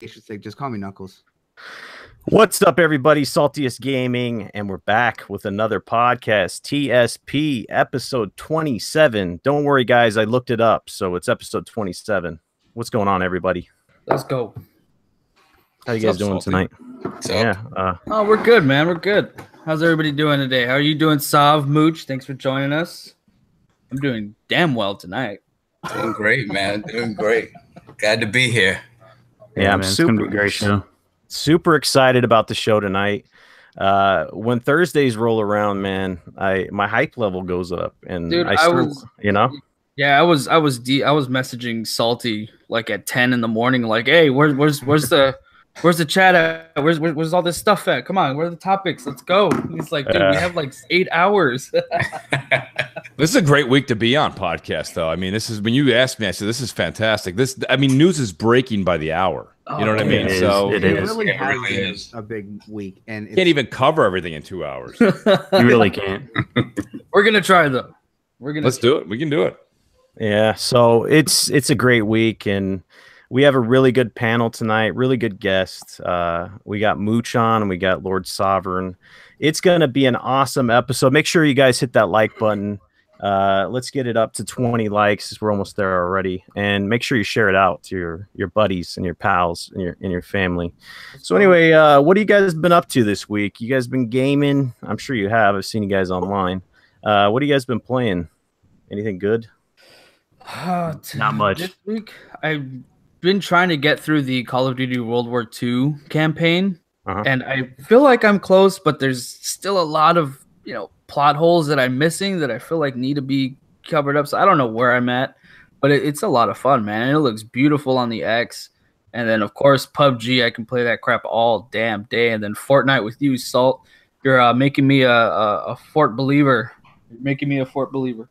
They should say, just call me Knuckles. What's up, everybody? Saltiest Gaming, and we're back with another podcast, T.S.P, episode 27. Don't worry, guys, I looked it up, so it's episode 27. What's going on, everybody? Let's go. How you guys doing tonight? Yeah. We're good, man. We're good. How's everybody doing today? How are you doing, Sav, Mooch? Thanks for joining us. I'm doing damn well tonight. Doing great, man. Doing great. Glad to be here. Yeah, I'm man, it's gonna be a great show. Super excited about the show tonight. When Thursdays roll around, man, my hype level goes up, and Dude, I was messaging Salty like at 10 in the morning, like, hey, where's the chat at? Where's all this stuff at? Come on, where are the topics? Let's go. He's like, dude, we have like 8 hours. This is a great week to be on podcast, though. I mean, this is when you asked me, I said, this is fantastic. News is breaking by the hour. You know what I mean? It really is a big week, and Can't even cover everything in 2 hours. You really can't. We're gonna try though. Let's do it. We can do it. Yeah, so it's a great week, and we have a really good panel tonight, really good guests. We got Mooch on, and we got Lord Sovereign. It's going to be an awesome episode. Make sure you guys hit that like button. Let's get it up to 20 likes. We're almost there already. And make sure you share it out to your buddies and your pals and your family. So anyway, what have you guys been up to this week? You guys been gaming? I'm sure you have. I've seen you guys online. What have you guys been playing? Anything good? Not much. This week, I've been trying to get through the Call of Duty World War II campaign, and I feel like I'm close, but there's still a lot of plot holes that I'm missing that I feel like need to be covered up. So I don't know where I'm at, but it's a lot of fun, man. It looks beautiful on the X, and then of course PUBG. I can play that crap all damn day, and then Fortnite with you, Salt. You're making me a Fort believer. You're making me a Fort believer.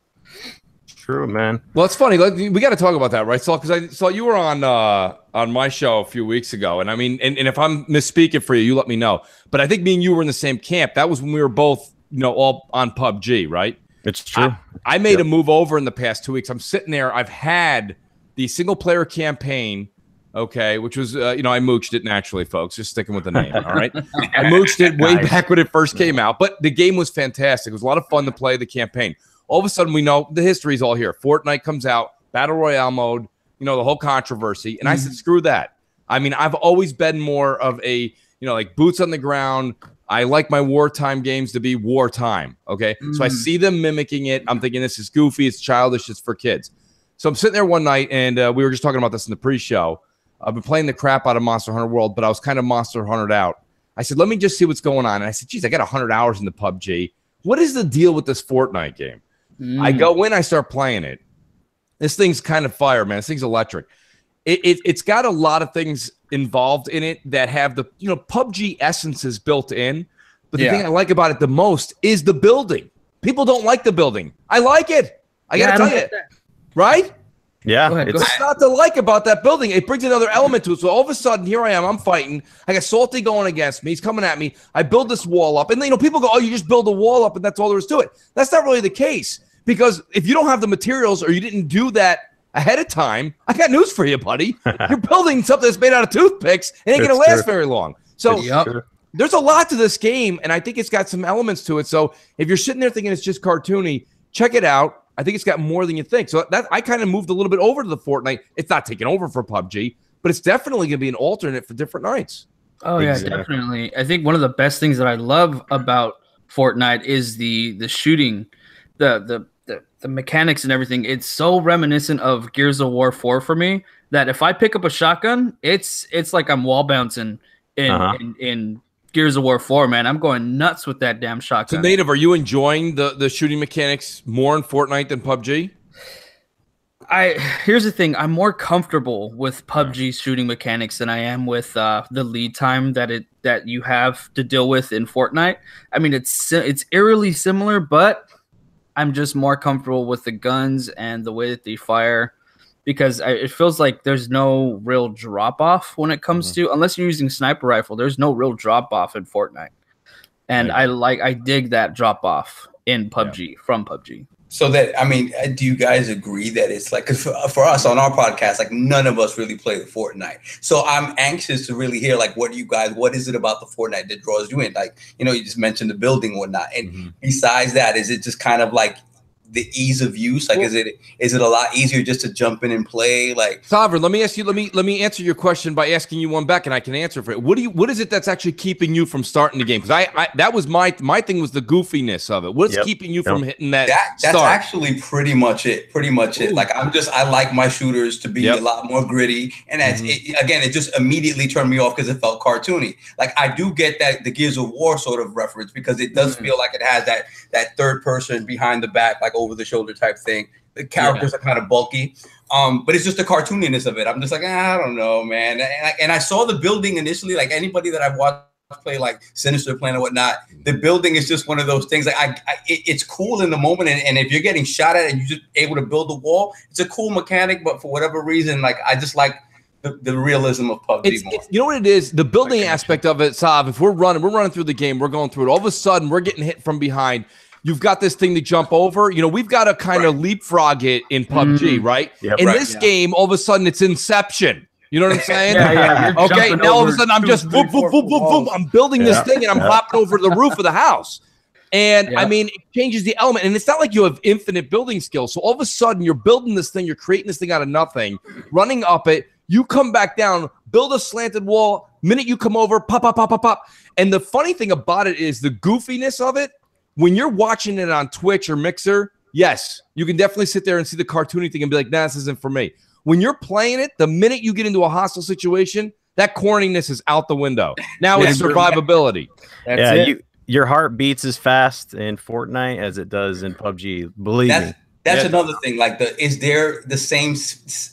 True, man. Well, it's funny. We got to talk about that, right, Saul? Because I saw you were on my show a few weeks ago, and I mean, and if I'm misspeaking for you, you let me know. But I think me and you were in the same camp. That was when we were both, all on PUBG, right? It's true. I made a move over in the past 2 weeks. I'm sitting there. I've had the single player campaign, okay, which was, I mooched it naturally, folks. Just sticking with the name, all right? I mooched it way back when it first came out, but the game was fantastic. It was a lot of fun to play the campaign. All of a sudden, we know the history is all here. Fortnite comes out, Battle Royale mode, the whole controversy. And I said, screw that. I mean, I've always been more of a, like boots on the ground. I like my wartime games to be wartime, okay? So I see them mimicking it. I'm thinking this is goofy. It's childish. It's for kids. So I'm sitting there one night, and we were just talking about this in the pre-show. I've been playing the crap out of Monster Hunter World, but I was kind of Monster Huntered out. I said, let me just see what's going on. And I said, geez, I got 100 hours in the PUBG. What is the deal with this Fortnite game? I go in, I start playing it. This thing's kind of fire, man. This thing's electric. It's got a lot of things involved in it that have the PUBG essences built in. But the thing I like about it the most is the building. People don't like the building. I like it. I gotta tell you, right? Yeah, go ahead. It's not to like about that building. It brings another element to it. So all of a sudden, here I am. I'm fighting. I got Salty going against me. He's coming at me. I build this wall up. And then, people go, oh, you just build a wall up and that's all there is to it. That's not really the case. Because if you don't have the materials or you didn't do that ahead of time, I got news for you, buddy. You're building something that's made out of toothpicks. It ain't going to last very long. So there's a lot to this game, and I think it's got some elements to it. So if you're sitting there thinking it's just cartoony, check it out. I think it's got more than you think. So that I kind of moved a little bit over to the Fortnite. It's not taking over for PUBG, but it's definitely going to be an alternate for different nights. Oh, yeah, definitely. I think one of the best things that I love about Fortnite is the shooting, the mechanics and everything. It's so reminiscent of Gears of War 4 for me that if I pick up a shotgun, it's like I'm wall bouncing in Gears of War 4, man. I'm going nuts with that damn shotgun. So, Native, are you enjoying the shooting mechanics more in Fortnite than PUBG? Here's the thing. I'm more comfortable with PUBG shooting mechanics than I am with the lead time that you have to deal with in Fortnite. I mean, it's eerily similar, but I'm just more comfortable with the guns and the way that they fire, because it feels like there's no real drop off when it comes to, unless you're using sniper rifle, there's no real drop off in Fortnite. And I dig that drop off in PUBG from PUBG. So that, I mean, do you guys agree that it's like, 'cause for us on our podcast, like none of us really play the Fortnite. So I'm anxious to really hear like, what is it about the Fortnite that draws you in? Like, you know, you just mentioned the building and whatnot. And besides that, is it just kind of like the ease of use? Like, is it a lot easier just to jump in and play? Like, Sovereign, let me ask you, let me answer your question by asking you one back, and I can answer for it. What is it that's actually keeping you from starting the game? Because I that was my thing was the goofiness of it. What's keeping you from hitting that's start? Actually pretty much it. Like I like my shooters to be a lot more gritty, and that's it just immediately turned me off because it felt cartoony. Like I do get that the Gears of War sort of reference because it does feel like it has that third person behind the back, like over the shoulder type thing. The characters are kind of bulky, but it's just the cartooniness of it. I'm just like, I don't know, man. And I saw the building initially. Like anybody that I've watched play like Sinister Plan or whatnot, the building is just one of those things. Like it's cool in the moment, and if you're getting shot at and you're just able to build a wall, it's a cool mechanic. But for whatever reason, like I just like the realism of PUBG more. You know what it is? The building aspect of it, Sav. If we're running through the game, we're going through it. All of a sudden, we're getting hit from behind. You've got this thing to jump over. You know, we've got to kind of leapfrog it in PUBG, right? Yep. In this game, all of a sudden, it's Inception. You know what I'm saying? Okay, now all of a sudden, I'm just boom, boom, boom, boom, boom. I'm building this thing, and I'm hopping over the roof of the house. And, I mean, it changes the element. And it's not like you have infinite building skills. So all of a sudden, you're building this thing. You're creating this thing out of nothing, running up it. You come back down, build a slanted wall. Minute you come over, pop, pop, pop, pop, pop. And the funny thing about it is the goofiness of it. When you're watching it on Twitch or Mixer, yes, you can definitely sit there and see the cartoony thing and be like, nah, this isn't for me. When you're playing it, the minute you get into a hostile situation, that corniness is out the window. Now it's survivability. That's it. Your heart beats as fast in Fortnite as it does in PUBG. Believe me. That's another thing. Like, is there the same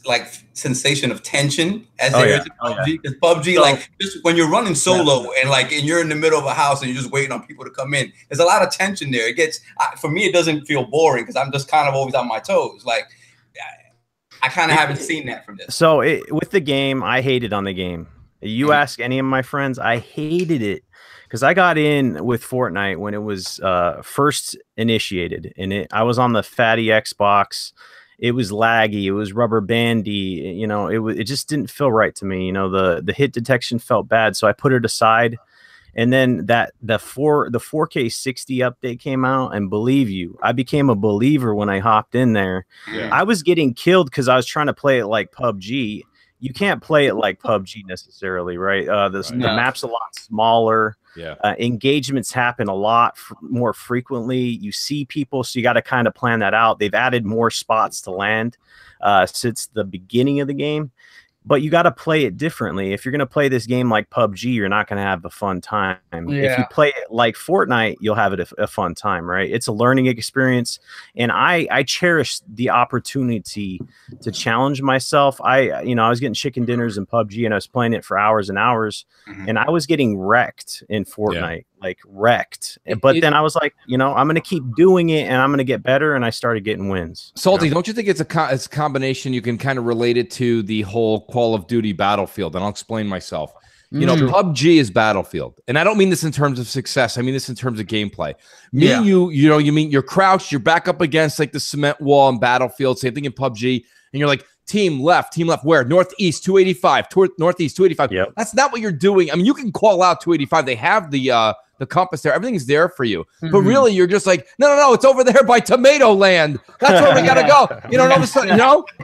like sensation of tension as there is in PUBG? Because PUBG, like, just when you're running solo and you're in the middle of a house and you're just waiting on people to come in, there's a lot of tension there. It gets for me, it doesn't feel boring because I'm just kind of always on my toes. Like, I kind of haven't seen that from this. So with the game, I hated on the game. You ask any of my friends, I hated it. Because I got in with Fortnite when it was first initiated, and I was on the fatty Xbox. It was laggy. It was rubber bandy. You know, it just didn't feel right to me. You know, the hit detection felt bad, so I put it aside. And then the 4K 60 update came out, and believe you, I became a believer when I hopped in there. Yeah. I was getting killed because I was trying to play it like PUBG. You can't play it like PUBG necessarily, right? The map's a lot smaller. Yeah. Engagements happen a lot more frequently. You see people, so you got to kind of plan that out. They've added more spots to land since the beginning of the game. But you got to play it differently. If you're going to play this game like PUBG, you're not going to have a fun time. Yeah. If you play it like Fortnite, you'll have a fun time, right? It's a learning experience. And I cherish the opportunity to challenge myself. I was getting chicken dinners in PUBG, and I was playing it for hours and hours. And I was getting wrecked in Fortnite, like wrecked. But then I was like, I'm going to keep doing it, and I'm going to get better. And I started getting wins. Salty, don't you think it's a combination? You can kind of relate it to the whole Call of Duty Battlefield, and I'll explain myself. PUBG is Battlefield, and I don't mean this in terms of success. I mean this in terms of gameplay. You mean you're crouched, you're back up against like the cement wall in Battlefield. Same thing in PUBG, and you're like team left. Where? Northeast 285. Northeast 285. Yep. That's not what you're doing. I mean, you can call out 285. They have the compass there. Everything's there for you. But really, you're just like, no, it's over there by Tomato Land. That's where we gotta go. And all of a sudden,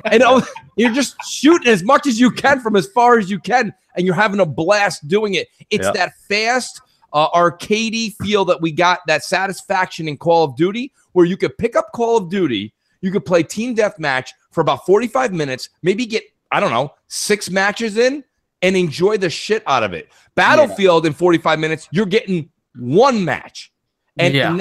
and you're just shooting as much as you can from as far as you can, and you're having a blast doing it. It's that fast, arcadey feel that we got, that satisfaction in Call of Duty, where you could pick up Call of Duty, you could play team deathmatch for about 45 minutes, maybe get, 6 matches in, and enjoy the shit out of it. Battlefield in 45 minutes, you're getting 1 match. And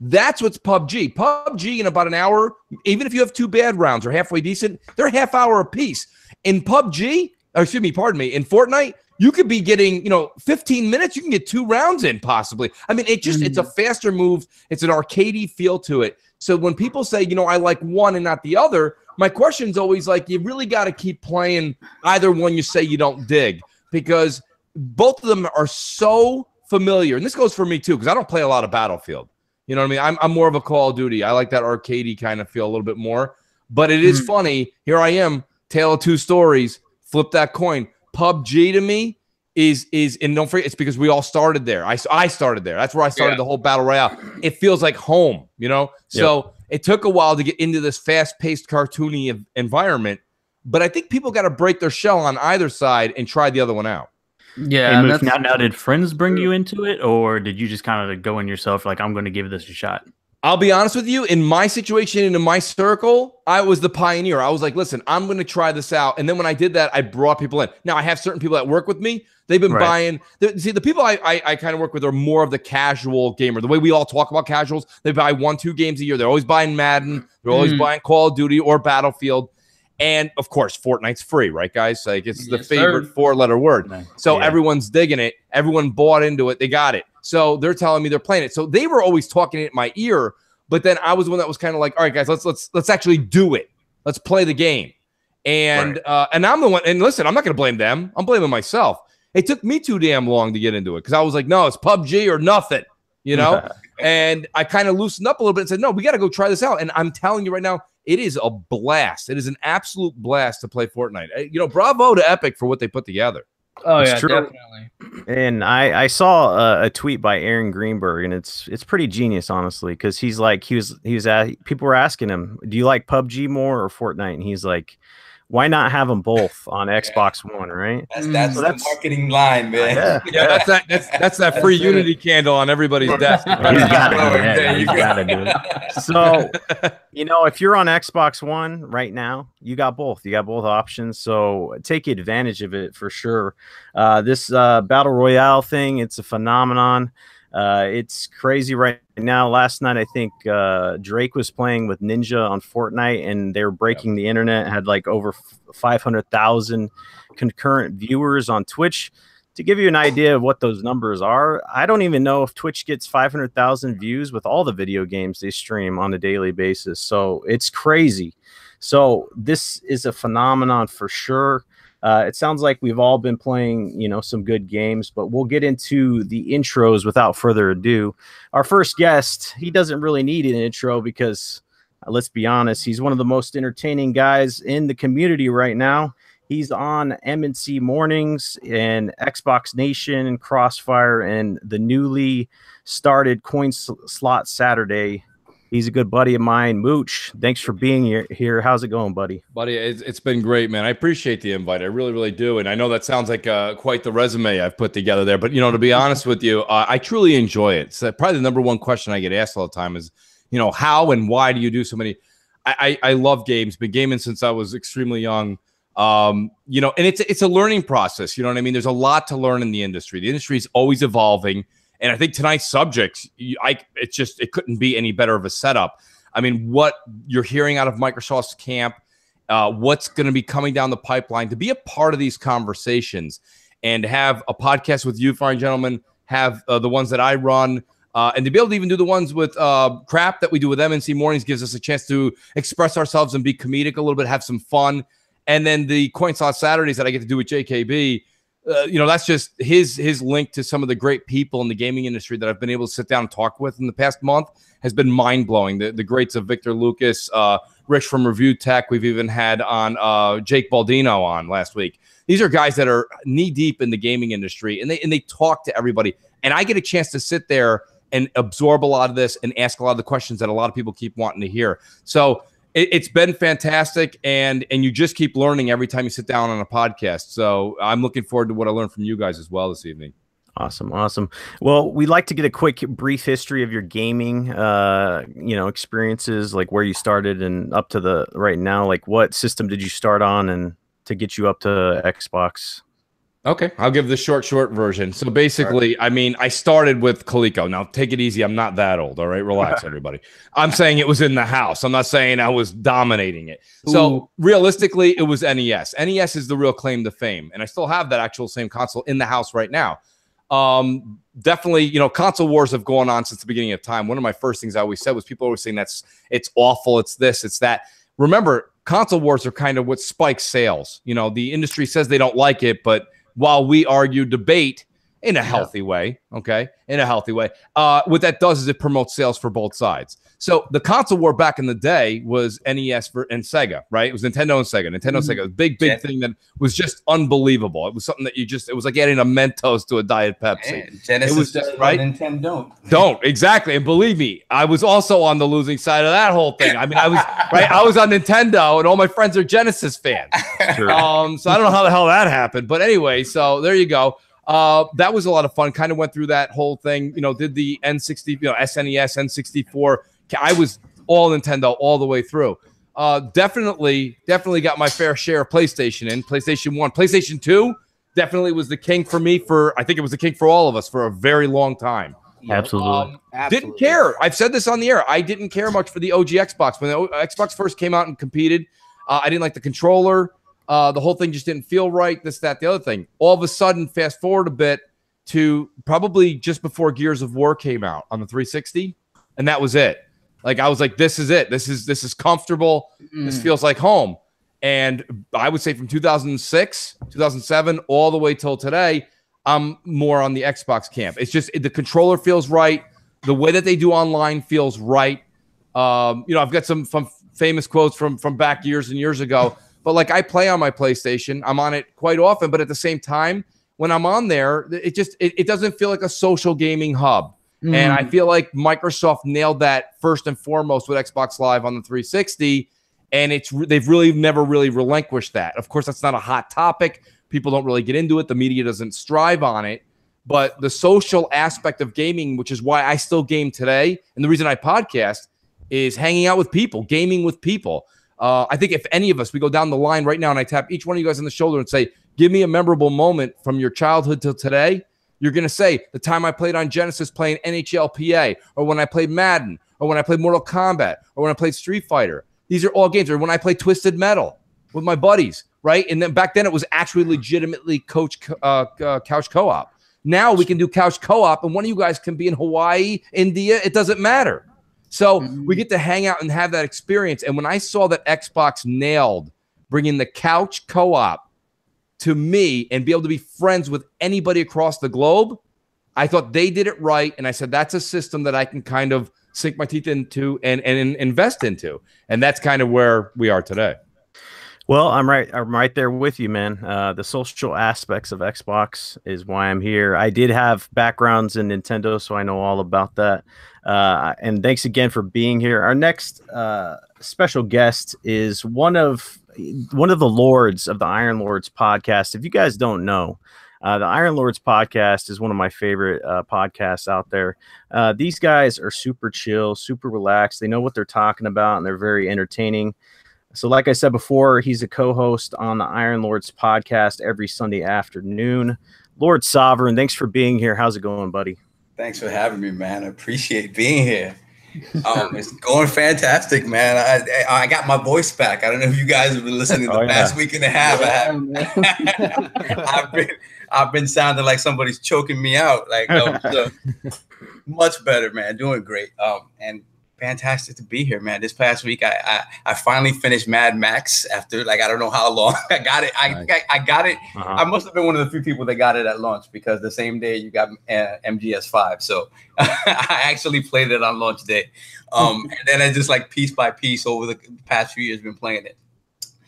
that's what's PUBG. PUBG in about an hour, even if you have 2 bad rounds or halfway decent, they're half hour apiece. In PUBG, in Fortnite, you could be getting, 15 minutes, you can get 2 rounds in possibly. I mean, it's a faster move. It's an arcadey feel to it. So when people say, I like one and not the other, my question's always like, you really got to keep playing either one you say you don't dig, because both of them are so familiar. And this goes for me too, because I don't play a lot of Battlefield. You know what I mean? I'm more of a Call of Duty. I like that arcadey kind of feel a little bit more. But it is funny. Here I am, tale of two stories. Flip that coin. PUBG to me is and don't forget, it's because we all started there. I started there. That's where I started the whole battle royale. It feels like home, you know? So it took a while to get into this fast-paced, cartoony environment. But I think people got to break their shell on either side and try the other one out. Yeah. Hey, Mooch, now, did friends bring you into it, or did you just kind of go in yourself like, I'm going to give this a shot? I'll be honest with you. In my situation and in my circle, I was the pioneer. I was like, listen, I'm going to try this out. And then when I did that, I brought people in. Now, I have certain people that work with me. They've been buying. See, the people I kind of work with are more of the casual gamer. The way we all talk about casuals, they buy 1-2 games a year. They're always buying Madden. They're always buying Call of Duty or Battlefield. And, of course, Fortnite's free, right, guys? Like, it's the favorite 4-letter word. So everyone's digging it. Everyone bought into it. They got it. So they're telling me they're playing it. So they were always talking it in my ear. But then I was the one that was kind of like, all right, guys, let's actually do it. Let's play the game. And and I'm the one. And listen, I'm not going to blame them. I'm blaming myself. It took me too damn long to get into it because I was like, no, it's PUBG or nothing, you know? And I kind of loosened up a little bit and said, no, we got to go try this out. And I'm telling you right now, it is a blast. It is an absolute blast to play Fortnite. You know, bravo to Epic for what they put together. Oh, it's yeah, true. definitely. And I saw a tweet by Aaron Greenberg, and it's pretty genius, honestly, because he's like, people were asking him, do you like PUBG more or Fortnite? And he's like, why not have them both on Xbox One, right? That's the marketing line, man. That's that free Unity candle on everybody's desk. You gotta do it. So, you know, if you're on Xbox One right now, you got both. You got both options. So take advantage of it for sure. This Battle Royale thing, it's a phenomenon. It's crazy right now. Last night, I think Drake was playing with Ninja on Fortnite, and they were breaking the internet. Had like over 500,000 concurrent viewers on Twitch. To give you an idea of what those numbers are, I don't even know if Twitch gets 500,000 views with all the video games they stream on a daily basis. So it's crazy. So this is a phenomenon for sure. It sounds like we've all been playing, you know, some good games, but we'll get into the intros without further ado. Our first guest, he doesn't really need an intro because, let's be honest, he's one of the most entertaining guys in the community right now. He's on MNC Mornings and Xbox Nation and Crossfire and the newly started Coin Slot Saturday. He's a good buddy of mine, Mooch. Thanks for being here. How's it going, buddy? Buddy, it's been great, man. I appreciate the invite. I really, really do. And I know that sounds like quite the resume I've put together there. But, you know, to be honest with you, I truly enjoy it. So probably the number one question I get asked all the time is, you know, how and why do you do so many? I love games. Been gaming since I was extremely young. You know, and it's a learning process. You know what I mean? There's a lot to learn in the industry. The industry is always evolving. And I think tonight's subject, it couldn't be any better of a setup. I mean, what you're hearing out of Microsoft's camp, what's going to be coming down the pipeline, to be a part of these conversations and have a podcast with you, fine gentlemen, have the ones that I run, and to be able to even do the ones with crap that we do with MNC Mornings gives us a chance to express ourselves and be comedic a little bit, have some fun. And then the Coin Slot Saturdays that I get to do with JKB, you know, that's just his link to some of the great people in the gaming industry that I've been able to sit down and talk with in the past month has been mind-blowing. The greats of Victor Lucas, Rich from Review Tech. We've even had on Jake Baldino on last week. These are guys that are knee-deep in the gaming industry, and they talk to everybody. And I get a chance to sit there and absorb a lot of this and ask a lot of the questions that a lot of people keep wanting to hear. So it's been fantastic, and you just keep learning every time you sit down on a podcast. So I'm looking forward to what I learned from you guys as well this evening. Awesome. Well, we'd like to get a quick, brief history of your gaming, you know, experiences, like where you started and up to the right now. Like, what system did you start on, and to get you up to Xbox? Okay, I'll give the short version. So basically, I mean, I started with Coleco. Now, take it easy. I'm not that old, all right? Relax, everybody. I'm saying it was in the house. I'm not saying I was dominating it. So realistically, it was NES. NES is the real claim to fame, and I still have that actual same console in the house right now. Definitely, you know, console wars have gone on since the beginning of time. One of my first things I always said was people always saying it's awful, it's this, it's that. Remember, console wars are kind of what spikes sales. You know, the industry says they don't like it, but while we argue, debate, in a healthy way. Okay, in a healthy way. What that does is it promotes sales for both sides. So the console war back in the day was NES and Sega, right? It was Nintendo and Sega. Sega, a big thing that was just unbelievable. It was something that it was like adding a Mentos to a Diet Pepsi. Man, Genesis it was just right. Nintendo don't exactly, and believe me, I was also on the losing side of that whole thing. I mean, I was right. I was on Nintendo, and all my friends are Genesis fans. Sure. So I don't know how the hell that happened, but anyway, so there you go. That was a lot of fun. Kind of went through that whole thing. Did the N60, SNES, N64. I was all Nintendo all the way through. Definitely got my fair share of PlayStation in. PlayStation 1. PlayStation 2 definitely was the king for me I think it was the king for all of us for a very long time. Absolutely. Didn't care. I've said this on the air. I didn't care much for the OG Xbox. When the Xbox first came out and competed, I didn't like the controller. The whole thing just didn't feel right. This, that, the other thing. All of a sudden, fast forward a bit to probably just before Gears of War came out on the 360, and that was it. Like, I was like, this is it. This is comfortable. This feels like home. And I would say from 2006, 2007, all the way till today, I'm more on the Xbox camp. It's just the controller feels right. The way that they do online feels right. I've got some famous quotes from back years and years ago. But like, I play on my PlayStation. I'm on it quite often. But at the same time, when I'm on there, it doesn't feel like a social gaming hub. And I feel like Microsoft nailed that first and foremost with Xbox Live on the 360, and they've really never really relinquished that. Of course, that's not a hot topic. People don't really get into it. The media doesn't strive on it. But the social aspect of gaming, which is why I still game today, and the reason I podcast, is hanging out with people, gaming with people. I think if any of us, we go down the line right now and I tap each one of you guys on the shoulder and say, give me a memorable moment from your childhood till today, you're going to say the time I played on Genesis playing NHL-PA, or when I played Madden, or when I played Mortal Kombat, or when I played Street Fighter. These are all games. Or when I played Twisted Metal with my buddies, right? And then back then it was actually legitimately couch co-op. Now we can do couch co-op, and one of you guys can be in Hawaii, India. It doesn't matter. So we get to hang out and have that experience. And when I saw that Xbox nailed bringing the couch co-op to me and be able to be friends with anybody across the globe, I thought they did it right. And I said, that's a system that I can kind of sink my teeth into and invest into. And that's kind of where we are today. Well, I'm right there with you, man. The social aspects of Xbox is why I'm here. I did have backgrounds in Nintendo, so I know all about that. And thanks again for being here. Our next special guest is one of the lords of the Iron Lords podcast. If you guys don't know, the Iron Lords podcast is one of my favorite podcasts out there. These guys are super chill, super relaxed. They know what they're talking about, and they're very entertaining. So like I said before, he's a co-host on the Iron Lords podcast every Sunday afternoon. Lord Sovereign, thanks for being here. How's it going, buddy? Thanks for having me, man. I appreciate being here. It's going fantastic, man. I got my voice back. I don't know if you guys have been listening the past week and a half. I've been sounding like somebody's choking me out. Like, so much better, man. Doing great. And fantastic to be here, man. This past week, I finally finished Mad Max after I don't know how long. I got it. I got it. I must have been one of the few people that got it at launch, because the same day you got MGS5. So I actually played it on launch day. And then I just piece by piece over the past few years been playing it.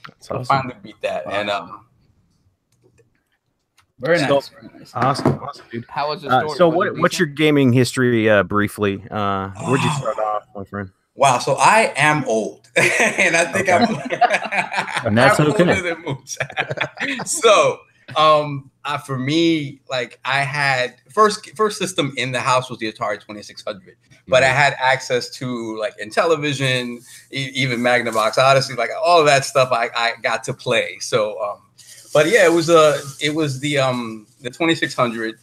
That's so awesome. I finally beat that. And very nice. Awesome, dude. How was the story? So what's your gaming history briefly? Where'd you start off, my friend? Wow, so I am old, and I think and that's I'm okay. older than Mooch. So for me, I had first system in the house was the Atari 2600, but I had access to Intellivision, even Magnavox Odyssey, all of that stuff I got to play. So but yeah, it was the 2600,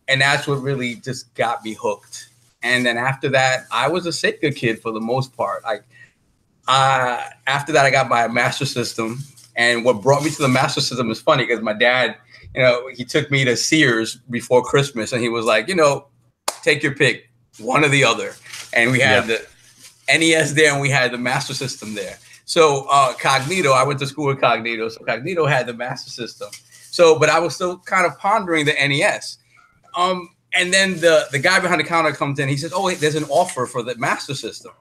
and that's what really just got me hooked. And then after that, I was a Sega kid for the most part. After that, I got my Master System, and what brought me to the Master System is funny, because my dad, he took me to Sears before Christmas, and he was like, take your pick, one or the other. And we had the NES there, and we had the Master System there. So Cognito, I went to school with Cognito, so Cognito had the Master System. So, but I was still kind of pondering the NES. And then the guy behind the counter comes in. He says, "Oh, wait, there's an offer for the Master System."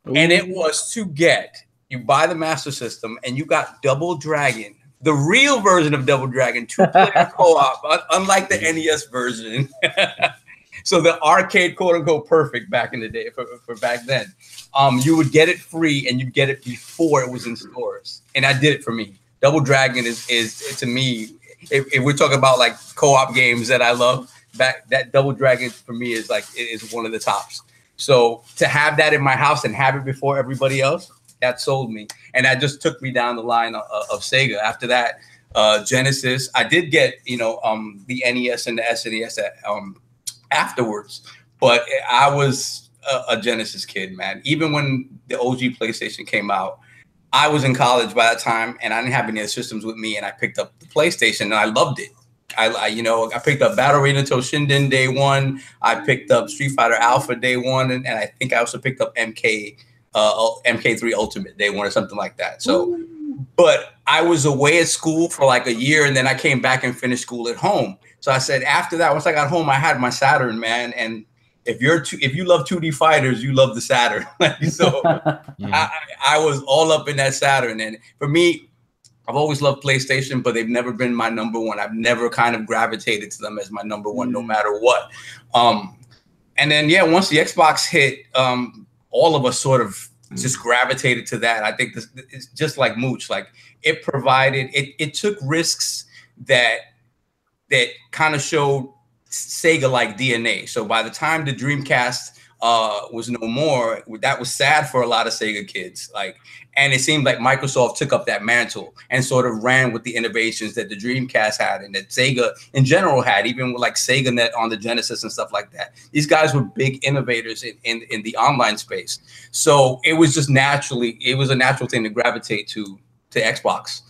Ooh. And it was to get, you buy the Master System and you got Double Dragon, the real version of Double Dragon, 2-player co-op, unlike the NES version. So the arcade, quote unquote, perfect back in the day for back then. You would get it free and you'd get it before it was in stores. And I did it for me. Double Dragon is to me, if we're talking about like co-op games that I love, that Double Dragon for me is one of the tops. So to have that in my house and have it before everybody else, that sold me. And that just took me down the line of Sega. After that, Genesis, I did get, the NES and the SNES afterwards, but I was a Genesis kid, man. Even when the OG PlayStation came out, I was in college by that time and I didn't have any other systems with me, and I picked up the PlayStation and I loved it. I picked up Battle Arena Toshinden day one. I picked up Street Fighter Alpha day one, and I think I also picked up MK3 Ultimate day one or something like that. So, but I was away at school for like a year, and then I came back and finished school at home. So I said, after that, once I got home, I had my Saturn, man. And if you love 2D fighters, you love the Saturn. So I was all up in that Saturn. And for me, I've always loved PlayStation, but they've never been my number one. I've never kind of gravitated to them as my number one, no matter what. And then, yeah, once the Xbox hit, all of us sort of just gravitated to that. I think it's just like Mooch. Like it provided, it took risks that kind of showed Sega-like DNA. So by the time the Dreamcast was no more, that was sad for a lot of Sega kids. And it seemed like Microsoft took up that mantle and sort of ran with the innovations that the Dreamcast had and that Sega in general had, even with like SegaNet on the Genesis and stuff like that. These guys were big innovators in the online space. So it was just a natural thing to gravitate to Xbox.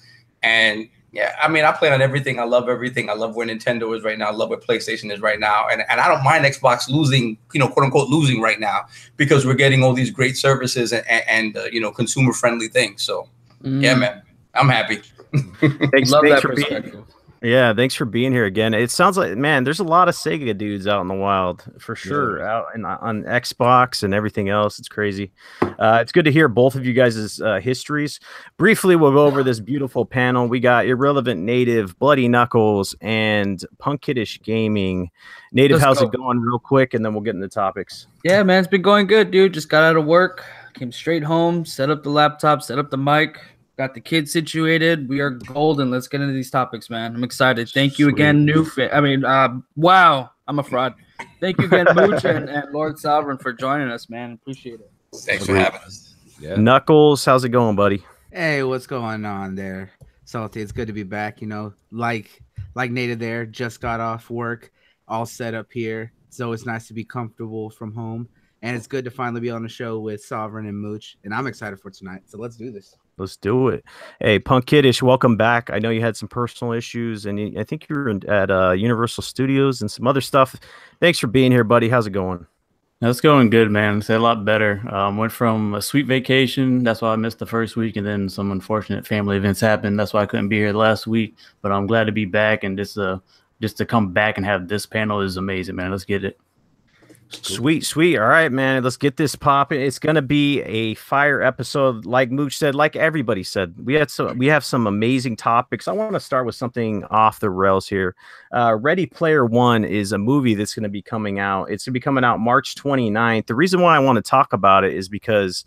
And yeah, I mean, I play on everything. I love everything. I love where Nintendo is right now. I love where PlayStation is right now. And I don't mind Xbox losing, quote unquote, losing right now, because we're getting all these great services and consumer friendly things. So yeah, man, I'm happy. Thanks for being, yeah, thanks for being here again. It sounds like, man, there's a lot of Sega dudes out in the wild for sure, out on Xbox and everything else. It's crazy. It's good to hear both of you guys' histories. Briefly, we'll go over this beautiful panel. We got Irrelevant Native, Bloody Knuckles, and Punk Kiddish Gaming. Native, how's it going real quick, and then we'll get into topics. Yeah, man, it's been going good, dude. Just got out of work, came straight home, set up the laptop, set up the mic. Got the kids situated. We are golden. Let's get into these topics, man. I'm excited. Thank you again, wow, I'm a fraud. Thank you again, Mooch and Lord Sovereign, for joining us, man. Appreciate it. Thanks for having us. Yeah. Knuckles, how's it going, buddy? Hey, what's going on there, Salty? It's good to be back. Like Native there, just got off work, all set up here. So it's nice to be comfortable from home, and it's good to finally be on the show with Sovereign and Mooch. And I'm excited for tonight. So let's do this. Let's do it. Hey, Punk Kiddish, welcome back. I know you had some personal issues, and I think you were at Universal Studios and some other stuff. Thanks for being here, buddy. How's it going? It's going good, man. It's a lot better. Went from a sweet vacation. That's why I missed the first week, and then some unfortunate family events happened. That's why I couldn't be here last week. But I'm glad to be back, and just to come back and have this panel is amazing, man. Let's get it. Sweet. All right, man. Let's get this popping. It's gonna be a fire episode, like Mooch said, like everybody said. We have some amazing topics. I want to start with something off the rails here. Ready Player One is a movie that's going to be coming out. It's going to be coming out March 29th. The reason why I want to talk about it is because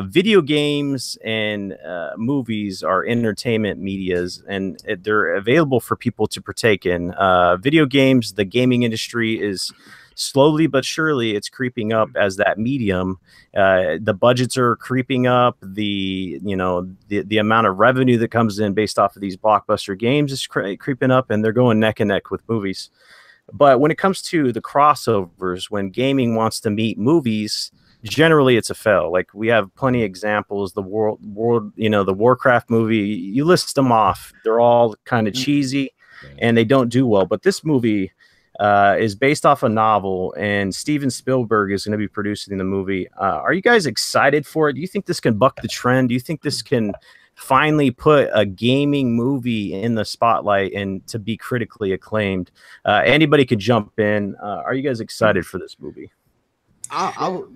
video games and movies are entertainment medias, and they're available for people to partake in. Video games, the gaming industry is slowly but surely it's creeping up as that medium. The budgets are creeping up. The amount of revenue that comes in based off of these blockbuster games is creeping up, and they're going neck and neck with movies. But when it comes to the crossovers, when gaming wants to meet movies, generally it's a fail. Like we have plenty of examples. The the Warcraft movie, you list them off. They're all kind of cheesy and they don't do well. But this movie is based off a novel, and Steven Spielberg is going to be producing the movie. Are you guys excited for it? Do you think this can buck the trend? Do you think this can finally put a gaming movie in the spotlight and to be critically acclaimed. Anybody could jump in. Are you guys excited for this movie? I'll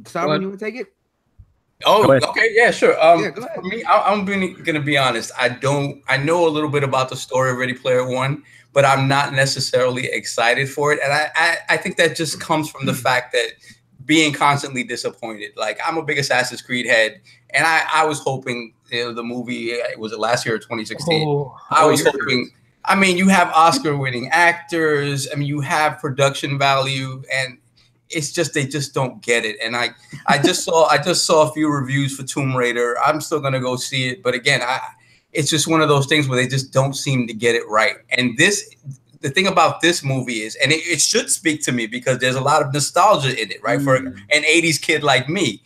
Simon, you want to take it? Oh, okay, yeah, sure. Yeah, go ahead. For me, I'm gonna be honest. I know a little bit about the story of Ready Player One, but I'm not necessarily excited for it. And I think that just comes from the fact that being constantly disappointed. Like, I'm a big Assassin's Creed head, and I was hoping, the movie, was it last year or 2016? I was hoping. I mean, you have Oscar-winning actors. I mean, you have production value, and it's just they just don't get it. And I just saw a few reviews for Tomb Raider. I'm still gonna go see it, but again, it's just one of those things where they just don't seem to get it right. And the thing about this movie is, and it should speak to me because there's a lot of nostalgia in it, right? For an 80s kid like me.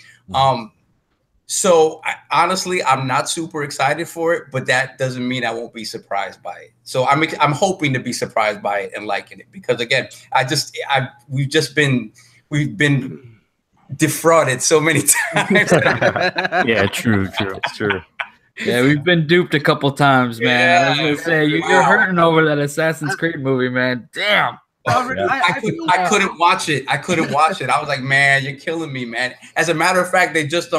So honestly, I'm not super excited for it, but that doesn't mean I won't be surprised by it. So I'm hoping to be surprised by it and liking it, because again, we've been defrauded so many times. Yeah, true. It's true. Yeah, we've been duped a couple times, man. Yeah, I was gonna say you're hurting over that Assassin's Creed movie, man. Damn. I couldn't watch it. I was like, man, you're killing me, man. As a matter of fact, they just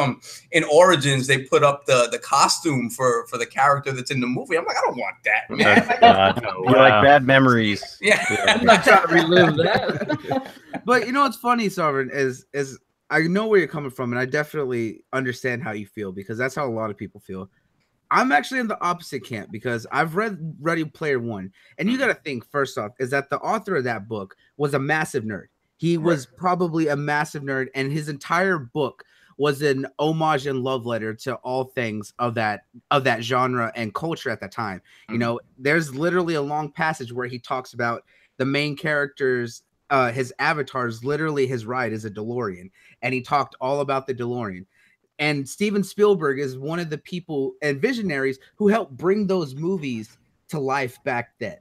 in Origins they put up the costume for the character that's in the movie. I'm like, I don't want that, man. You're like bad memories. Yeah. I'm not trying to relive that. But you know what's funny, Sovereign, is I know where you're coming from, and I definitely understand how you feel, because that's how a lot of people feel. I'm actually in the opposite camp, because I've read Ready Player One, and you got to think, first off, is that the author of that book was a massive nerd. He was probably a massive nerd, and his entire book was an homage and love letter to all things of that genre and culture at the time. You know, there's literally a long passage where he talks about the main character's his avatar's literally his ride is a DeLorean, and he talked all about the DeLorean. And Steven Spielberg is one of the people and visionaries who helped bring those movies to life back then.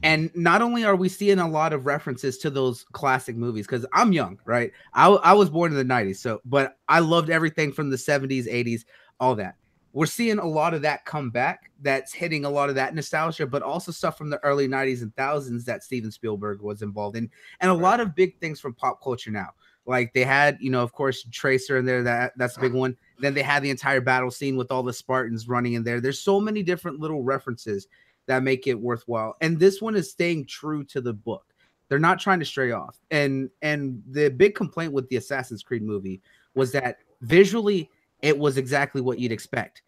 And not only are we seeing a lot of references to those classic movies, because I'm young, right? I was born in the 90s, but I loved everything from the 70s, 80s, all that. We're seeing a lot of that come back. That's hitting a lot of that nostalgia, but also stuff from the early 90s and thousands that Steven Spielberg was involved in, and a lot of big things from pop culture now. Like they had, of course, Tracer in there. That's a big one. Then they had the entire battle scene with all the Spartans running in there. There's so many different little references that make it worthwhile. And this one is staying true to the book. They're not trying to stray off. And the big complaint with the Assassin's Creed movie was that visually it was exactly what you'd expect.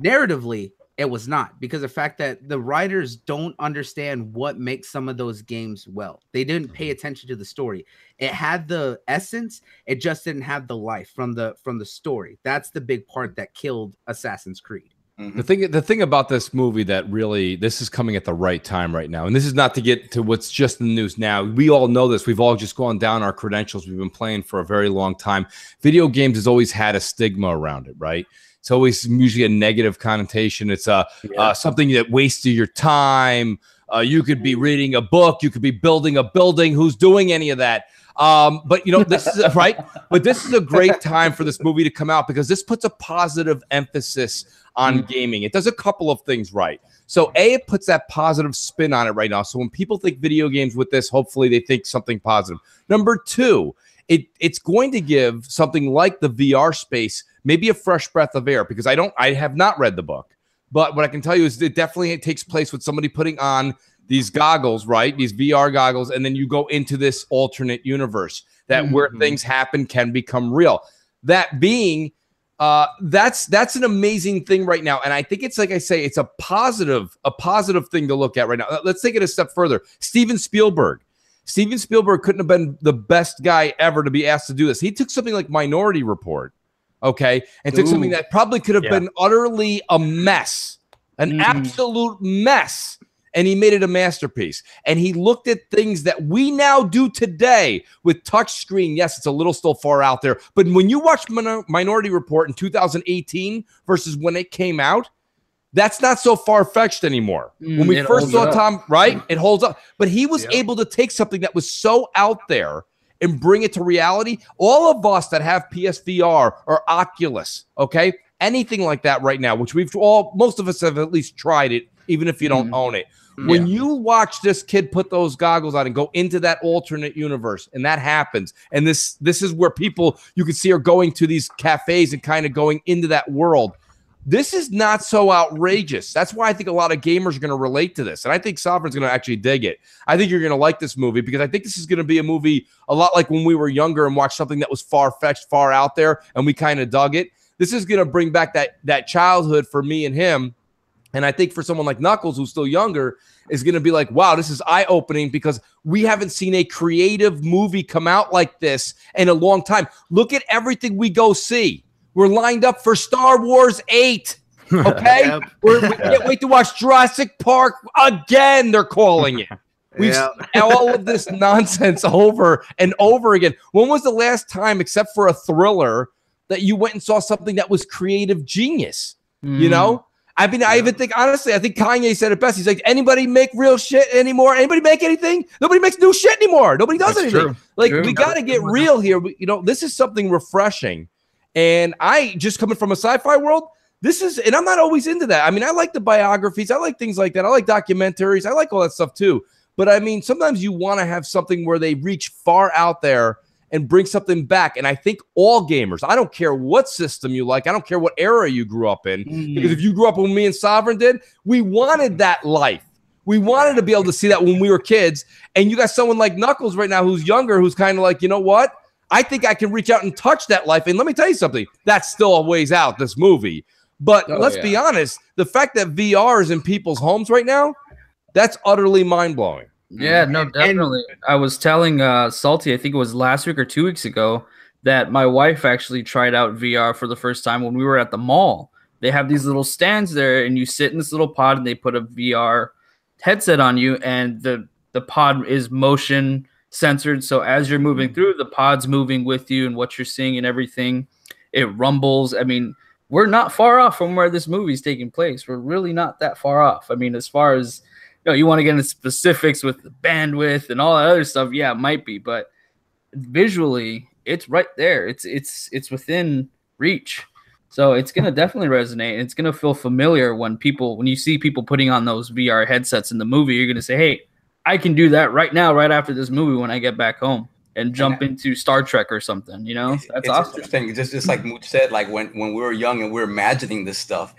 Narratively, it was not, because of the fact that the writers don't understand what makes some of those games well. They didn't pay attention to the story. It had the essence, it just didn't have the life from the story. That's the big part that killed Assassin's Creed. The thing about this movie that really, this is coming at the right time right now, and this is not to get to what's just in the news now. We all know this. We've all just gone down our credentials. We've been playing for a very long time. Video games has always had a stigma around it, right? It's always usually a negative connotation. It's something that wastes your time. You could be reading a book. You could be building a building. Who's doing any of that? But this is right. But this is a great time for this movie to come out, because this puts a positive emphasis on gaming. It does a couple of things right. So it puts that positive spin on it right now. So when people think video games with this, hopefully they think something positive. Number two, it's going to give something like the VR space maybe a fresh breath of air, because I have not read the book, but what I can tell you is it definitely takes place with somebody putting on these goggles, right? These VR goggles, and then you go into this alternate universe that where things happen can become real. That being, that's an amazing thing right now, and I think it's, like I say, it's a positive thing to look at right now. Let's take it a step further. Steven Spielberg couldn't have been the best guy ever to be asked to do this. He took something like Minority Report, okay, and took something that probably could have been utterly a mess, an absolute mess, and he made it a masterpiece. And he looked at things that we now do today with touchscreen. Yes, it's a little still far out there, but when you watch Minority Report in 2018 versus when it came out, that's not so far-fetched anymore. When we first saw Tom, right? It holds up. But he was able to take something that was so out there and bring it to reality. All of us that have PSVR or Oculus, okay, anything like that right now, which most of us have at least tried it, even if you don't own it. When you watch this kid put those goggles on and go into that alternate universe, and that happens, and this is where people you can see are going to these cafes and kind of going into that world. This is not so outrageous. That's why I think a lot of gamers are going to relate to this, and I think Sovereign's going to actually dig it. I think you're going to like this movie because I think this is going to be a movie a lot like when we were younger and watched something that was far-fetched, far out there, and we kind of dug it. This is going to bring back that childhood for me and him. And I think for someone like Knuckles, who's still younger, is going to be like, wow, this is eye-opening because we haven't seen a creative movie come out like this in a long time. Look at everything we go see. We're lined up for Star Wars 8, okay? We can't wait to watch Jurassic Park again, they're calling it. We've seen all of this nonsense over and over again. When was the last time, except for a thriller, that you went and saw something that was creative genius? You know? I mean, I even think, honestly, I think Kanye said it best. He's like, anybody make real shit anymore? Anybody make anything? Nobody makes new shit anymore. Nobody does anything. True. Like, we got to get real here. You know, this is something refreshing. And I, just coming from a sci-fi world, and I'm not always into that. I mean, I like the biographies. I like things like that. I like documentaries. I like all that stuff too. But I mean, sometimes you want to have something where they reach far out there and bring something back. And I think all gamers, I don't care what system you like, I don't care what era you grew up in, because if you grew up when me and Sovereign did, we wanted that life. We wanted to be able to see that when we were kids. And you got someone like Knuckles right now who's younger, who's kind of like, you know what? I think I can reach out and touch that life. And let me tell you something, that's still a ways out, this movie. But let's be honest, the fact that VR is in people's homes right now, that's utterly mind-blowing. Yeah, no, definitely. I was telling Salty, I think it was last week or 2 weeks ago, that my wife actually tried out VR for the first time when we were at the mall. They have these little stands there, and you sit in this little pod, and they put a VR headset on you, and the pod is motion censored. So as you're moving through, the pod's moving with you and what you're seeing and everything. It rumbles. I mean, we're not far off from where this movie's taking place. We're really not that far off. I mean, as far as you want to get into specifics with the bandwidth and all that other stuff, yeah, it might be, but visually, it's right there. It's within reach. So it's gonna definitely resonate. It's gonna feel familiar when you see people putting on those VR headsets in the movie. You're gonna say, "Hey, I can do that right now, right after this movie when I get back home." And jump into Star Trek or something, you know? That's awesome. Interesting. Just like Mooch said, like when we were young and we were imagining this stuff,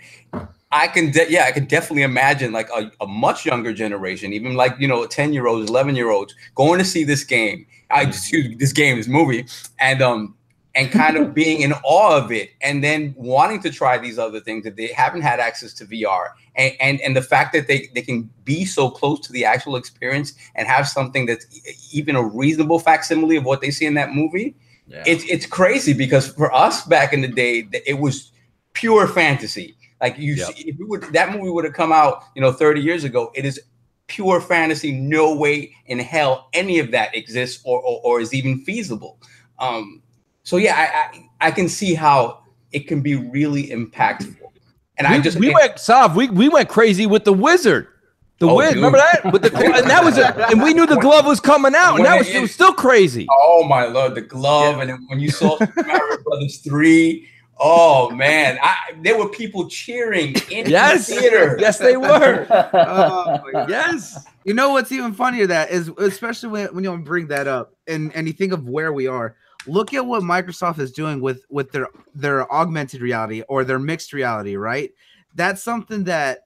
I can definitely imagine like a much younger generation, even like 10-year-olds, 11-year-olds going to see this game. This movie, and kind of being in awe of it, and then wanting to try these other things that they haven't had access to VR, and the fact that they can be so close to the actual experience and have something that's even a reasonable facsimile of what they see in that movie. Yeah. It's crazy, because for us back in the day, it was pure fantasy. Like if that movie would have come out 30 years ago, it is pure fantasy. No way in hell any of that exists or is even feasible. So yeah, I can see how it can be really impactful. And we went crazy with the Wizard. Remember that? With the and that was and we knew the glove was coming out, and it was still crazy. Oh my Lord, the glove! And then when you saw Super Mario Brothers 3, oh man, there were people cheering in the theater. Yes, they were. Yes. You know what's even funnier that is, especially when you bring that up and you think of where we are. Look at what Microsoft is doing with their augmented reality or their mixed reality, right? That's something that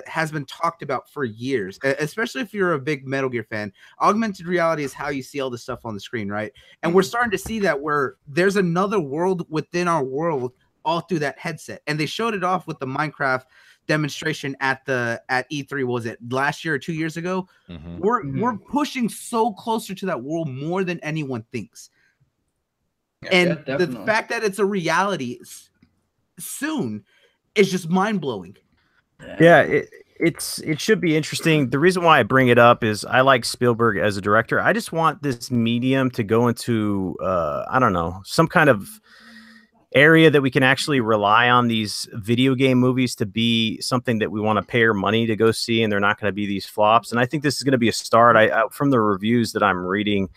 has been talked about for years, especially if you're a big Metal Gear fan. Augmented reality is how you see all the stuff on the screen, right? And we're starting to see that where there's another world within our world all through that headset. And they showed it off with the Minecraft demonstration at E3. What was it, last year or 2 years ago? We're pushing so closer to that world more than anyone thinks. And the fact that it's a reality soon is just mind-blowing. Yeah, it should be interesting. The reason why I bring it up is I like Spielberg as a director. I just want this medium to go into I don't know, some kind of area that we can actually rely on these video game movies to be something that we want to pay our money to go see, and they're not going to be these flops. And I think this is going to be a start. From the reviews that I'm reading,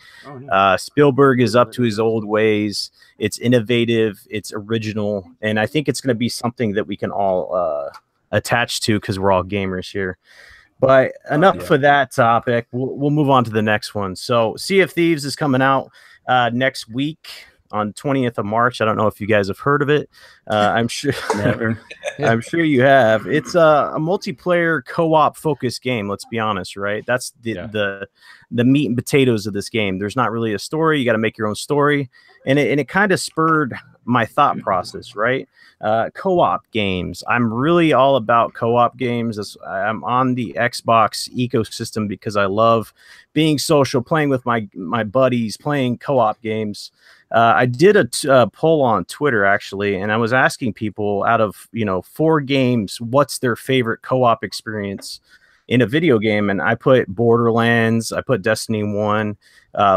Spielberg is up to his old ways. It's innovative, it's original, and I think it's going to be something that we can all attach to because we're all gamers here. But enough for that topic. We'll move on to the next one. So Sea of Thieves is coming out next week on 20th of March. I don't know if you guys have heard of it. I'm sure never. I'm sure you have. It's a multiplayer co-op focused game. Let's be honest, right? That's the meat and potatoes of this game. There's not really a story. You got to make your own story, and it kind of spurred my thought process, right? Co-op games. I'm really all about co-op games. I'm on the Xbox ecosystem because I love being social, playing with my buddies, playing co-op games. I did a poll on Twitter actually, and I was asking people out of 4 games, what's their favorite co-op experience in a video game, and I put Borderlands, I put Destiny 1,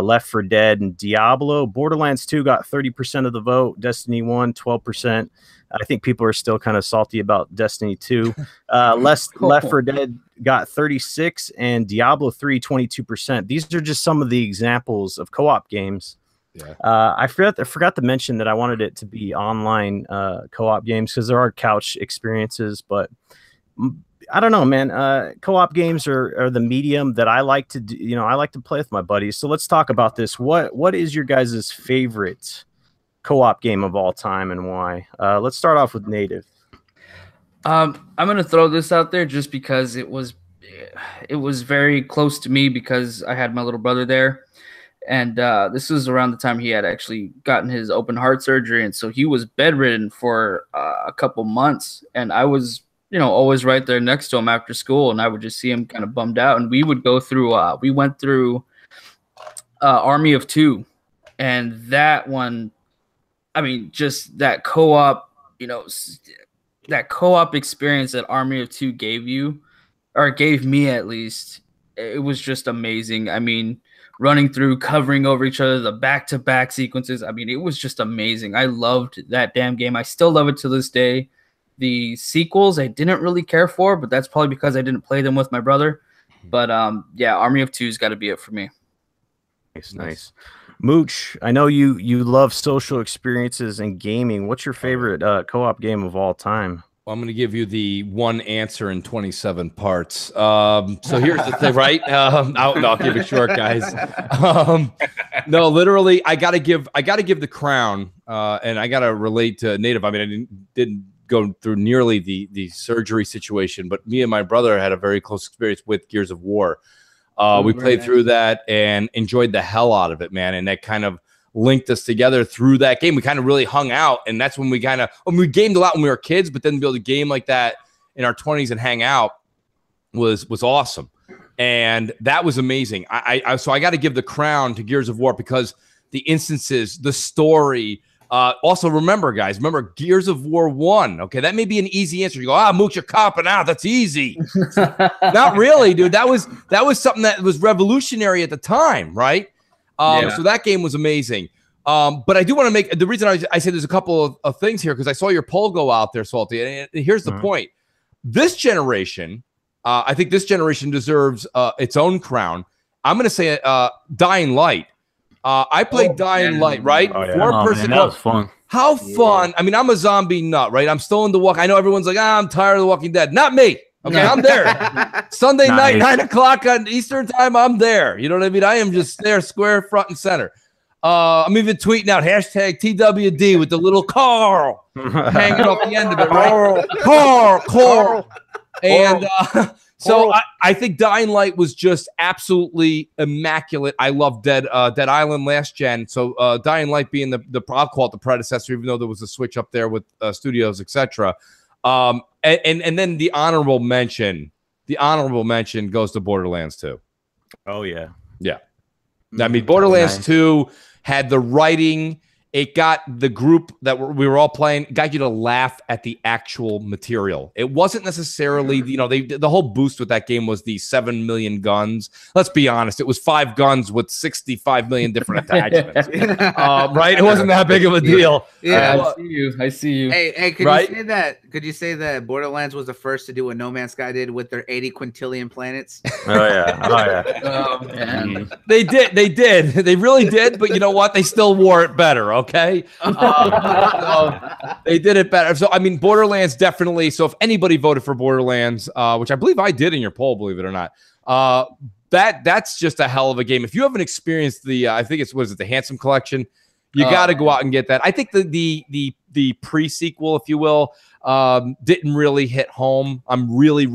Left 4 Dead, and Diablo. Borderlands 2 got 30% of the vote. Destiny 1, 12%. I think people are still kind of salty about Destiny 2. Left 4 Dead got 36%, and Diablo 3, 22%. These are just some of the examples of co-op games. Yeah. I forgot to mention that I wanted it to be online co-op games because there are couch experiences, but I don't know, man. Co-op games are the medium that I like to do. I like to play with my buddies. So let's talk about this. What is your guys' favorite co-op game of all time and why? Let's start off with Native. I'm gonna throw this out there just because it was very close to me because I had my little brother there. And this was around the time he had actually gotten his open heart surgery. And so he was bedridden for a couple months. And I was, always right there next to him after school. And I would just see him kind of bummed out. And we would go through, we went through Army of Two. And that one, I mean, just that co-op, that co-op experience that Army of Two gave you, or gave me at least, it was just amazing. I mean, running through, covering over each other, the back-to-back sequences. I mean, it was just amazing. I loved that damn game. I still love it to this day. The sequels I didn't really care for, but that's probably because I didn't play them with my brother. But yeah, Army of Two's got to be it for me. Nice. Mooch, I know you love social experiences and gaming. What's your favorite co-op game of all time? Well, I'm going to give you the one answer in 27 parts. So here's the thing, right? I'll keep it short, guys. No, literally, I gotta give the crown, and I gotta relate to Native. I mean, I didn't go through nearly the surgery situation, but me and my brother had a very close experience with Gears of War. We played through that and enjoyed the hell out of it, man. And that kind of linked us together through that game. We kind of really hung out, and that's when we we gamed a lot when we were kids, but then to be able to game like that in our 20s and hang out was awesome. And that was amazing. So I got to give the crown to Gears of War because the instances, the story. Also remember, guys, Gears of War 1. Okay, that may be an easy answer. You go, Mooch, you're copping out. That's easy. Not really, dude. That was something that was revolutionary at the time, right? So that game was amazing. But I do want to make the reason I say there's a couple of things here because I saw your poll go out there, Salty. And here's the point. This generation, I think this generation deserves its own crown. I'm going to say Dying Light. I played Dying Light, right? Oh, yeah. Four-person. That was fun. How fun. I mean, I'm a zombie nut, right? I'm still in The Walking. I know everyone's like, I'm tired of The Walking Dead. Not me. Okay, I'm there. Sunday night, 9 o'clock on Eastern time, I'm there. You know what I mean? I am just there, square, front, and center. I'm even tweeting out hashtag TWD with the little Carl hanging off the end of it, right? Carl. And so I think Dying Light was just absolutely immaculate. I love Dead Island last gen. So Dying Light being I'll call it the predecessor, even though there was a switch up there with studios, etc. And then the honorable mention goes to Borderlands 2. Oh yeah. I mean, Borderlands 2 had the writing it got the group that we were all playing, got you to laugh at the actual material. It wasn't necessarily, the whole boost with that game was the 7 million guns. Let's be honest. It was 5 guns with 65 million different attachments. Right? It wasn't that big of a deal. Yeah, I see you. Hey, could you say that Borderlands was the first to do what No Man's Sky did with their 80 quintillion planets? Oh yeah. Oh man. They did. They really did. But you know what? They still wore it better. Okay. They did it better. So I mean, Borderlands definitely. So if anybody voted for Borderlands, which I believe I did in your poll, believe it or not, that's just a hell of a game. If you haven't experienced the, I think the Handsome Collection, you got to go out and get that. I think the pre-sequel, if you will, didn't really hit home. I'm really,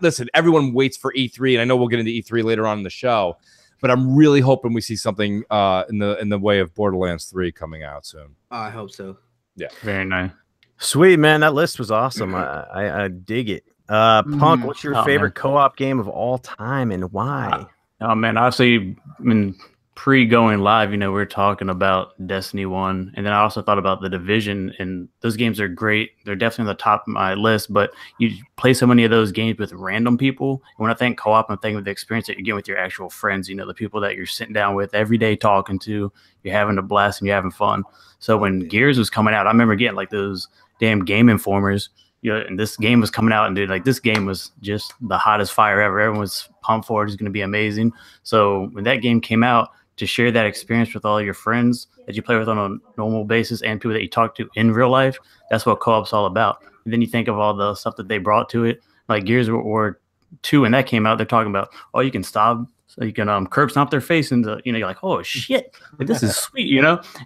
listen, everyone waits for E3, and I know we'll get into E3 later on in the show, but I'm really hoping we see something in the way of Borderlands 3 coming out soon. I hope so. Yeah. Very nice. Sweet, man. That list was awesome. I dig it. Punk, what's your favorite co-op game of all time and why? Oh man, obviously, I mean, pre-going live, we were talking about Destiny 1, and then I also thought about The Division, and those games are great. They're definitely on the top of my list, but you play so many of those games with random people. And when I think co-op, I'm thinking of the experience that you get with your actual friends, the people that you're sitting down with every day talking to, you're having a blast and you're having fun. So when Gears was coming out, I remember getting like those damn Game Informers, and this game was coming out, and dude, like this game was just the hottest fire ever. Everyone was pumped for it. It's going to be amazing. So when that game came out, to share that experience with all your friends that you play with on a normal basis and people that you talk to in real life, that's what co-op's all about. And then you think of all the stuff that they brought to it, like Gears of War 2, when that came out, they're talking about, you can stop, so you can curb stomp their face, and you're like, oh shit, like, this is sweet,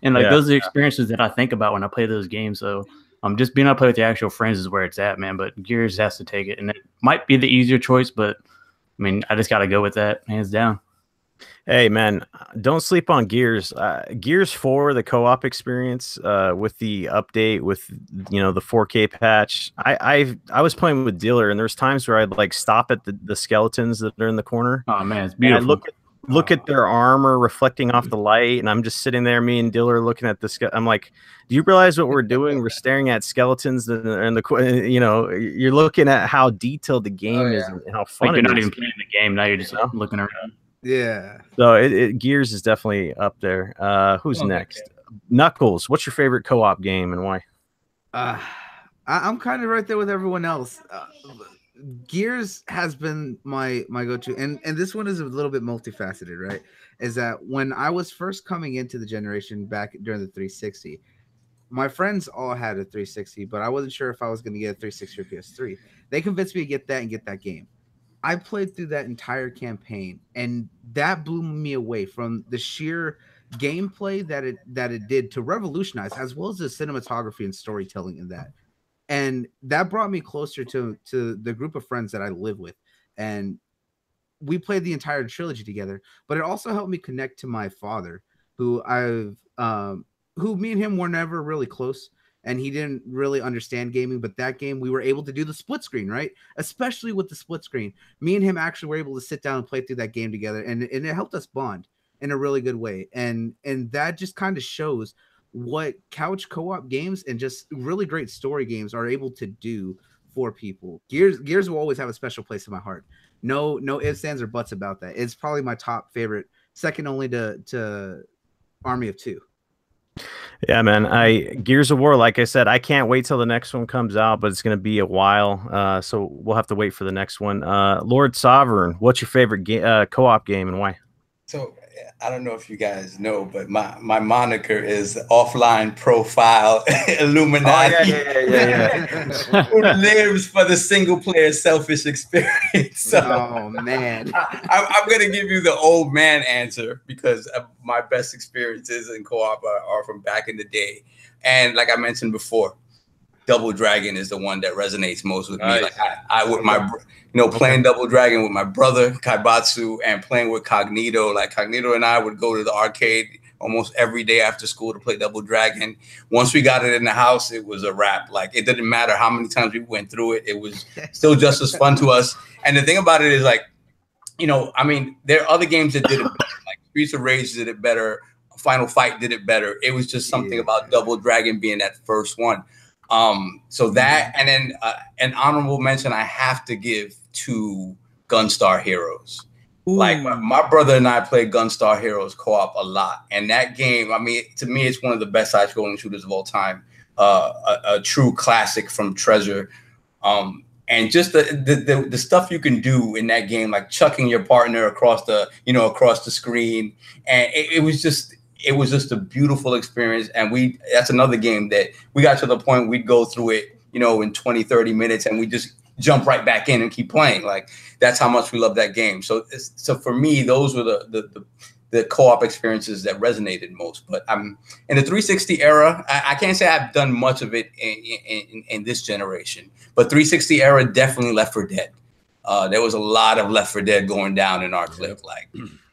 and like those are the experiences that I think about when I play those games. So just being able to play with your actual friends is where it's at, man. But Gears has to take it, and it might be the easier choice, but I mean, I just got to go with that, hands down. Hey man, don't sleep on Gears. Gears 4, the co-op experience with the update with the 4K patch. I was playing with Dealer, and there's times where I'd like stop at the skeletons that are in the corner. Oh man, it's beautiful. And I look at their armor reflecting off the light, and I'm just sitting there, me and Diller looking at this. I'm like, do you realize what we're doing? We're staring at skeletons that are in the you're looking at how detailed the game is and how fun you're not even playing the game now. You're just looking around. Yeah. So Gears is definitely up there. Who's next? Knuckles, what's your favorite co-op game and why? I'm kind of right there with everyone else. Gears has been my go-to, and this one is a little bit multifaceted, right? Is that when I was first coming into the generation back during the 360, my friends all had a 360, but I wasn't sure if I was going to get a 360 or PS3. They convinced me to get that and get that game. I played through that entire campaign, and that blew me away from the sheer gameplay that it did to revolutionize, as well as the cinematography and storytelling in that. And that brought me closer to the group of friends that I live with. And we played the entire trilogy together, but it also helped me connect to my father, who me and him were never really close. And he didn't really understand gaming, but that game we were able to do the split screen, right? Especially with the split screen. Me and him actually were able to sit down and play through that game together, and it helped us bond in a really good way. And that just kind of shows what couch co-op games and just really great story games are able to do for people. Gears will always have a special place in my heart. No ifs, ands, or buts about that. It's probably my top favorite, second only to Army of Two. Yeah, man. Gears of War, like I said, I can't wait till the next one comes out, but it's going to be a while. So we'll have to wait for the next one. Lord Sovereign, what's your favorite co-op game and why? So I don't know if you guys know, but my moniker is Offline Profile Illuminati. Who lives for the single player selfish experience. So oh man. I'm gonna give you the old man answer because my best experiences in co-op are from back in the day. And like I mentioned before, Double Dragon is the one that resonates most with me. Nice. Like I with my playing Double Dragon with my brother Kaibatsu and playing with Cognito. Like Cognito and I would go to the arcade almost every day after school to play Double Dragon. Once we got it in the house, it was a wrap. Like it didn't matter how many times we went through it, it was still just as fun to us. And the thing about it is like, I mean, there are other games that did it better. Like Streets of Rage did it better Final Fight did it better. It was just something about Double Dragon being that first one. So that, and then an honorable mention I have to give to Gunstar Heroes. Ooh. Like my brother and I played Gunstar Heroes co-op a lot, and that game, I mean, to me, it's one of the best side-scrolling shooters of all time. A true classic from Treasure. And just the stuff you can do in that game, like chucking your partner across the screen, and it was just a beautiful experience. And that's another game that we got to the point we'd go through it, in 20, 30 minutes, and we just jump right back in and keep playing. Like, that's how much we love that game. So for me, those were the co-op experiences that resonated most. But I'm in the 360 era. I can't say I've done much of it in this generation, but 360 era, definitely Left 4 Dead. There was a lot of Left 4 Dead going down in our clip. Like,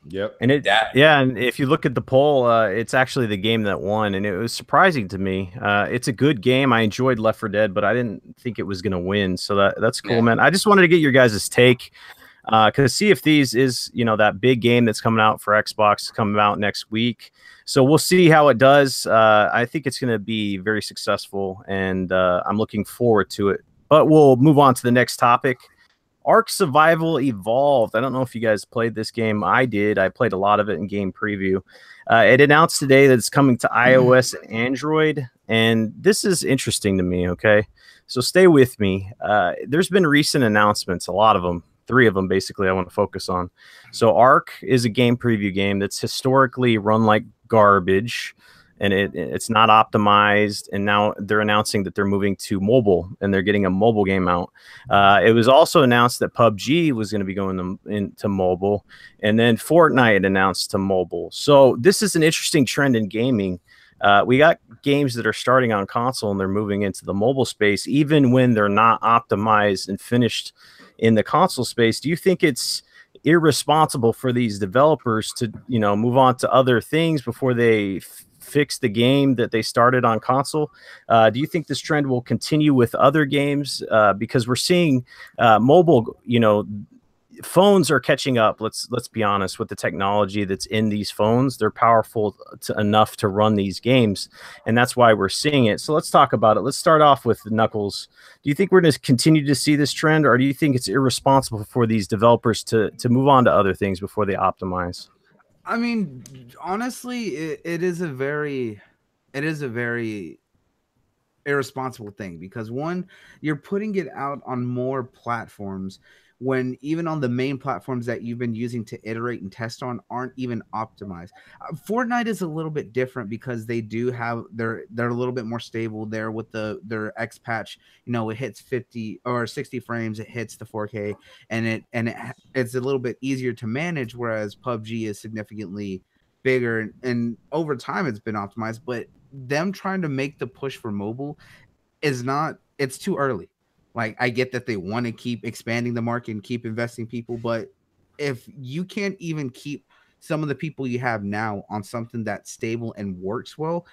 yep. And and if you look at the poll, it's actually the game that won, and it was surprising to me. It's a good game. I enjoyed Left 4 Dead, but I didn't think it was going to win. So that's cool, man. I just wanted to get your guys' take. Because Sea of Thieves is, that big game that's coming out for Xbox, coming out next week. So we'll see how it does. I think it's going to be very successful, and I'm looking forward to it. But we'll move on to the next topic. Ark Survival Evolved. I don't know if you guys played this game. I did. I played a lot of it in game preview. It announced today that it's coming to iOS and Android, and this is interesting to me, okay? So stay with me. There's been recent announcements, a lot of them. 3 of them, basically, I want to focus on. So Ark is a game preview game that's historically run like garbage, and it's not optimized. And now they're announcing that they're moving to mobile, and they're getting a mobile game out. It was also announced that PUBG was going to be going into mobile, and then Fortnite announced to mobile. So this is an interesting trend in gaming. We got games that are starting on console, and they're moving into the mobile space, even when they're not optimized and finished in the console space. Do you think it's irresponsible for these developers to, move on to other things before they fix the game that they started on console? Do you think this trend will continue with other games? Because we're seeing mobile, phones are catching up. Let's be honest with the technology that's in these phones. They're powerful enough to run these games, and that's why we're seeing it. So let's talk about it. Let's start off with Knuckles. Do you think we're going to continue to see this trend, or do you think it's irresponsible for these developers to move on to other things before they optimize? I mean, honestly, it is a very irresponsible thing, because one, you're putting it out on more platforms when even on the main platforms that you've been using to iterate and test on aren't even optimized. Fortnite is a little bit different because they do have they're a little bit more stable there with their X patch. It hits 50 or 60 frames, it hits the 4K, and it's a little bit easier to manage, whereas PUBG is significantly bigger, and over time it's been optimized. But them trying to make the push for mobile it's too early. Like, I get that they want to keep expanding the market and keep investing people, but if you can't even keep some of the people you have now on something that's stable and works well,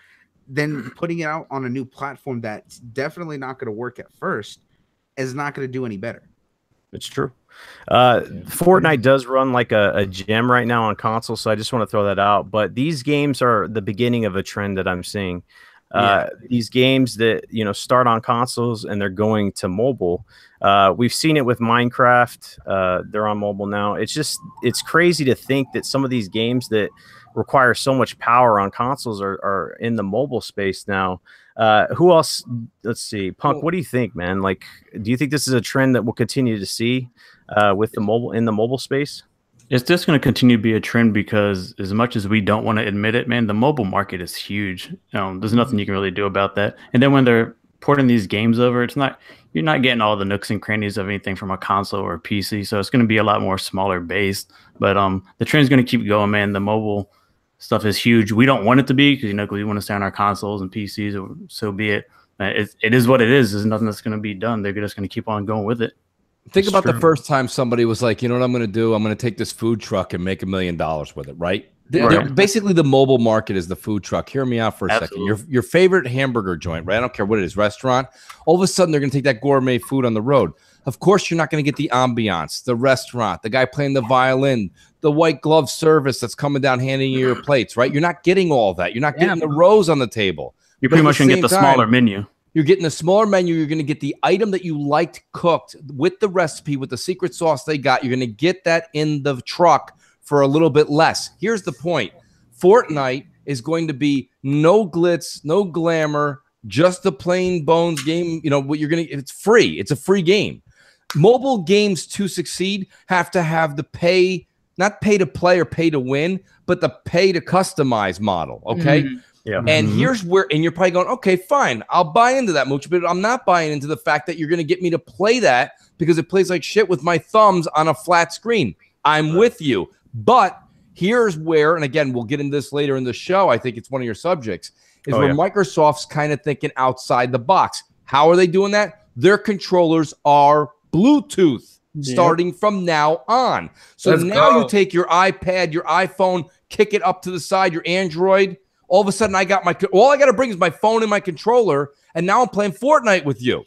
then putting it out on a new platform that's definitely not going to work at first is not going to do any better. It's true. Fortnite does run like a gem right now on console, so I just want to throw that out. But these games are the beginning of a trend that I'm seeing. These games that start on consoles and they're going to mobile. We've seen it with Minecraft. They're on mobile now. It's crazy to think that some of these games that require so much power on consoles are in the mobile space now. Who else? Let's see. Punk, what do you think, man? Like, do you think this is a trend that we'll continue to see with the mobile space? It's just going to continue to be a trend because, as much as we don't want to admit it, man, the mobile market is huge. There's nothing you can really do about that. And then when they're porting these games over, you're not getting all the nooks and crannies of anything from a console or a PC. So it's going to be a lot more smaller based. But the trend's going to keep going, man. The mobile stuff is huge. We don't want it to be because we want to stay on our consoles and PCs, or so be it. It is what it is. There's nothing that's going to be done. They're just going to keep on going with it. Think about the first time somebody was like, you know what I'm going to do? I'm going to take this food truck and make $1 million with it, right? Basically, the mobile market is the food truck. Hear me out for a second. Your favorite hamburger joint, right? I don't care what it is, restaurant. All of a sudden, they're going to take that gourmet food on the road. Of course, you're not going to get the ambiance, the restaurant, the guy playing the violin, the white glove service that's coming down handing you your plates, right? You're not getting all that. You're not getting the rows on the table. You're pretty much going to get the smaller menu. You're getting a smaller menu. You're going to get the item that you liked cooked with the recipe, with the secret sauce they got. You're going to get that in the truck for a little bit less. Here's the point. Fortnite is going to be no glitz, no glamour, just the plain bones game. You know what you're going to, it's free. It's a free game. Mobile games to succeed have to have the pay, not pay to play or pay to win, but the pay to customize model. Okay. Yeah. And here's where, and you're probably going, okay, fine, I'll buy into that, Mooch, but I'm not buying into the fact that you're going to get me to play that because it plays like shit with my thumbs on a flat screen. I'm with you. But here's where, and again, we'll get into this later in the show. I think it's one of your subjects, is where Microsoft's kind of thinking outside the box. How are they doing that? Their controllers are Bluetooth starting from now on. So you take your iPad, your iPhone, kick it up to the side, your Android. All of a sudden, all I got to bring is my phone and my controller, and now I'm playing Fortnite with you,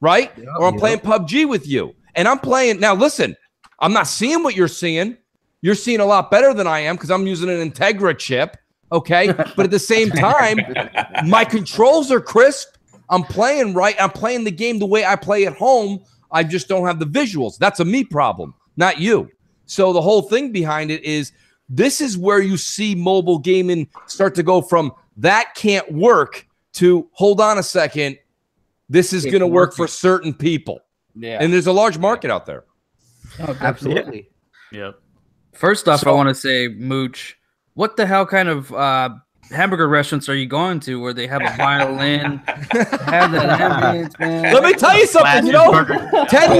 right? Or I'm playing PUBG with you. And I'm playing, now listen, I'm not seeing what you're seeing. You're seeing a lot better than I am because I'm using an Integra chip, okay? But at the same time, my controls are crisp. I'm playing right. I'm playing the game the way I play at home. I just don't have the visuals. That's a me problem, not you. So the whole thing behind it is, this is where you see mobile gaming start to go from that can't work to hold on a second, this is going to work for certain people. Yeah. And there's a large market out there. Oh, absolutely. Yep. First off, I want to say, Mooch, what the hell kind of hamburger restaurants are you going to where they have a violin, have that ambience, man? Let me tell you something, 10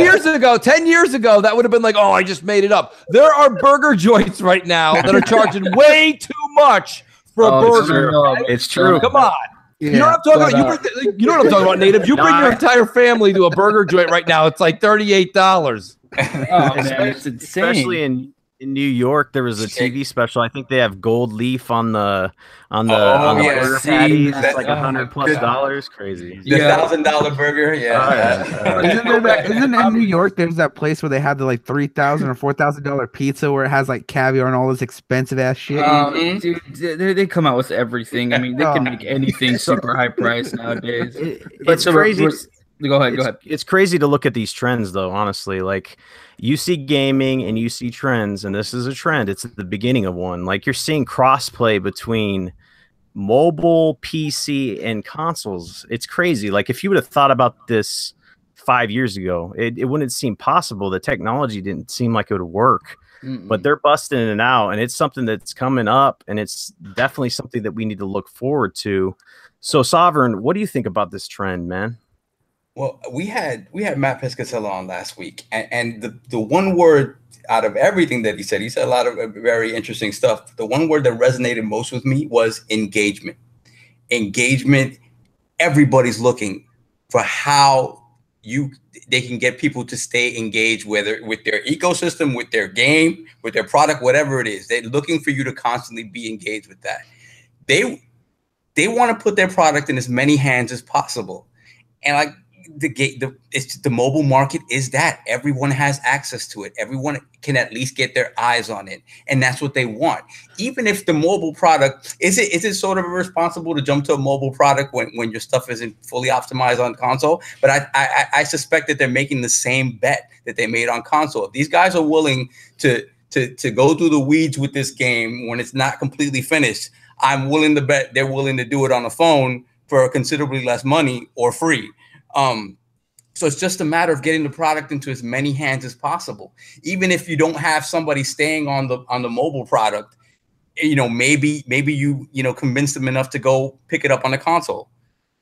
years ago, that would have been like, oh, I just made it up. There are burger joints right now that are charging way too much for a burger. It's true. Come on. Yeah, you know what I'm talking about? You know what I'm talking about, Native? You bring your entire family to a burger joint right now. It's like $38. Oh, man, it's insane. Especially in New York, there was a TV special. I think they have gold leaf on the burger patties. It's like $100+. Crazy. The $1,000 burger. Isn't that in New York? There's that place where they have the like $3,000 or $4,000 pizza where it has like caviar and all this expensive ass shit. Dude, they come out with everything. I mean, they can make anything super high price nowadays. It's crazy. Go ahead. It's crazy to look at these trends, though. Honestly, like, you see gaming and you see trends, and this is a trend. It's at the beginning of one. Like, you're seeing crossplay between mobile, PC, and consoles. It's crazy. Like, if you would have thought about this 5 years ago, it wouldn't seem possible. The technology didn't seem like it would work. But they're busting it out, and it's something that's coming up, and it's definitely something that we need to look forward to. So, Sovereign, what do you think about this trend, man? Well, we had Matt Piscatella on last week, and the one word out of everything that he said a lot of very interesting stuff. The one word that resonated most with me was engagement. Engagement. Everybody's looking for how they can get people to stay engaged, whether with their ecosystem, with their game, with their product, whatever it is. They're looking for you to constantly be engaged with that. They want to put their product in as many hands as possible, and like. The mobile market is that everyone has access to it. Everyone can at least get their eyes on it, and that's what they want. Even if the mobile product is it sort of irresponsible to jump to a mobile product when your stuff isn't fully optimized on console? But I suspect that they're making the same bet that they made on console. If these guys are willing to go through the weeds with this game when it's not completely finished, I'm willing to bet they're willing to do it on a phone for considerably less money or free. So it's just a matter of getting the product into as many hands as possible. Even if you don't have somebody staying on the mobile product, maybe you convince them enough to go pick it up on the console,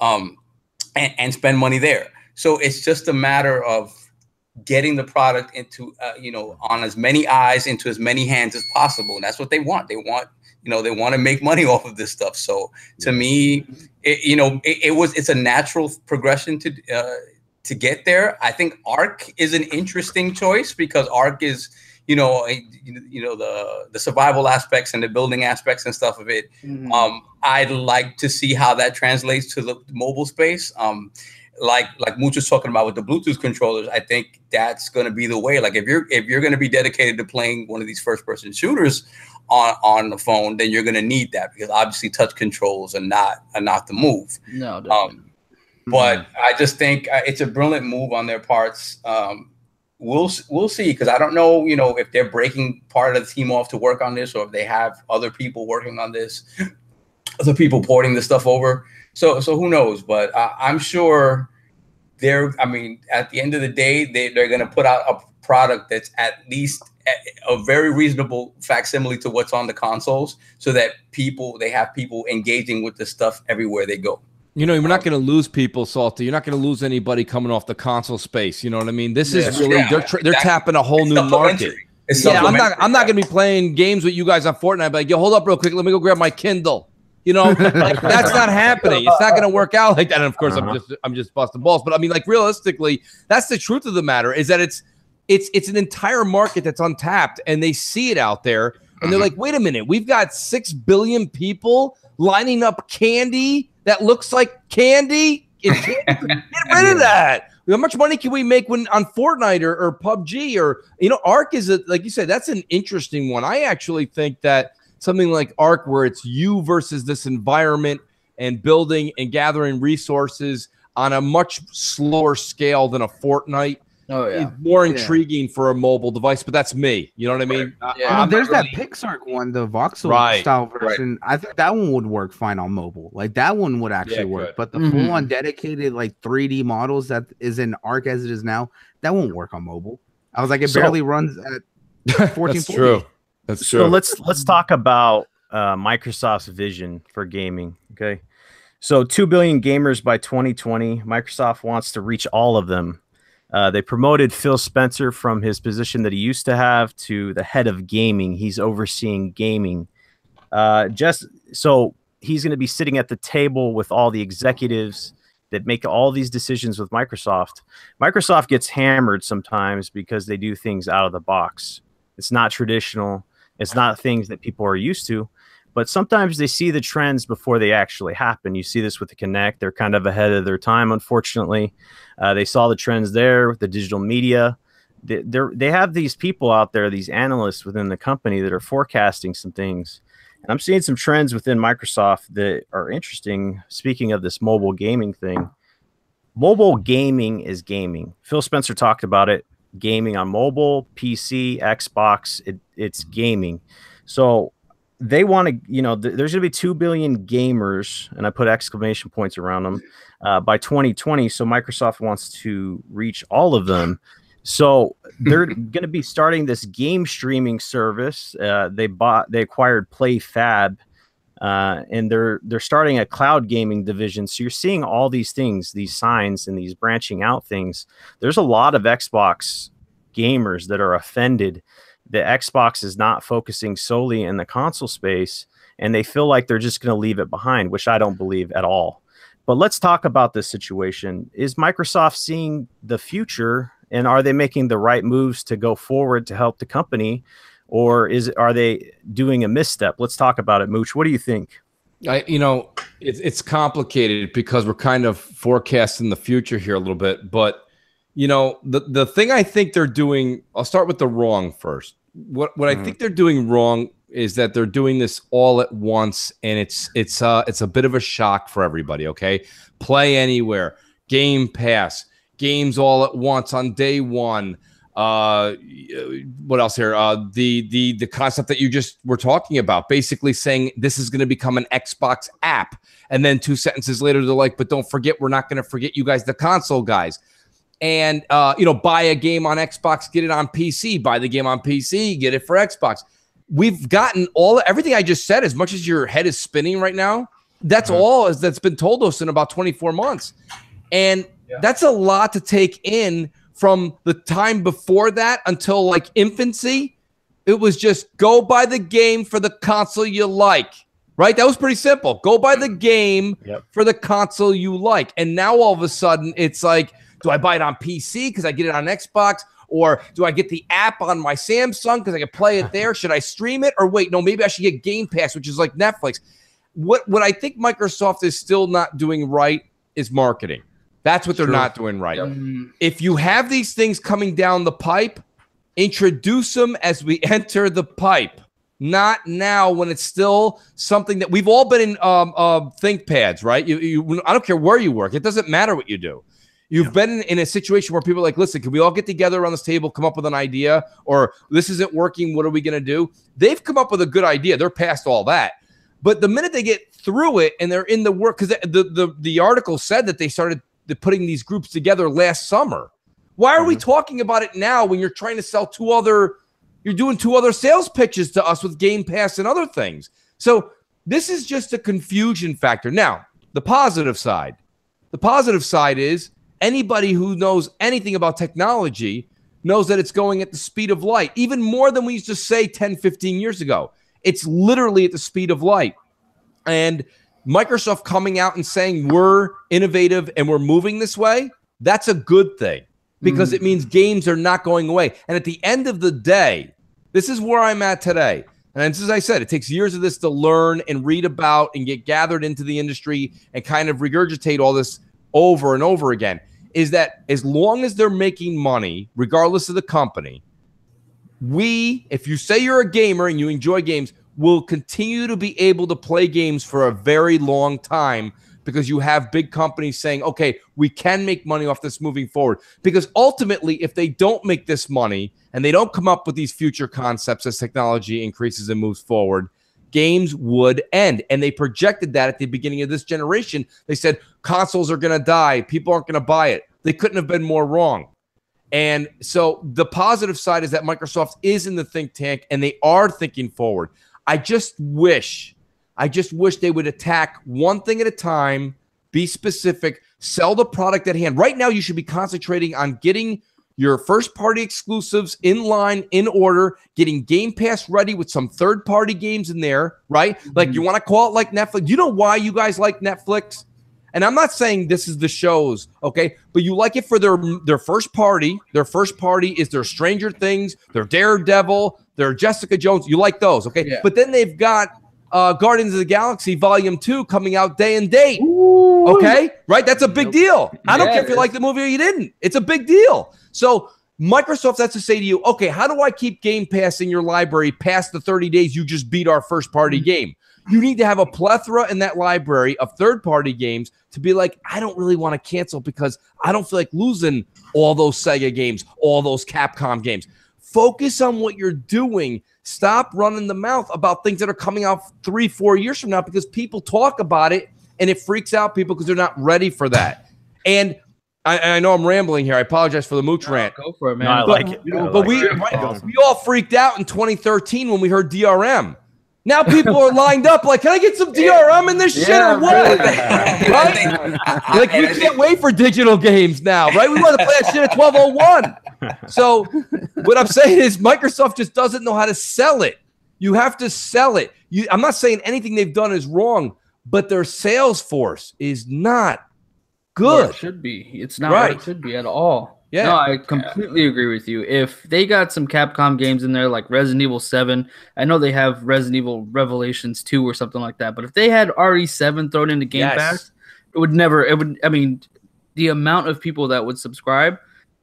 and spend money there. So it's just a matter of getting the product into on as many eyes, into as many hands as possible, and that's what they want. They want to make money off of this stuff. So to me, it's a natural progression to get there. I think Ark is an interesting choice because Ark is, the survival aspects and the building aspects and stuff of it. I'd like to see how that translates to the mobile space. like Mooch was talking about with the Bluetooth controllers, I think that's going to be the way. Like if you're going to be dedicated to playing one of these first person shooters on the phone, then you're going to need that, because obviously touch controls are not the move. No, definitely. But I just think it's a brilliant move on their parts. We'll see, because I don't know, if they're breaking part of the team off to work on this, or if they have other people working on this, other people porting the stuff over. So who knows? But I'm sure at the end of the day, they're going to put out a product that's at least a very reasonable facsimile to what's on the consoles, so that they have people engaging with the stuff everywhere they go. You're not going to lose people, Salty. You're not going to lose anybody coming off the console space. You know what I mean? This is really they're tapping a whole new market. I'm not going to be playing games with you guys on Fortnite. But like, yo, hold up real quick. Let me go grab my Kindle. Like, that's not happening. It's not going to work out like that. And of course, I'm just busting balls. But I mean, like, realistically, that's the truth of the matter, is that it's an entire market that's untapped, and they see it out there, and they're like, wait a minute, we've got 6 billion people lining up candy that looks like candy. Get rid of that. How much money can we make on Fortnite or PUBG or Ark is like you said, that's an interesting one. I actually think that something like Ark, where it's you versus this environment and building and gathering resources on a much slower scale than a Fortnite, is more intriguing for a mobile device. But that's me. You know what I mean? There's that Pixar one, the voxel style version. I think that one would work fine on mobile. Like that one would actually work. But the full-on dedicated like 3D models that is in Arc as it is now, that won't work on mobile. I was like, it barely runs at 1440. That's true. That's true. So let's talk about Microsoft's vision for gaming. Okay, so 2 billion gamers by 2020. Microsoft wants to reach all of them. They promoted Phil Spencer from his position that he used to have to the head of gaming. He's overseeing gaming. Just so he's going to be sitting at the table with all the executives that make all these decisions with Microsoft. Microsoft gets hammered sometimes because they do things out of the box. It's not traditional. It's not things that people are used to, but sometimes they see the trends before they actually happen. You see this with the Kinect. They're kind of ahead of their time, unfortunately. They saw the trends there with the digital media. They have these people out there, these analysts within the company that are forecasting some things. And I'm seeing some trends within Microsoft that are interesting. Speaking of this mobile gaming thing, mobile gaming is gaming. Phil Spencer talked about it. Gaming on mobile, PC, Xbox, it's gaming. So they want to, there's going to be 2 billion gamers, and I put exclamation points around them, by 2020. So Microsoft wants to reach all of them. So they're going to be starting this game streaming service. They acquired PlayFab, and they're starting a cloud gaming division. So you're seeing all these things, these signs and these branching out things. There's a lot of Xbox gamers that are offended that Xbox is not focusing solely in the console space, and they feel like they're just going to leave it behind, which I don't believe at all. But let's talk about this situation. Is Microsoft seeing the future, and are they making the right moves to go forward to help the company? Or are they doing a misstep? Let's talk about it, Mooch. What do you think? It's complicated because we're kind of forecasting the future here a little bit. But, the thing I think they're doing, I'll start with the wrong first. What I think they're doing wrong is that they're doing this all at once, and it's a bit of a shock for everybody, okay? Play Anywhere, Game Pass, games all at once on day one. What else here? The concept that you just were talking about, basically saying this is going to become an Xbox app, and then 2 sentences later they're like, but don't forget, we're not going to forget you guys, the console guys. And buy a game on Xbox, get it on PC. Buy the game on PC, get it for Xbox. We've gotten everything I just said. As much as your head is spinning right now, that's all that's been told us in about 24 months, and that's a lot to take in. From the time before that until like infancy, it was just go buy the game for the console you like, right? That was pretty simple. Go buy the game for the console you like. And now all of a sudden it's like, do I buy it on PC because I get it on Xbox? Or do I get the app on my Samsung because I can play it there? Should I stream it? Or wait, no, maybe I should get Game Pass, which is like Netflix. What I think Microsoft is still not doing right is marketing. That's what they're True. not doing right. Yep. If you have these things coming down the pipe, introduce them as we enter the pipe. Not now when it's still something that we've all been in ThinkPads, right? I don't care where you work. It doesn't matter what you do. You've been in a situation where people are like, listen, can we all get together around this table, come up with an idea, or this isn't working, what are we going to do? They've come up with a good idea. They're past all that. But the minute they get through it and they're in the work, because the article said that they started putting these groups together last summer. Why are we talking about it now when you're trying to sell you're doing 2 other sales pitches to us with Game Pass and other things? So this is just a confusion factor. Now, the positive side is anybody who knows anything about technology knows that it's going at the speed of light, even more than we used to say 10, 15 years ago. It's literally at the speed of light. And Microsoft coming out and saying we're innovative and we're moving this way, that's a good thing. Because it means games are not going away. And at the end of the day, this is where I'm at today. And as I said, it takes years of this to learn and read about and get gathered into the industry and kind of regurgitate all this over and over again, is that as long as they're making money, regardless of the company, if you say you're a gamer and you enjoy games, will continue to be able to play games for a very long time, because you have big companies saying, okay, we can make money off this moving forward. Because ultimately, if they don't make this money and they don't come up with these future concepts as technology increases and moves forward, games would end. And they projected that at the beginning of this generation. They said consoles are going to die. People aren't going to buy it. They couldn't have been more wrong. And so the positive side is that Microsoft is in the think tank and they are thinking forward. I just wish they would attack one thing at a time, be specific, sell the product at hand. Right now, you should be concentrating on getting your first-party exclusives in line, in order, getting Game Pass ready with some third-party games in there, right? Like, you want to call it like Netflix. You know why you guys like Netflix? And I'm not saying this is the shows, okay? But you like it for their first party. Their first party is their Stranger Things, their Daredevil, their Jessica Jones. You like those, okay? Yeah. But then they've got Guardians of the Galaxy Volume 2 coming out day and date. Ooh. Okay? Right? That's a big deal. I don't care if you like the movie or you didn't. It's a big deal. So Microsoft has to say to you, okay, how do I keep Game Pass in your library past the 30 days you just beat our first-party game? You need to have a plethora in that library of third-party games to be like, I don't really want to cancel because I don't feel like losing all those Sega games, all those Capcom games. Focus on what you're doing. Stop running the mouth about things that are coming out 3-4 years from now, because people talk about it and it freaks out people because they're not ready for that. And I know I'm rambling here. I apologize for the Mooch rant. Go for it, man. No, I like it. But we all freaked out in 2013 when we heard DRM. Now people are lined up like, can I get some DRM in this shit or what? Right? Like, we can't wait for digital games now, right? We want to play that shit at 12:01. So what I'm saying is Microsoft just doesn't know how to sell it. You have to sell it. I'm not saying anything they've done is wrong, but their sales force is not good. Well, it should be. It's not what it should be at all. Yeah. No, I completely agree with you. If they got some Capcom games in there like Resident Evil 7, I know they have Resident Evil Revelations 2 or something like that, but if they had RE7 thrown into Game Pass, I mean, the amount of people that would subscribe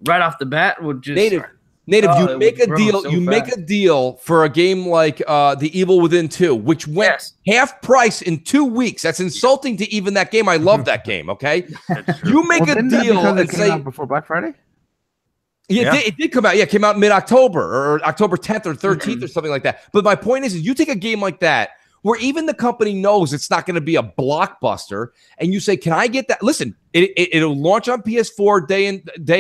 right off the bat would just Native, you make a deal for a game like The Evil Within 2, which went half price in 2 weeks. That's insulting to even that game. I love that game, okay? You make a deal and say before Black Friday? Yeah, it did come out. Yeah, it came out mid-October or October 10th or 13th or something like that. But my point is you take a game like that where even the company knows it's not going to be a blockbuster, and you say, can I get that? Listen, it'll launch on PS4 day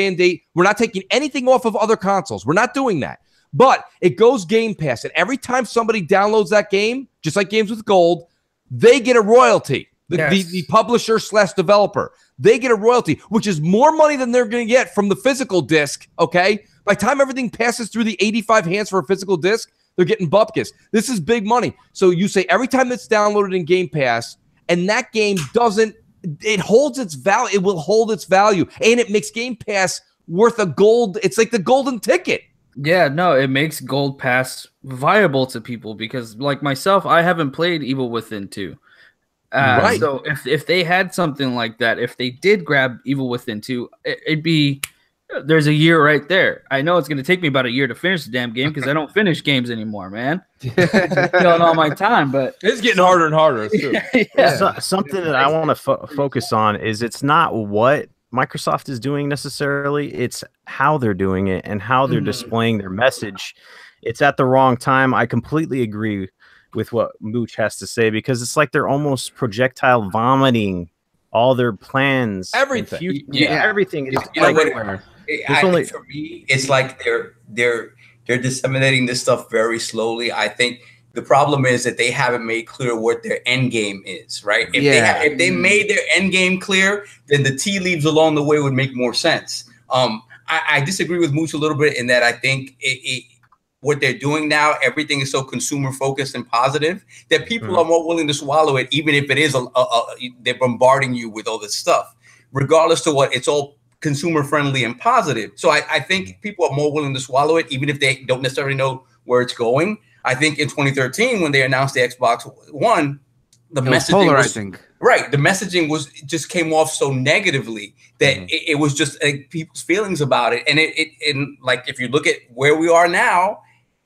and date. We're not taking anything off of other consoles. We're not doing that. But it goes Game Pass, and every time somebody downloads that game, just like games with gold, they get a royalty. The publisher / developer, they get a royalty, which is more money than they're going to get from the physical disc, okay? By the time everything passes through the 85 hands for a physical disc, they're getting bupkis. This is big money. So you say every time it's downloaded in Game Pass, and that game it holds its value. It will hold its value, and it makes Game Pass worth a gold. It's like the golden ticket. Yeah, no, it makes Gold Pass viable to people because, like myself, I haven't played Evil Within 2. Right. So if they had something like that, if they did grab Evil Within 2, it'd be there's a year right there. I know it's going to take me about a year to finish the damn game because I don't finish games anymore, man. It's killing all my time, but it's getting harder and harder. It's true. Something that I want to focus on is it's not what Microsoft is doing necessarily, it's how they're doing it and how they're displaying their message. It's at the wrong time. I completely agree with what Mooch has to say, because it's like they're almost projectile vomiting all their plans, everything. Everything. It's like, for me, it's like they're disseminating this stuff very slowly. I think the problem is that they haven't made clear what their end game is, right? If they made their end game clear, then the tea leaves along the way would make more sense. I disagree with Mooch a little bit in that I think what they're doing now, everything is so consumer focused and positive that people are more willing to swallow it, even if it is they're bombarding you with all this stuff, regardless to what, it's all consumer friendly and positive. So I think people are more willing to swallow it, even if they don't necessarily know where it's going. I think in 2013, when they announced the Xbox One, the messaging the messaging was just came off so negatively that it was just people's feelings about it. And and like, if you look at where we are now,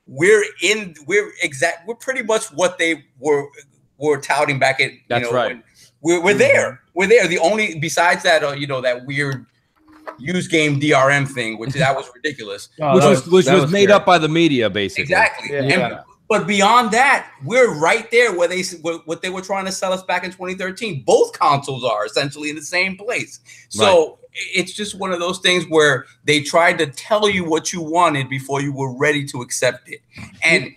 we're pretty much what they were touting back at. That's right. We're there. We're there. The only, besides that, that weird used game DRM thing, which that was ridiculous, which was made up by the media, basically. Exactly. But beyond that, we're right there where what they were trying to sell us back in 2013. Both consoles are essentially in the same place. So it's just one of those things where they tried to tell you what you wanted before you were ready to accept it. And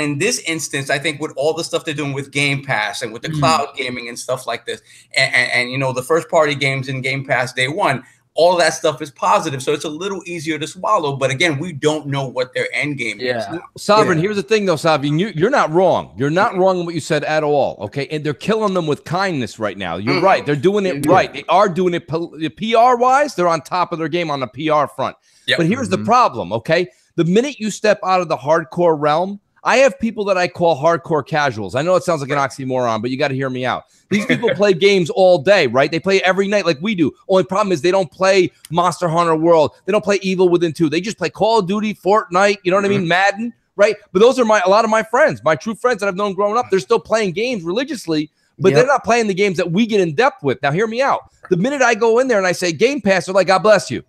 in this instance, I think with all the stuff they're doing with Game Pass and with the cloud gaming and stuff like this, and the first party games in Game Pass day one, all that stuff is positive, so it's a little easier to swallow. But again, we don't know what their end game is. Sovereign, here's the thing, though, Sovereign. You're not wrong. You're not wrong in what you said at all, okay? And they're killing them with kindness right now. You're right. They're doing it right. They are doing it PR-wise. They're on top of their game on the PR front. But here's the problem, okay? The minute you step out of the hardcore realm, I have people that I call hardcore casuals. I know it sounds like an oxymoron, but you got to hear me out. These people play games all day, right? They play every night like we do. Only problem is they don't play Monster Hunter World. They don't play Evil Within 2. They just play Call of Duty, Fortnite, you know what I mean? Madden, right? But those are a lot of my friends, my true friends that I've known growing up. They're still playing games religiously, but they're not playing the games that we get in depth with. Now, hear me out. The minute I go in there and I say Game Pass, they're like, God bless you.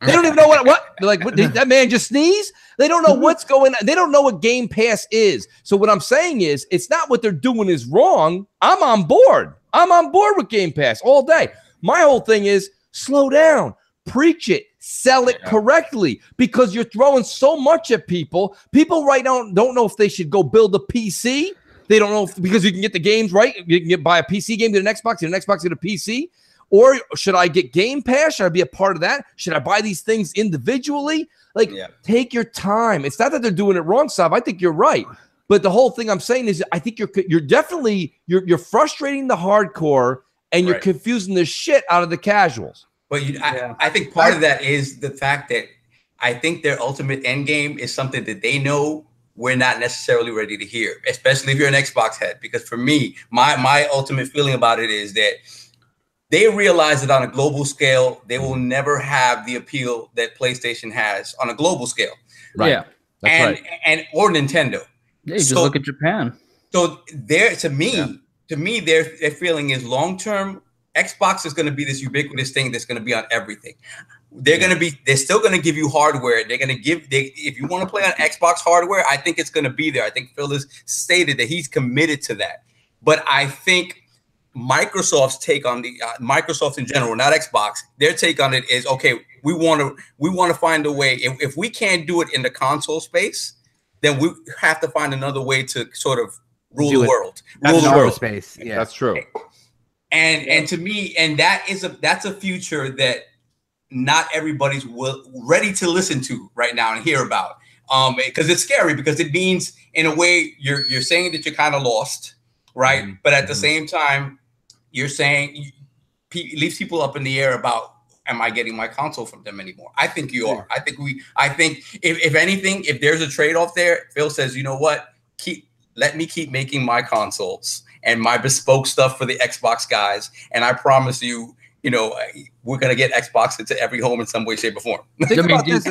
They don't even know what they're like. What, did that man just sneeze? They don't know what's going on. They don't know what Game Pass is. So what I'm saying is, it's not what they're doing is wrong. I'm on board. I'm on board with Game Pass all day. My whole thing is slow down, preach it, sell it correctly, because you're throwing so much at people. People right now don't know if they should go build a PC. They don't know because you can get the games right. You can buy a PC game, get an Xbox, get a PC. Or should I get Game Pass? Should I be a part of that? Should I buy these things individually? Take your time. It's not that they're doing it wrong, Sav. I think you're right. But the whole thing I'm saying is, I think you're definitely you're frustrating the hardcore and you're confusing the shit out of the casuals. But I think part of that is the fact that I think their ultimate end game is something that they know we're not necessarily ready to hear, especially if you're an Xbox head. Because for me, my ultimate feeling about it is that they realize that on a global scale, they will never have the appeal that PlayStation has on a global scale. Right. Yeah, that's right. Or Nintendo. Yeah, you just look at Japan. So to me, their feeling is long term, Xbox is going to be this ubiquitous thing that's going to be on everything. They're still going to give you hardware. They're going to if you want to play on Xbox hardware, I think it's going to be there. I think Phil has stated that he's committed to that. But I think Microsoft's take on the Microsoft in general, not Xbox, their take on it is, okay, we want to find a way. If we can't do it in the console space, then we have to find another way to sort of rule the world. Rule the world space. Yeah, that's true. And to me, and that's a future that not everybody's ready to listen to right now and hear about. Because it's scary, because it means in a way you're saying that you're kind of lost, right? But at the same time, you're saying it leaves people up in the air about, am I getting my console from them anymore? I think you are. I think if anything, if there's a trade-off there, Phil says, you know what? Let me keep making my consoles, and my bespoke stuff for the Xbox guys. And I promise you, we're gonna get Xbox into every home in some way, shape, or form. Think about this.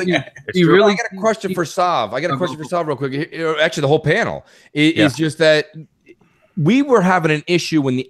You really? I got a question for Sav. Real quick. Actually, the whole panel is just that we were having an issue when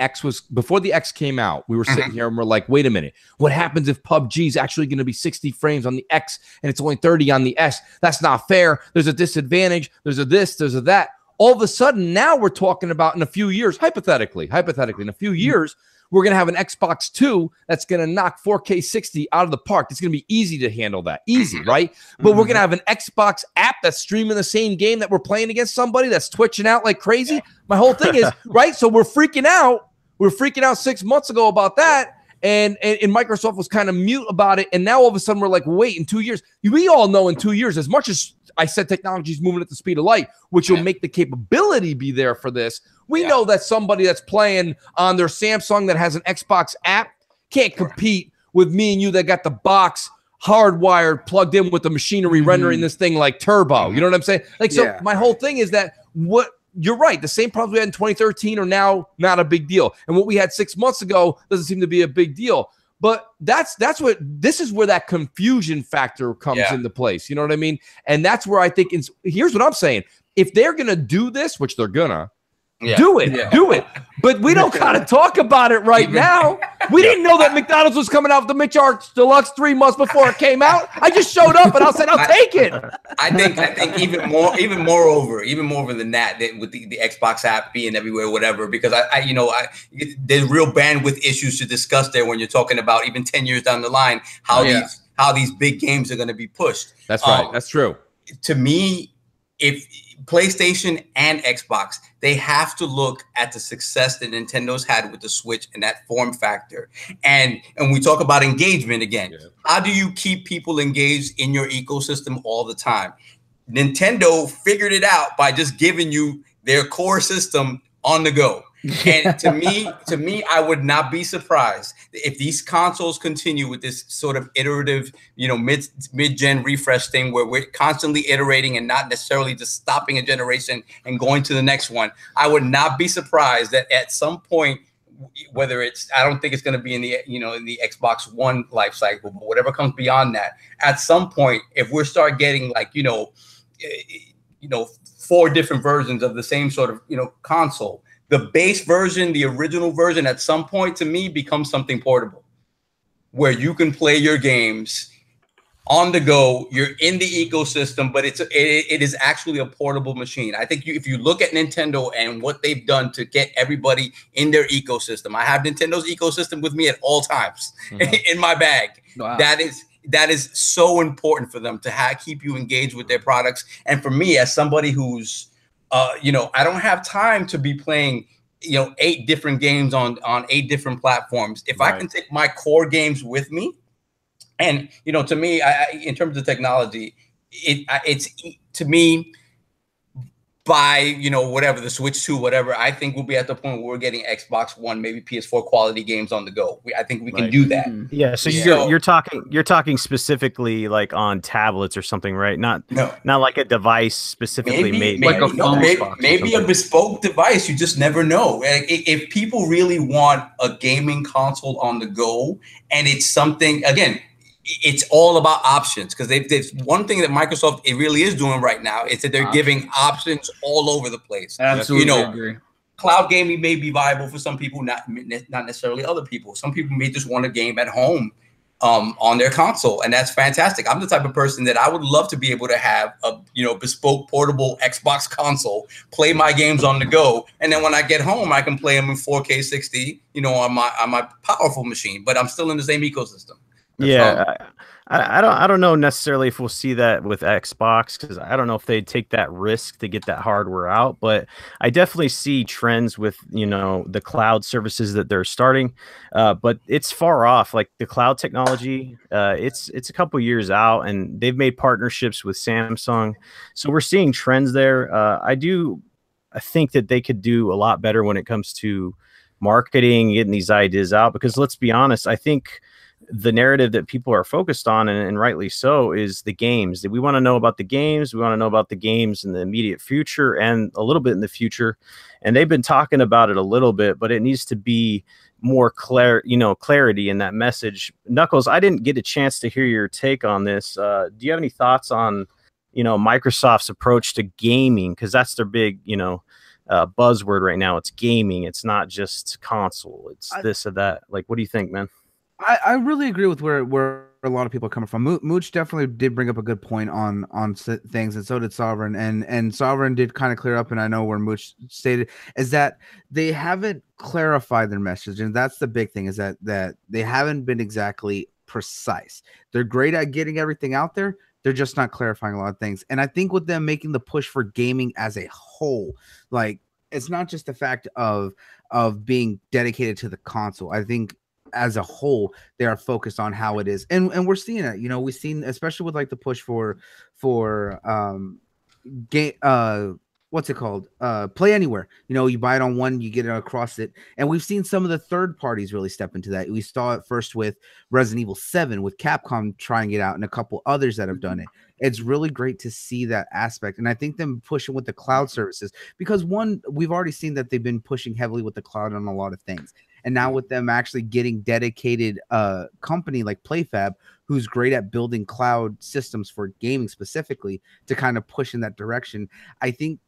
before the X came out. We were sitting here and we're like, wait a minute, what happens if PUBG is actually going to be 60 frames on the X and it's only 30 on the S? That's not fair. There's a disadvantage. There's a this, there's a that. All of a sudden, now we're talking about in a few years, hypothetically, in a few years, we're going to have an Xbox 2 that's going to knock 4K 60 out of the park. It's going to be easy to handle that. Easy, right? But we're going to have an Xbox app that's streaming the same game that we're playing against somebody that's twitching out like crazy. My whole thing is, right? So we're freaking out. We were freaking out 6 months ago about that. And Microsoft was kind of mute about it. And now all of a sudden we're like, wait, in 2 years, we all know in 2 years, as much as I said technology is moving at the speed of light, which will make the capability be there for this. We know that somebody that's playing on their Samsung that has an Xbox app can't compete with me and you that got the box hardwired, plugged in with the machinery, rendering this thing like turbo. You know what I'm saying? So my whole thing is that you're right. The same problems we had in 2013 are now not a big deal. And what we had 6 months ago doesn't seem to be a big deal. But this is where that confusion factor comes into place. You know what I mean? And that's where I think here's what I'm saying. If they're going to do this, which they're going to, do it. But we don't gotta talk about it right now. We didn't know that McDonald's was coming out with the McCharge Deluxe 3 months before it came out. I just showed up and I said, I'll take it. I think even more than that with the Xbox app being everywhere, whatever, because there's real bandwidth issues to discuss there when you're talking about even 10 years down the line, how these big games are going to be pushed. That's right. That's true. To me, if PlayStation and Xbox, they have to look at the success that Nintendo's had with the Switch and that form factor. And we talk about engagement again. How do you keep people engaged in your ecosystem all the time? Nintendo figured it out by just giving you their core system on the go. And to me, I would not be surprised if these consoles continue with this sort of iterative, mid-gen refresh thing where we're constantly iterating and not necessarily just stopping a generation and going to the next one. I would not be surprised that at some point, whether I don't think it's going to be in the Xbox One life cycle, but whatever comes beyond that, at some point, if we start getting 4 different versions of the same sort of, console, the base version, the original version, at some point to me becomes something portable where you can play your games on the go. You're in the ecosystem, but it is actually a portable machine. I think if you look at Nintendo and what they've done to get everybody in their ecosystem, I have Nintendo's ecosystem with me at all times in my bag. Wow. That is so important for them to keep you engaged with their products. And for me, as somebody who's I don't have time to be playing, 8 different games on 8 different platforms. If I can take my core games with me, and to me, in terms of technology, it's to me by whatever the Switch 2, whatever, I think we'll be at the point where we're getting Xbox One, maybe PS4 quality games on the go. I think we can do that. Yeah. So you're talking specifically like on tablets or something, right? Not like a device specifically made like a phone. Maybe a bespoke device. You just never know. If people really want a gaming console on the go, and it's something again. It's all about options because there's one thing that Microsoft really is doing right now is that they're giving options all over the place. Absolutely agree. Cloud gaming may be viable for some people, not necessarily other people. Some people may just want a game at home on their console, and that's fantastic. I'm the type of person that I would love to be able to have a bespoke portable Xbox console, play my games on the go, and then when I get home, I can play them in 4K 60, on my powerful machine. But I'm still in the same ecosystem. I don't know necessarily if we'll see that with Xbox because I don't know if they'd take that risk to get that hardware out, but I definitely see trends with the cloud services that they're starting, but it's far off. Like the cloud technology, it's a couple years out, and they've made partnerships with Samsung, so we're seeing trends there. I think that they could do a lot better when it comes to marketing, getting these ideas out, because let's be honest, I think the narrative that people are focused on, and rightly so, is the games. We want to know about the games. We want to know about the games in the immediate future and a little bit in the future. And they've been talking about it a little bit, but it needs to be more clarity in that message. Knuckles, I didn't get a chance to hear your take on this. Do you have any thoughts on, Microsoft's approach to gaming? Because that's their big, buzzword right now. It's gaming. It's not just console. It's this or that. Like, what do you think, man? I really agree with where a lot of people are coming from. Mooch definitely did bring up a good point on things, and so did Sovereign. And Sovereign did kind of clear up, and I know where Mooch stated is that they haven't clarified their message, and that's the big thing, is that they haven't been exactly precise. They're great at getting everything out there. They're just not clarifying a lot of things. And I think with them making the push for gaming as a whole, like, it's not just the fact of being dedicated to the console. I think as a whole, they are focused on how it is, and we're seeing it. We've seen, especially with like the push for game, what's it called? Play Anywhere. You buy it on one, you get it across it, and we've seen some of the third parties really step into that. We saw it first with Resident Evil 7, with Capcom trying it out, and a couple others that have done it. It's really great to see that aspect, and I think them pushing with the cloud services, because one, we've already seen that they've been pushing heavily with the cloud on a lot of things. And now with them actually getting dedicated company like PlayFab, who's great at building cloud systems for gaming specifically, to kind of push in that direction, I think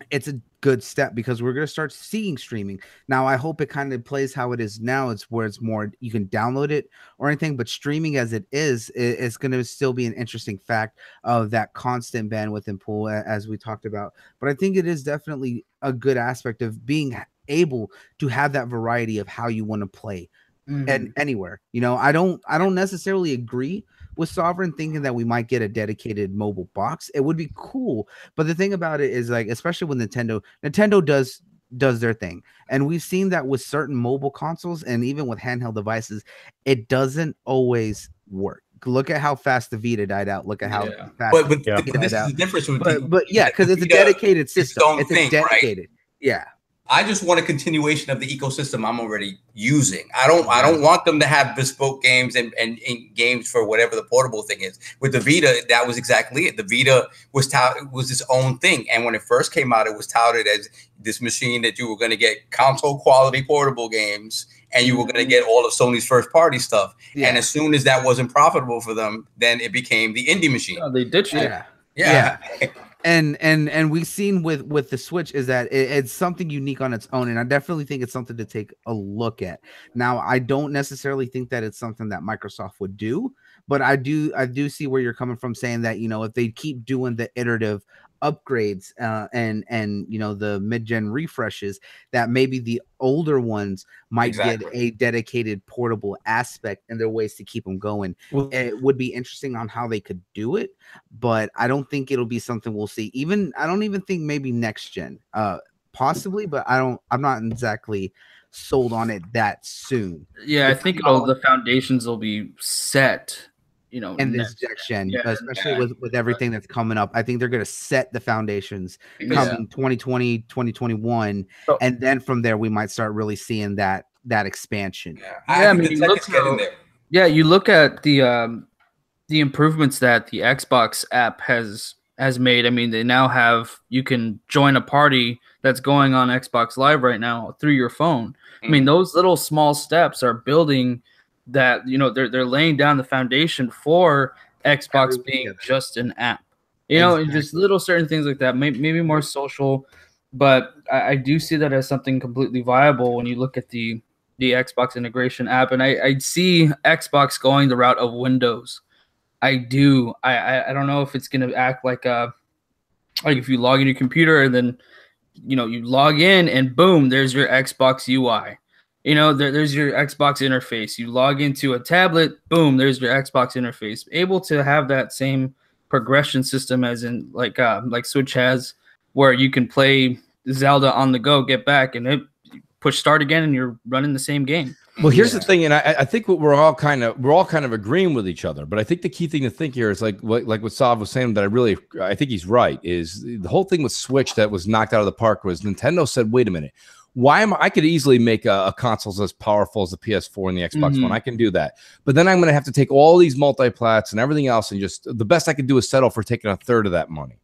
it's a good step, because we're going to start seeing streaming. Now, I hope it kind of plays how it is now. It's where it's more, you can download it or anything, but streaming as it is, it's going to still be an interesting fact of that constant bandwidth and pool, as we talked about. But I think it is definitely a good aspect of being able to have that variety of how you want to play and anywhere. I don't necessarily agree with Sovereign thinking that we might get a dedicated mobile box. It would be cool, but the thing about it is, like, especially when Nintendo does their thing, and we've seen that with certain mobile consoles and even with handheld devices, it doesn't always work. Look at how fast the Vita died out. Look at how fast but this is the difference with but yeah, because it's a dedicated system. It's a dedicated, right? Yeah. I just want a continuation of the ecosystem I'm already using. I don't want them to have bespoke games and games for whatever the portable thing is. With the Vita, that was exactly it. The Vita was its own thing. And when it first came out, it was touted as this machine that you were going to get console quality portable games, and you were going to get all of Sony's first party stuff. Yeah. And as soon as that wasn't profitable for them, then it became the indie machine. Oh, they ditched it. Yeah. And we've seen with the Switch is that it's something unique on its own, and I definitely think it's something to take a look at. Now, I don't necessarily think that it's something that Microsoft would do, but I do see where you're coming from, saying that if they keep doing the iterative upgrades and the mid-gen refreshes, that maybe the older ones might get a dedicated portable aspect, and there are ways to keep them going. Well, it would be interesting on how they could do it, but I don't think it'll be something we'll see. I don't even think maybe next gen, possibly, but I'm not exactly sold on it that soon. Yeah, I think the foundations will be set, in this next gen, especially with everything that's coming up. I think they're going to set the foundations coming 2020, 2021, and then from there we might start really seeing that expansion. I mean, you look at the improvements that the Xbox app has made. I mean, they now you can join a party that's going on Xbox Live right now through your phone. I mean, those little small steps are building that, they're laying down the foundation for Xbox being just an app, and just little certain things like that, maybe more social, but I do see that as something completely viable when you look at the Xbox integration app. And I see Xbox going the route of Windows. I do. I don't know if it's going to act like if you log in your computer and then, you log in and boom, there's your Xbox UI. There's your Xbox interface. You log into a tablet, boom, there's your Xbox interface. Able to have that same progression system as in like Switch has, where you can play Zelda on the go, get back, and push start again, and you're running the same game. Well, here's the thing, and I think what we're all kind of agreeing with each other. But I think the key thing to think here is like what Sav was saying, that I think he's right, is the whole thing with Switch that was knocked out of the park was Nintendo said, wait a minute, Why am I could easily make a console as powerful as the PS4 and the Xbox One. I can do that. But then I'm going to have to take all these multi-plats and everything else, and just the best I could do is settle for taking a third of that money.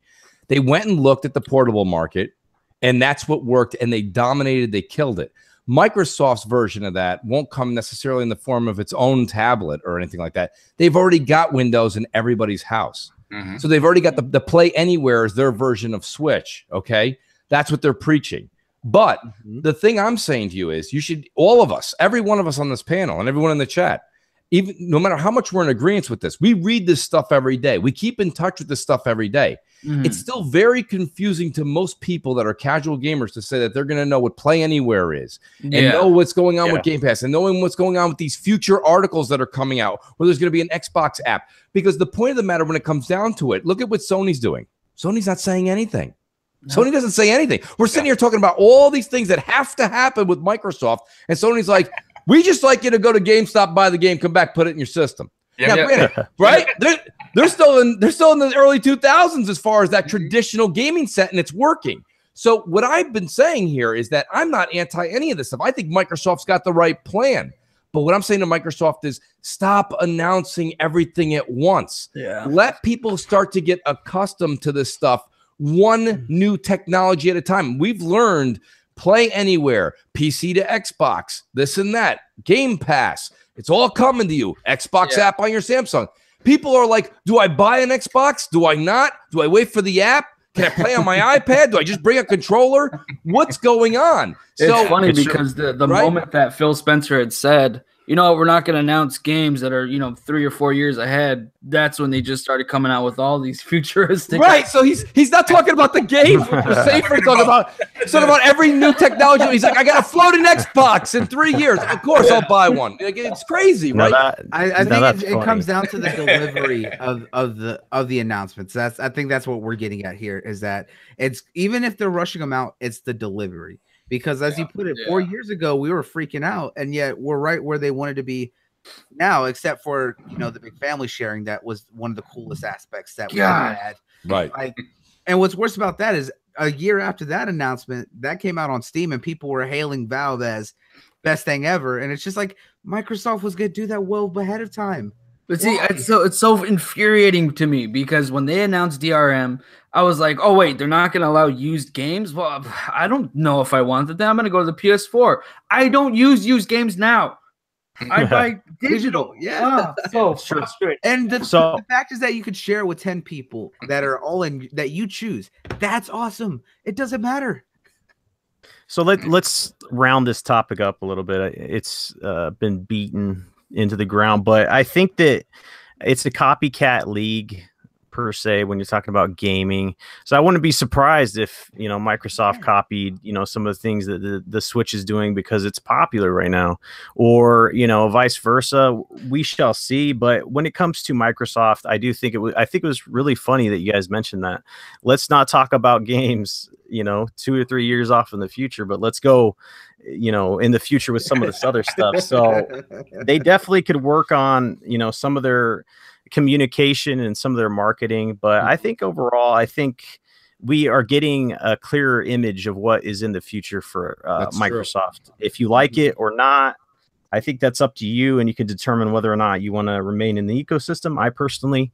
They went and looked at the portable market, and that's what worked, and they dominated. They killed it. Microsoft's version of that won't come necessarily in the form of its own tablet or anything like that. They've already got Windows in everybody's house. So they've already got the Play Anywhere as their version of Switch, okay? That's what they're preaching. But the thing I'm saying to you is you should, all of us, every one of us on this panel and everyone in the chat, even no matter how much we're in agreement with this, we read this stuff every day. We keep in touch with this stuff every day. It's still very confusing to most people that are casual gamers to say that they're going to know what Play Anywhere is and know what's going on with Game Pass and knowing what's going on with these future articles that are coming out where there's going to be an Xbox app. Because the point of the matter when it comes down to it, look at what Sony's doing. Sony's not saying anything. Sony doesn't say anything. We're sitting here talking about all these things that have to happen with Microsoft, and Sony's like, we just like you to go to GameStop, buy the game, come back, put it in your system. Granted, right? They're still in the early 2000s as far as that traditional gaming set, and it's working. So what I've been saying here is that I'm not anti any of this stuff. I think Microsoft's got the right plan. But what I'm saying to Microsoft is stop announcing everything at once. Let people start to get accustomed to this stuff, one new technology at a time. We've learned Play Anywhere, PC to Xbox, this and that, Game Pass. It's all coming to you. Xbox app on your Samsung. People are like, do I buy an Xbox? Do I not? Do I wait for the app? Can I play on my iPad? Do I just bring a controller? What's going on? It's funny because the moment that Phil Spencer had said, you know, we're not going to announce games that are, 3 or 4 years ahead. That's when they just started coming out with all these futuristic. Right. So he's not talking about the games. We're safer talking about every new technology. He's like, I got a floating Xbox in 3 years. Of course, I'll buy one. Like, it's crazy, right? I think it comes down to the delivery of the announcements. I think that's what we're getting at here. Is that it's even if they're rushing them out, it's the delivery. Because as you put it, 4 years ago, we were freaking out, and yet we're right where they wanted to be now, except for, the big family sharing. That was one of the coolest aspects that we had. Right. And what's worse about that is a year after that announcement, that came out on Steam, and people were hailing Valve as best thing ever. And it's just like Microsoft was going to do that well ahead of time. But see, it's so infuriating to me because when they announced DRM, I was like, oh, wait, they're not going to allow used games? Well, I don't know if I wanted that. I'm going to go to the PS4. I don't use used games now. I buy digital. So frustrating. And the fact is that you could share it with 10 people that are all in that you choose. That's awesome. It doesn't matter. So let's round this topic up a little bit. It's been beaten into the ground, but I think that it's a copycat league per se when you're talking about gaming. So I wouldn't be surprised if Microsoft copied some of the things that the Switch is doing because it's popular right now, or vice versa. We shall see. But when it comes to Microsoft, I think it was really funny that you guys mentioned that. Let's not talk about games 2 or 3 years off in the future, but let's go in the future with some of this other stuff. So they definitely could work on some of their communication and some of their marketing, but I think overall we are getting a clearer image of what is in the future for Microsoft. True. If you like it or not, I think that's up to you, and you can determine whether or not you want to remain in the ecosystem. I personally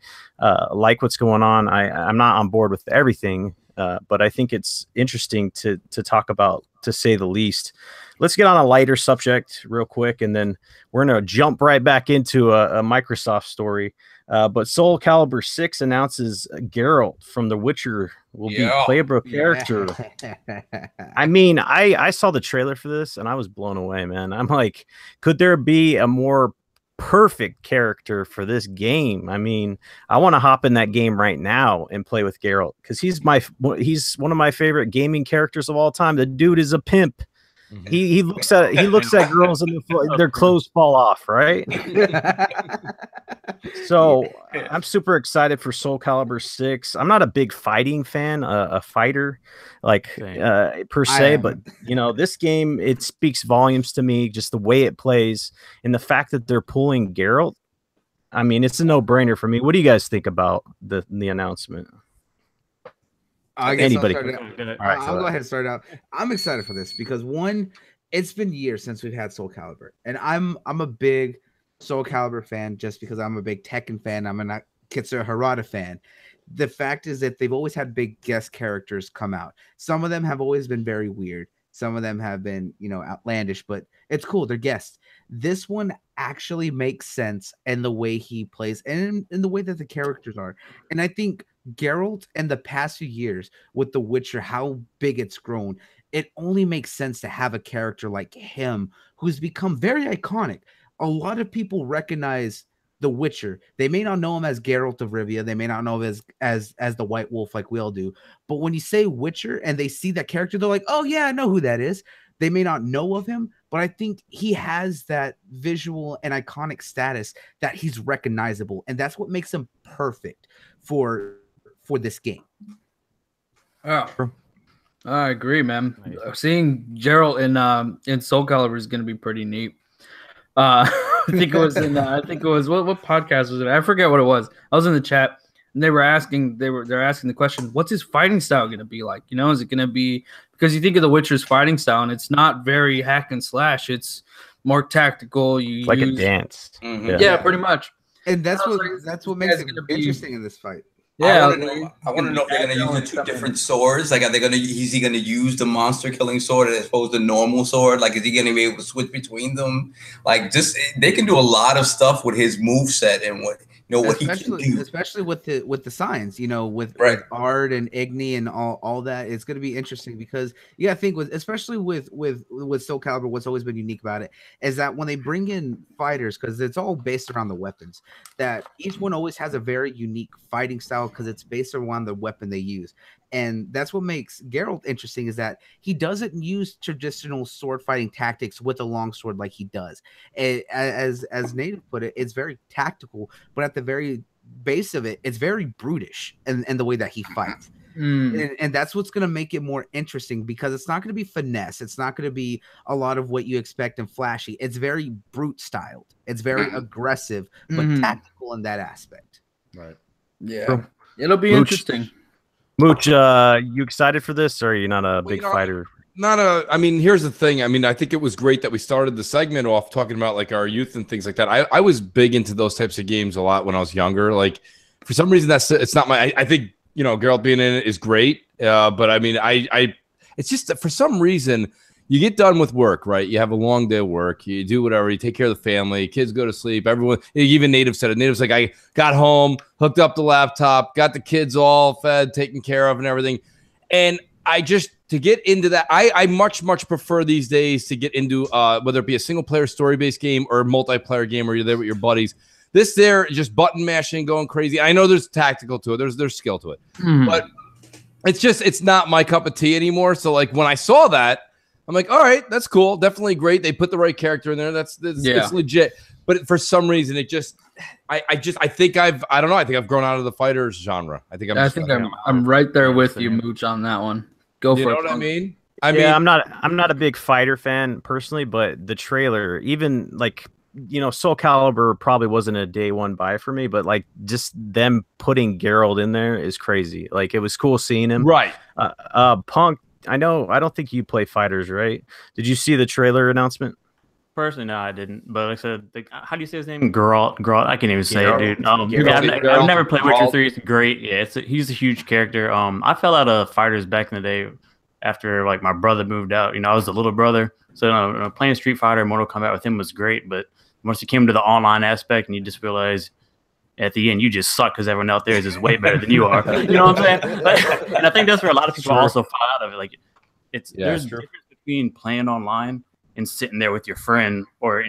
like what's going on. I'm not on board with everything, but I think it's interesting to talk about, to say the least. Let's get on a lighter subject real quick, and then we're going to jump right back into a Microsoft story. But Soul Calibur 6 announces Geralt from The Witcher will be a playable character. I mean, I saw the trailer for this, and I was blown away, man. I'm like, could there be a more perfect character for this game? I mean, I want to hop in that game right now and play with Geralt because he's one of my favorite gaming characters of all time. The dude is a pimp. He looks at girls and their clothes fall off, right? So I'm super excited for Soul Calibur 6. I'm not a big fighting fan, a fighter per se, but this game, it speaks volumes to me, just the way it plays and the fact that they're pulling Geralt. I mean, it's a no-brainer for me. What do you guys think about the announcement? I guess Anybody. I'll go ahead and start out. I'm excited for this because one, it's been years since we've had Soul Calibur, and I'm a big Soul Calibur fan just because I'm a big Tekken fan. I'm a Kitsura Harada fan. The fact is that they've always had big guest characters come out. Some of them have always been very weird. Some of them have been, outlandish, but it's cool. They're guests. This one actually makes sense in the way he plays and in the way that the characters are. And I think Geralt in the past few years with The Witcher, how big it's grown, it only makes sense to have a character like him who's become very iconic. A lot of people recognize The Witcher. They may not know him as Geralt of Rivia. They may not know him as the White Wolf like we all do. But when you say Witcher and they see that character, they're like, oh yeah, I know who that is. They may not know of him, but I think he has that visual and iconic status that he's recognizable. And that's what makes him perfect for this game. Oh, I agree, man. Nice. Seeing Geralt in Soul Calibur is going to be pretty neat. I think it was what podcast was it? I forget what it was. I was in the chat and they're asking the question, what's his fighting style going to be like? Is it going to be, because you think of The Witcher's fighting style and it's not very hack and slash. It's more tactical. It's like a dance. Mm-hmm. Yeah, pretty much. And that's what makes it interesting in this fight. Yeah, I want to know if they're going to use the two different swords. Like, is he going to use the monster killing sword as opposed to normal sword? Like, is he going to be able to switch between them? Like, they can do a lot of stuff with his move set and what he can do. Especially with the signs, with Ard and Igni and all that. It's going to be interesting because I think especially with Soul Calibur, what's always been unique about it is that when they bring in fighters, because it's all based around the weapons, that each one always has a very unique fighting style because it's based around the weapon they use. And that's what makes Geralt interesting, is that he doesn't use traditional sword fighting tactics with a longsword like he does. As Native put it, it's very tactical, but at the very base of it, it's very brutish in the way that he fights. And that's what's going to make it more interesting, because it's not going to be finesse. It's not going to be a lot of what you expect and flashy. It's very brute styled. It's very aggressive, but tactical in that aspect. Right. Yeah. So, it'll be interesting. Mooch, you excited for this, or are you not a big fighter? I mean, here's the thing. I mean, I think it was great that we started the segment off talking about like our youth and things like that. I was big into those types of games a lot when I was younger. Like, for some reason, it's not my. I think Geralt being in it is great, but I mean, it's just that for some reason you get done with work, right? You have a long day of work. You do whatever. You take care of the family. Kids go to sleep. Everyone, even Native said it. Native's like, I got home, hooked up the laptop, got the kids all fed, taken care of, and everything. And to get into that, I much prefer these days to get into whether it be a single player story based game or a multiplayer game where you're there with your buddies. This there just button mashing, going crazy. I know there's tactical to it. There's skill to it, but it's not my cup of tea anymore. So like when I saw that, I'm like, all right, that's cool. Definitely great. They put the right character in there. It's legit. But for some reason, I think I've grown out of the fighters genre. I'm right there with you, Mooch, on that one. Go for it. You know what I mean? I'm not a big fighter fan personally, but the trailer, even like, Soul Calibur probably wasn't a day one buy for me, but like just them putting Geralt in there is crazy. Like, it was cool seeing him. Right. Punk, I don't think you play fighters, right? Did you see the trailer announcement? Personally, no, I didn't. But like I said, how do you say his name? Geralt. I can't even say it, dude. I've never played Witcher 3. It's great. Yeah, he's a huge character. I fell out of fighters back in the day after like my brother moved out. I was the little brother, so playing Street Fighter, Mortal Kombat with him was great. But once you came to the online aspect, and you just realize at the end you just suck because everyone out there is just way better than you are. You know what I'm saying? And I think that's where a lot of people also fall out of it. Like, there's a difference between playing online and sitting there with your friend or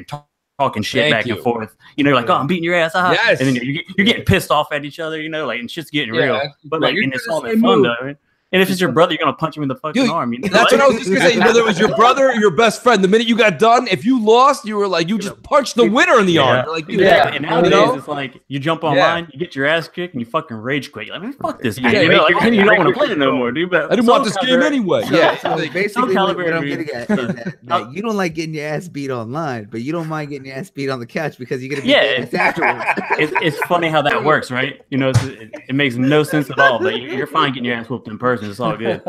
talking shit back and forth. You're like, oh, I'm beating your ass. Yes. And then you're getting pissed off at each other, and shit's getting real. But like, and it's all that fun though, right? And if it's your brother, you're gonna punch him in the fucking arm. That's what I was just gonna say. Whether it was your brother or your best friend, the minute you got done, if you lost, you were like, you just punched the winner in the arm. Like, and nowadays it's like you jump online, you get your ass kicked, and you fucking rage quit. You're like, man, fuck this game. You don't want to play it no more, dude. But I didn't want this game anyway. So basically, what I'm getting at is that you don't like getting your ass beat online, but you don't mind getting your ass beat on the couch because you're gonna be afterwards. It's funny how that works, right? It makes no sense at all. But you're fine getting your ass whooped in person. version. It's all good.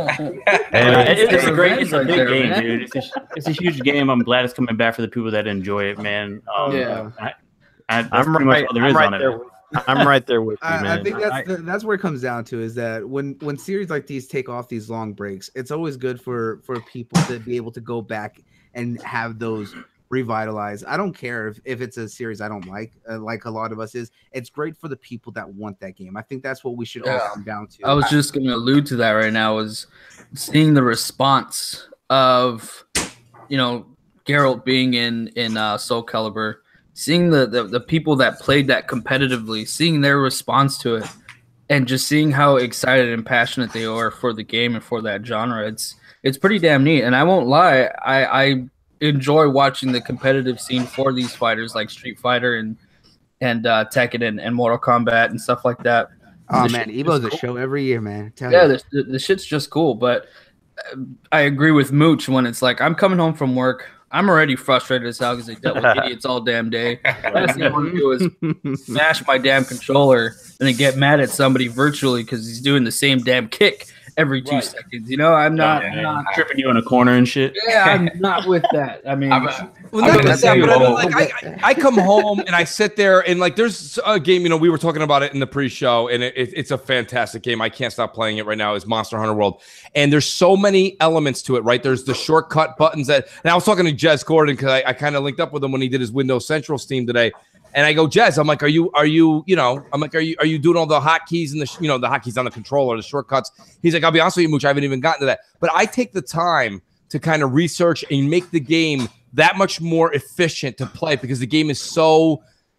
It's great. It's a right big there, game, man. dude. It's a huge game. I'm glad it's coming back for the people that enjoy it, man. Yeah. That's I'm pretty much right, all there I'm is right on it. there. I'm right there with you, man. I think that's where it comes down to, is that when series like these take off these long breaks, it's always good for people to be able to go back and have those revitalized. I don't care if it's a series I don't like a lot of us is. It's great for the people that want that game. I think that's what we should all come down to. I was just going to allude to that right now, is seeing the response of, Geralt being in Soul Calibur, seeing the people that played that competitively, seeing their response to it, and just seeing how excited and passionate they are for the game and for that genre. It's pretty damn neat. And I won't lie, I enjoy watching the competitive scene for these fighters like Street Fighter and Tekken and Mortal Kombat and stuff like that. Oh man, Evo's a show every year, man. The shit's just cool. But I agree with Mooch when it's like, I'm coming home from work, I'm already frustrated as hell because I dealt with idiots all damn day. Last thing I want to do is smash my damn controller and then get mad at somebody virtually because he's doing the same damn kick every 2 seconds. I'm not tripping you in a corner and shit. Yeah, I'm not with that. I mean, I come home and I sit there and like there's a game, we were talking about it in the pre-show, and it's a fantastic game. I can't stop playing it right now. Is Monster Hunter World, and there's so many elements to it, right? There's the shortcut buttons and I was talking to Jez Gordon because I kind of linked up with him when he did his Windows Central Steam today. And I go, Jez, I'm like, are you doing all the hotkeys and the hotkeys on the controller, the shortcuts? He's like, I'll be honest with you, Mooch, I haven't even gotten to that. But I take the time to kind of research and make the game that much more efficient to play because the game is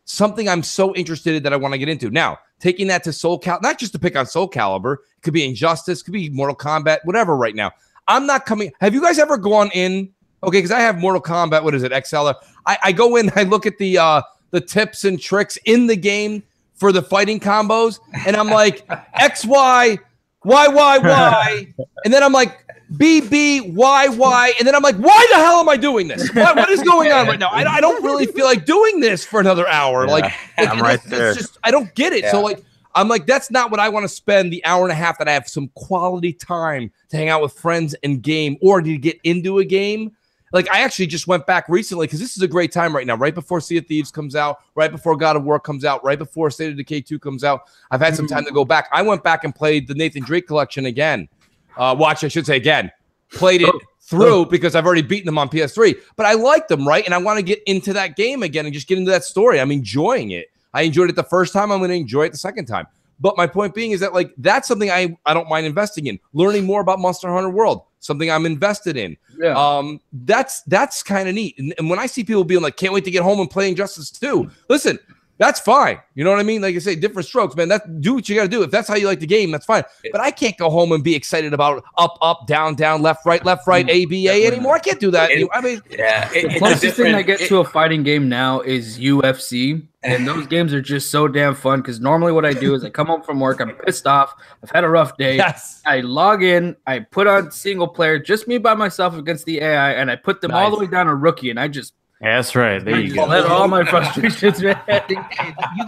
something I'm so interested in that I want to get into. Now, taking that to Soul Calibur, not just to pick on Soul Calibur, it could be Injustice, it could be Mortal Kombat, whatever right now. I'm not coming. Have you guys ever gone in? Okay, because I have Mortal Kombat, what is it, XL? I go in, I look at the tips and tricks in the game for the fighting combos, and I'm like, X, Y, Y, Y, Y, and then I'm like, B, B, Y, Y, and then I'm like, why the hell am I doing this? What is going on right now? I don't really feel like doing this for another hour. Yeah, I'm right there. It's just, I don't get it. Yeah. So I'm like, that's not what I want to spend the hour and a half that I have some quality time to hang out with friends and game or to get into a game. Like, I actually just went back recently because this is a great time right now, right before Sea of Thieves comes out, right before God of War comes out, right before State of Decay 2 comes out. I've had some time to go back. I went back and played the Nathan Drake collection again. I should say again. Played it through because I've already beaten them on PS3. But I like them, right? And I want to get into that game again and just get into that story. I'm enjoying it. I enjoyed it the first time. I'm going to enjoy it the second time. But my point being is that, like, that's something I don't mind investing in. Learning more about Monster Hunter World, something I'm invested in. Yeah. That's kind of neat. And when I see people being like, can't wait to get home and play Injustice 2, listen, that's fine. You know what I mean? Like I say, different strokes, man. Do what you got to do. If that's how you like the game, that's fine. But I can't go home and be excited about up, down, left, right, A, B, A anymore. I can't do that. I mean, the closest thing I get to a fighting game now is UFC. And those games are just so damn fun because normally what I do is I come home from work, I'm pissed off, I've had a rough day. Yes. I log in, I put on single player, just me by myself against the AI, and I put them all the way down to rookie, and I just that's right. There you go. Let all my frustrations. You can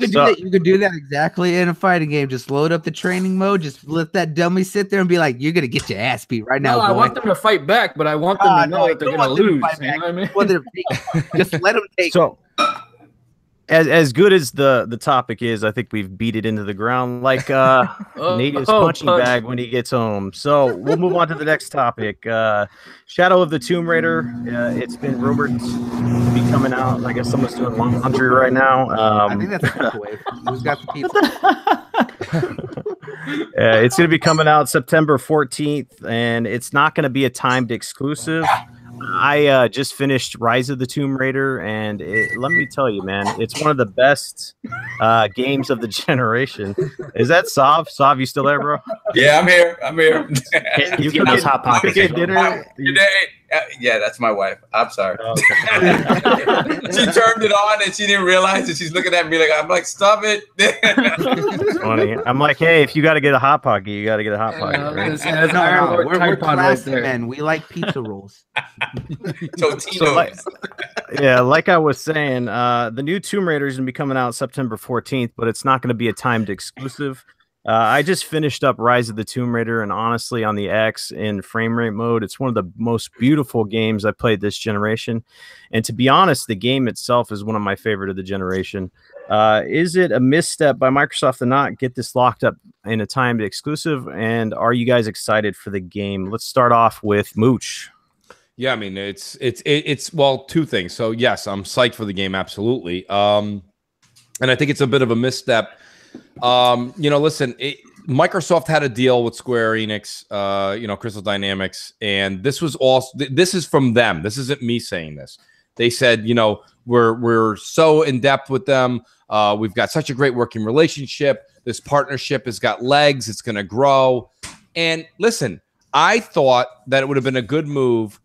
do that. You can do that exactly in a fighting game. Just load up the training mode. Just let that dummy sit there and be like, "You're gonna get your ass beat right now." No, I want them to fight back, but I want them to know that they're gonna lose. You know what I mean? Just let them take. So, as good as the topic is, I think we've beat it into the ground like Native's punching bag when he gets home. So we'll move on to the next topic. Shadow of the Tomb Raider. It's been rumored to be coming out. I guess someone's doing laundry right now. I think that's the microwave. Who's got the pizza? It's going to be coming out September 14th, and it's not going to be a timed exclusive. I just finished Rise of the Tomb Raider, and let me tell you, man, it's one of the best games of the generation. Is that Sav? Sav, you still there, bro? Yeah, I'm here. You get those hot pockets. Yeah, that's my wife. I'm sorry. Okay. She turned it on and she didn't realize it. She's looking at me like, I'm like, stop it. It's funny. I'm like, hey, if you got to get a hot pocket, you got to get a hot pocket. Right? We're classy men. We like pizza rolls. Like I was saying, the new Tomb Raider is going to be coming out September 14th, but it's not going to be a timed exclusive. I just finished up Rise of the Tomb Raider, and honestly, on the X in frame rate mode, it's one of the most beautiful games I played this generation. And to be honest, the game itself is one of my favorite of the generation. Is it a misstep by Microsoft to not get this locked up in a timed exclusive? And are you guys excited for the game? Let's start off with Mooch. Yeah, I mean, it's well, two things. So yes, I'm psyched for the game, absolutely. And I think it's a bit of a misstep. Listen, Microsoft had a deal with Square Enix, Crystal Dynamics, and this is from them. This isn't me saying this. They said, we're so in depth with them. We've got such a great working relationship. This partnership has got legs. It's going to grow. And listen, I thought that it would have been a good move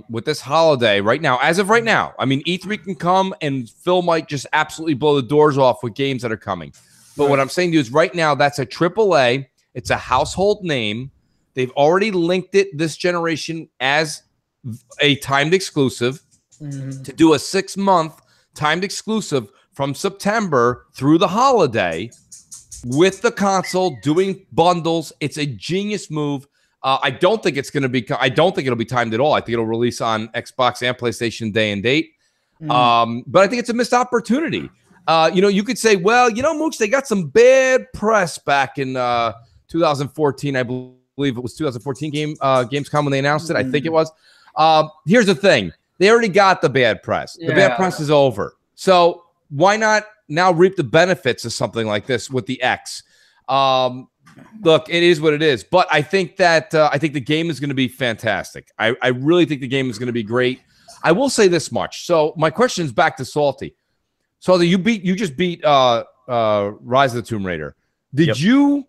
with this holiday right now. As of right now, I mean, E3 can come and Phil might just absolutely blow the doors off with games that are coming. But what I'm saying to you is right now, that's a AAA. It's a household name. They've already linked it this generation as a timed exclusive to do a 6-month timed exclusive from September through the holiday with the console doing bundles. It's a genius move. I don't think it'll be timed at all. I think it'll release on Xbox and PlayStation day and date. But I think it's a missed opportunity. You could say, well, Mooch, they got some bad press back in 2014. I believe it was 2014 Gamescom when they announced it. I think it was. Here's the thing. They already got the bad press. The bad press is over. So why not now reap the benefits of something like this with the X? Look, it is what it is. But I think that the game is going to be fantastic. I really think the game is going to be great. I will say this much. So my question is back to Salty. So you just beat Rise of the Tomb Raider. Did you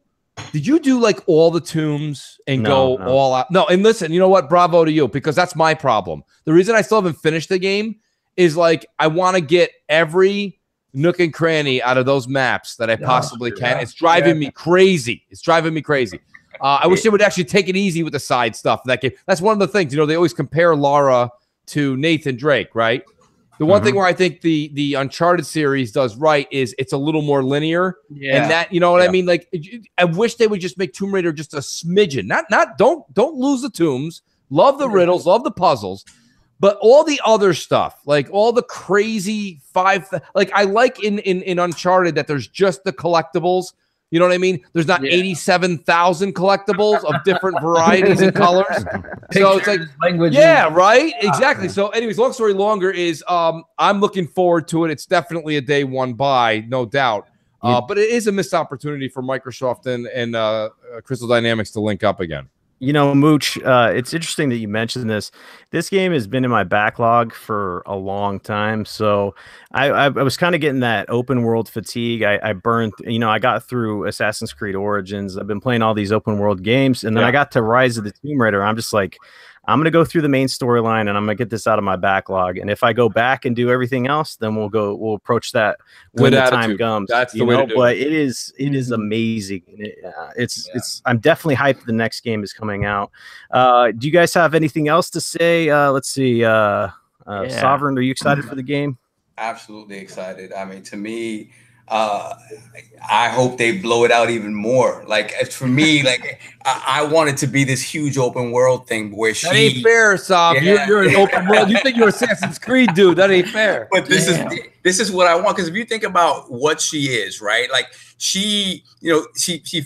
do like all the tombs and go all out? No, and listen, you know what? Bravo to you, because that's my problem. The reason I still haven't finished the game is like I want to get every nook and cranny out of those maps that I possibly can. It's driving me crazy. I wish they would actually take it easy with the side stuff in that game. That's one of the things, they always compare Lara to Nathan Drake, right? The one thing where I think the Uncharted series does right is it's a little more linear. Yeah. And that, what I mean? Like, I wish they would just make Tomb Raider just a smidgen. Don't lose the tombs. Love the riddles, love the puzzles. But all the other stuff, like all the crazy I like in Uncharted that there's just the collectibles. You know what I mean? There's not 87,000 collectibles of different varieties and colors. So it's like, languages. Yeah, right? Exactly. So anyways, long story longer is I'm looking forward to it. It's definitely a day one buy, no doubt. But it is a missed opportunity for Microsoft and Crystal Dynamics to link up again. Mooch, it's interesting that you mentioned this. This game has been in my backlog for a long time. So I was kind of getting that open world fatigue. I burned, I got through Assassin's Creed Origins. I've been playing all these open world games. And then I got to Rise of the Tomb Raider. I'm just like, I'm going to go through the main storyline and I'm going to get this out of my backlog. And if I go back and do everything else, then we'll approach that when the time comes. That's the way to do it. But it is amazing. I'm definitely hyped the next game is coming out. Do you guys have anything else to say? Let's see. Sovereign, are you excited for the game? Absolutely excited. I mean, to me, I hope they blow it out even more. Like for me, like I want it to be this huge open world thing where that ain't fair, Sav. You're an open world. You think you're Assassin's Creed, dude? That ain't fair. But this is what I want, because if you think about what she is, right? Like she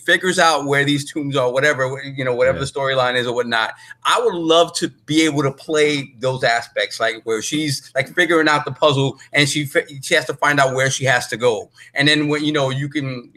figures out where these tombs are, whatever the storyline is or whatnot. I would love to be able to play those aspects, like where she's like figuring out the puzzle and she has to find out where she has to go. And then when you can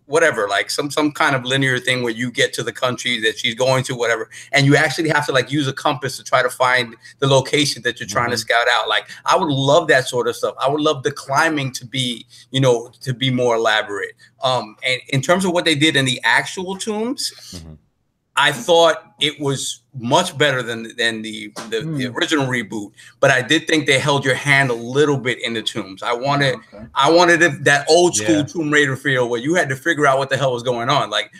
whatever, like some kind of linear thing where you get to the country that she's going to, whatever, and you actually have to like use a compass to try to find the location that you're trying to scout out. Like I would love that sort of stuff. I would love the climbing to be more elaborate. And in terms of what they did in the actual tombs, I thought it was much better than the original reboot, but I did think they held your hand a little bit in the tombs. I wanted that old school Tomb Raider feel where you had to figure out what the hell was going on. Like,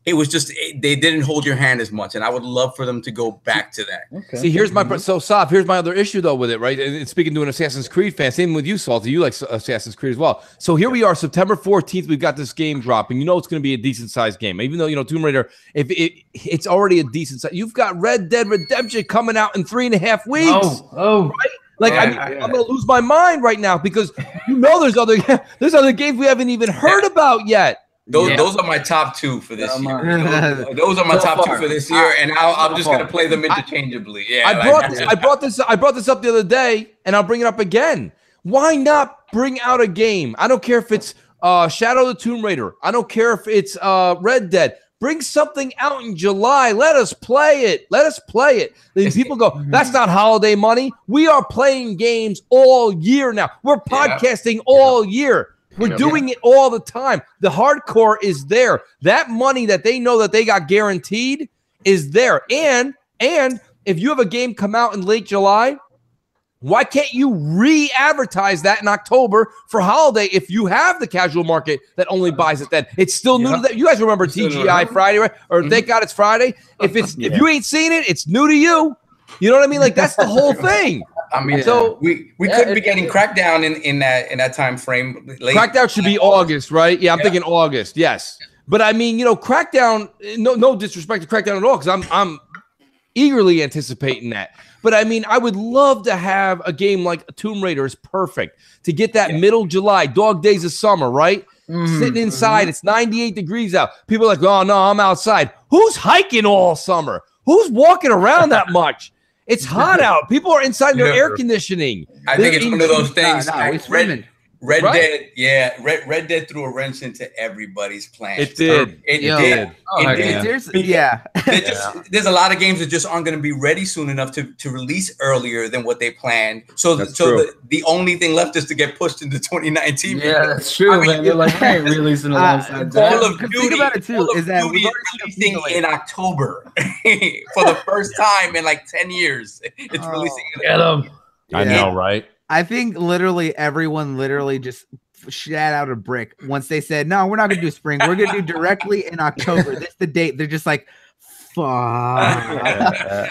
it was just they didn't hold your hand as much, and I would love for them to go back to that. Okay. See, here's my so Sav. Here's my other issue though with it, right? And speaking to an Assassin's Creed fan, same with you, Salty. You like Assassin's Creed as well. So here we are, September 14th. We've got this game dropping. You know it's going to be a decent sized game, even though Tomb Raider, if it's already a decent size. You've got Red Dead Redemption coming out in 3.5 weeks. Oh, right? Like I'm going to lose my mind right now because there's other games we haven't even heard about yet. Those are my top two for this year. Those are my top two for this year, and I'm just gonna play them interchangeably. Yeah, I brought this up the other day, and I'll bring it up again. Why not bring out a game? I don't care if it's Shadow of the Tomb Raider. I don't care if it's Red Dead. Bring something out in July. Let us play it. Then people go, that's not holiday money. We are playing games all year now. We're podcasting all year. We're doing it all the time. The hardcore is there. That money that they know that they got guaranteed is there. And if you have a game come out in late July, why can't you re-advertise that in October for holiday if you have the casual market that only buys it then? It's still new to them. You guys remember TGI Friday, right? Or thank God it's Friday. If you ain't seen it, it's new to you. You know what I mean? Like that's the whole thing. I mean, so we couldn't be getting Crackdown in that time frame. Crackdown should be August, right? Yeah, I'm thinking August. Yes, but I mean, Crackdown. No disrespect to Crackdown at all, because I'm eagerly anticipating that. But I mean, I would love to have a game like Tomb Raider is perfect to get that middle July, dog days of summer, right? Sitting inside, it's 98 degrees out. People are like, oh no, I'm outside. Who's hiking all summer? Who's walking around that much? It's hot out. People are inside their air conditioning. I think it's one of those things. Red Dead, Red Dead threw a wrench into everybody's plans. It did. It did. There's a lot of games that just aren't going to be ready soon enough to release earlier than what they planned. So the only thing left is to get pushed into 2019. Yeah, that's true, man. They're like, I ain't releasing alongside that. Call of Duty about it too. Is that we're releasing in October for the first time in like 10 years. It's releasing. I know, right? I think literally everyone just shat out a brick once they said, no, we're not going to do spring. We're going to do directly in October. This is the date. They're just like, fuck.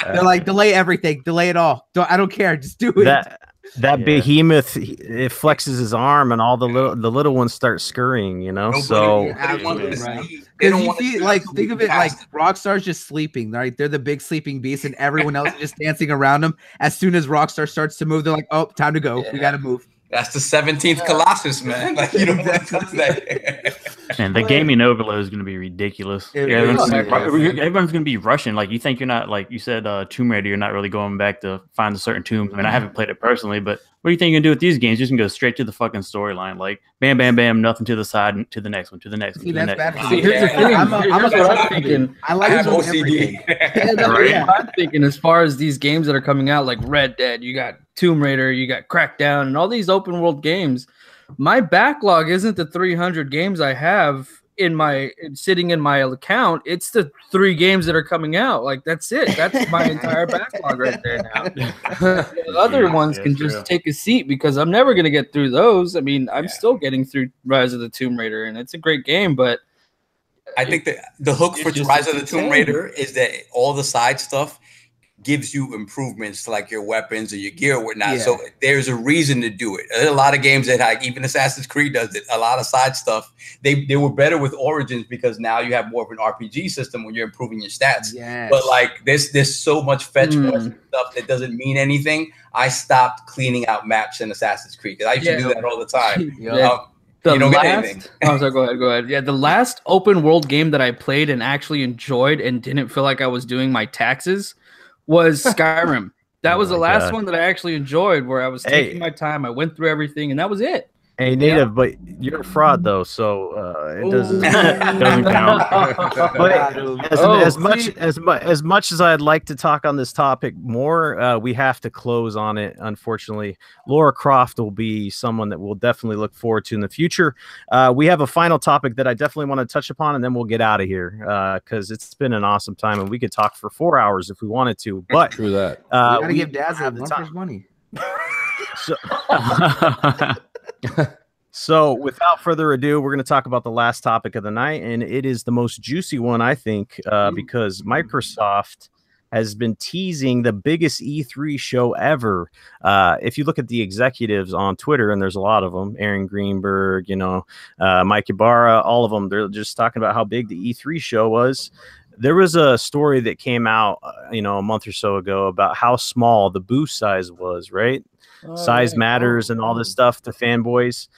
They're like, delay everything. Delay it all. I don't care. Just do it. That behemoth, it flexes his arm, and all the little ones start scurrying. So because you see, like, think of it like Rockstar's just sleeping, right? They're the big sleeping beast, and everyone else is just dancing around them. As soon as Rockstar starts to move, they're like, "Oh, time to go. We got to move." That's the 17th Colossus, man. Like, you don't want to touch that. And the gaming overload is going to be ridiculous. Everyone's going to be rushing. Like, you think you're not, like you said, Tomb Raider, you're not really going back to find a certain tomb. I mean, I haven't played it personally, but what do you think you're going to do with these games? You're just going to go straight to the fucking storyline. Like, bam, bam, bam, nothing to the side, and to the next one, to the next one. See, that's bad. See, here's the thing. I'm thinking. I like OCD. I'm thinking as far as these games that are coming out, like Red Dead, you got Tomb Raider, you got Crackdown, and all these open world games. My backlog isn't the 300 games I have sitting in my account. It's the 3 games that are coming out. Like, that's it. That's my entire backlog right there now. The other ones can just take a seat because I'm never going to get through those. I mean, I'm still getting through Rise of the Tomb Raider, and it's a great game, but I think that the hook for Rise of the Tomb Raider is that all the side stuff gives you improvements to like your weapons or your gear or whatnot. So there's a reason to do it. There's a lot of games that like even Assassin's Creed does it. A lot of side stuff. They were better with Origins because now you have more of an RPG system when you're improving your stats. But like there's so much fetch quest stuff that doesn't mean anything. I stopped cleaning out maps in Assassin's Creed because I used to do that all the time. You don't get anything. Oh, sorry, go ahead. Yeah, the last open world game that I played and actually enjoyed and didn't feel like I was doing my taxes was Skyrim. That was the last one that I actually enjoyed, where I was taking my time. I went through everything, and that was it. Hey, Native, but you're a fraud though, so it doesn't count. But as much as I'd like to talk on this topic more, we have to close on it. Unfortunately, Lara Croft will be someone that we'll definitely look forward to in the future. We have a final topic that I definitely want to touch upon, and then we'll get out of here because it's been an awesome time, and we could talk for 4 hours if we wanted to. But true that we gotta give Daz a run for his money. So, So, without further ado, we're going to talk about the last topic of the night, and it is the most juicy one, I think, because Microsoft has been teasing the biggest E3 show ever. If you look at the executives on Twitter, and there's a lot of them, Aaron Greenberg, Mike Ibarra, all of them, they're just talking about how big the E3 show was. There was a story that came out, a month or so ago about how small the booth size was, right? Size matters and all this stuff to fanboys.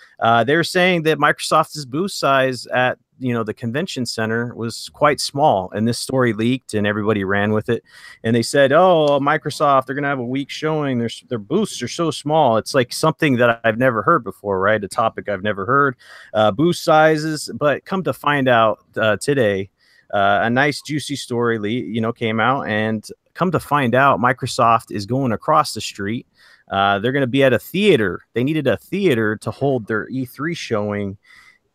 They're saying that Microsoft's booth size at the convention center was quite small, and this story leaked and everybody ran with it. And they said, "Oh, Microsoft, they're gonna have a weak showing. Their booths are so small." It's like something that I've never heard before, right? A topic I've never heard. Booth sizes, but come to find out today, a nice juicy story, came out, and come to find out, Microsoft is going across the street. They're going to be at a theater. They needed a theater to hold their E3 showing.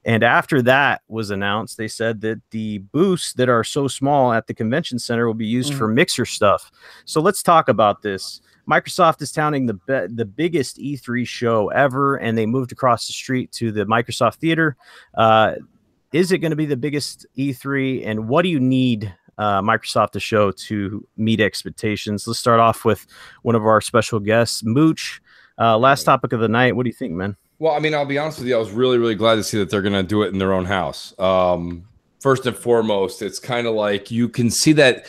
And after that was announced, they said that the booths that are so small at the convention center will be used for mixer stuff. So let's talk about this. Microsoft is touting the biggest E3 show ever, and they moved across the street to the Microsoft Theater. Is it going to be the biggest E3? And what do you need Microsoft to show to meet expectations? Let's start off with one of our special guests, Mooch. Last topic of the night. What do you think, man? Well, I mean, I'll be honest with you. I was really, really glad to see that they're going to do it in their own house. First and foremost, it's kind of like you can see that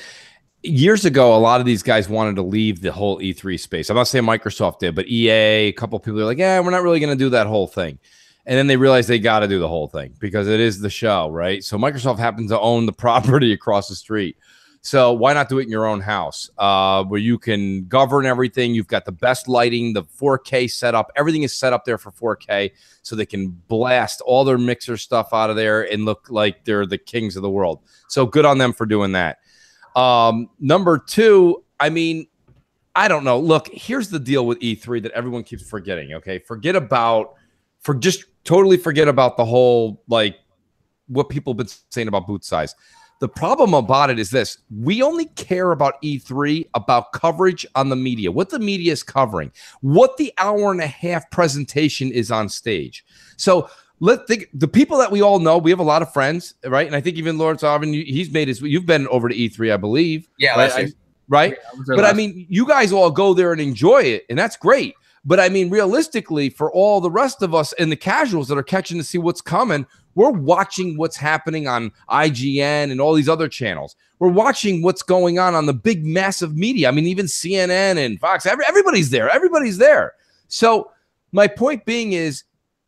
years ago, a lot of these guys wanted to leave the whole E3 space. I'm not saying Microsoft did, but EA, a couple of people are like, yeah, we're not really going to do that whole thing. And then they realize they got to do the whole thing because it is the show, right? So Microsoft happens to own the property across the street. So why not do it in your own house where you can govern everything? You've got the best lighting, the 4K setup. Everything is set up there for 4K so they can blast all their mixer stuff out of there and look like they're the kings of the world. So good on them for doing that. Number two, I mean, I don't know. Look, here's the deal with E3 that everyone keeps forgetting, okay? Just totally forget about the whole, like, what people have been saying about booth size. The problem about it is this. We only care about E3, about coverage on the media, what the media is covering, what the hour-and-a-half presentation is on stage. So let's think, the people that we all know, we have a lot of friends, right? And I think even Lord Sovereign, you've been over to E3, I believe. Yeah, right? Right? Yeah, but I mean, you guys all go there and enjoy it, and that's great. But I mean, realistically, for all the rest of us and the casuals that are catching to see what's coming, we're watching what's happening on IGN and all these other channels. We're watching what's going on the big, massive media. I mean, even CNN and Fox, everybody's there. Everybody's there. So my point being is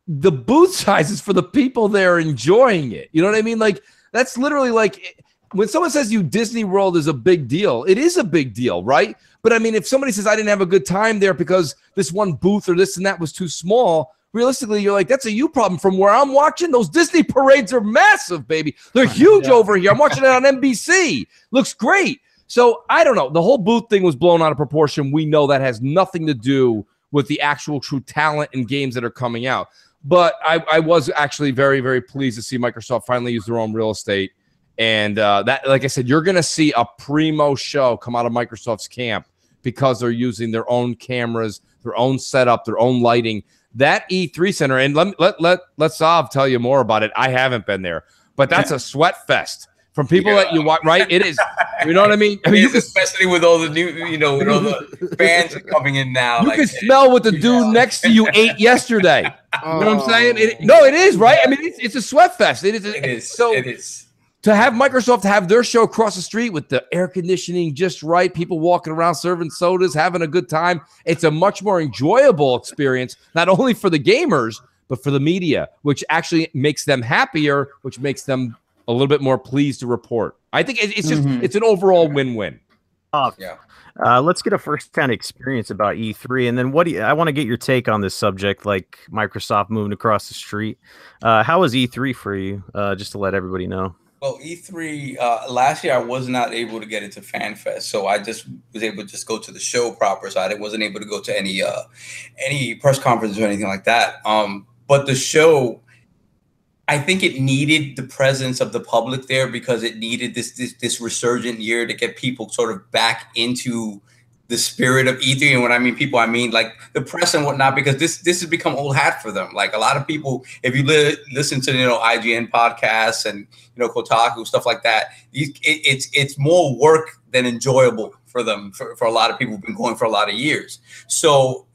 the booth sizes for the people there enjoying it. You know what I mean? Like, that's literally like when someone says Disney World is a big deal, it is a big deal, right? But I mean, if somebody says I didn't have a good time there because this one booth or this and that was too small, realistically, you're like, that's a you problem. From where I'm watching, those Disney parades are massive, baby. They're huge over here. I'm watching it on NBC. Looks great. So I don't know. The whole booth thing was blown out of proportion. We know that has nothing to do with the actual true talent and games that are coming out. But I was actually very, very pleased to see Microsoft finally use their own real estate. And that, like I said, you're going to see a primo show come out of Microsoft's camp because they're using their own cameras, their own setup, their own lighting. That E3 center, and let Sav tell you more about it. I haven't been there, but that's a sweat fest from people that you watch. Right? It is. You know what I mean? Especially with all the new, with all the fans coming in now. You can smell what the dude next to you ate yesterday. You know what I'm saying? It is right. I mean, it's a sweat fest. It is. To have Microsoft have their show across the street with the air conditioning just right, people walking around serving sodas, having a good time, it's a much more enjoyable experience, not only for the gamers, but for the media, which actually makes them happier, which makes them a little bit more pleased to report. I think it's just it's an overall win-win. Let's get a first-hand experience about E3, and then I want to get your take on this subject, like Microsoft moving across the street. How was E3 for you? Just to let everybody know. Well, E3 last year I was not able to get into FanFest, so I just was able to just go to the show proper. So I wasn't able to go to any press conference or anything like that. But the show, I think it needed the presence of the public there because it needed this resurgent year to get people sort of back into the spirit of E3. And when I mean people, I mean like the press and whatnot, because this has become old hat for them. Like a lot of people, if you listen to IGN podcasts and Kotaku, stuff like that, it's more work than enjoyable for them, for a lot of people who've been going for a lot of years. So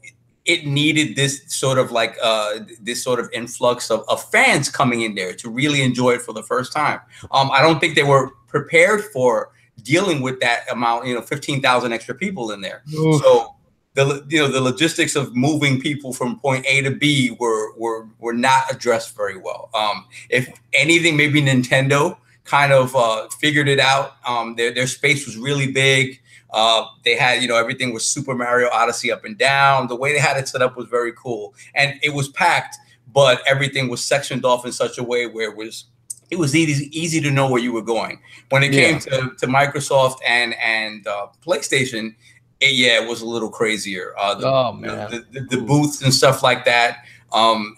it needed this sort of like this sort of influx of fans coming in there to really enjoy it for the first time. I don't think they were prepared for dealing with that amount, 15,000 extra people in there. Oof. So the logistics of moving people from point A to B were not addressed very well. If anything, maybe Nintendo kind of figured it out. Their space was really big. They had, everything was Super Mario Odyssey up and down. The way they had it set up was very cool, and it was packed, but everything was sectioned off in such a way where it was easy to know where you were going. When it came to Microsoft and PlayStation, it was a little crazier. The booths and stuff like that.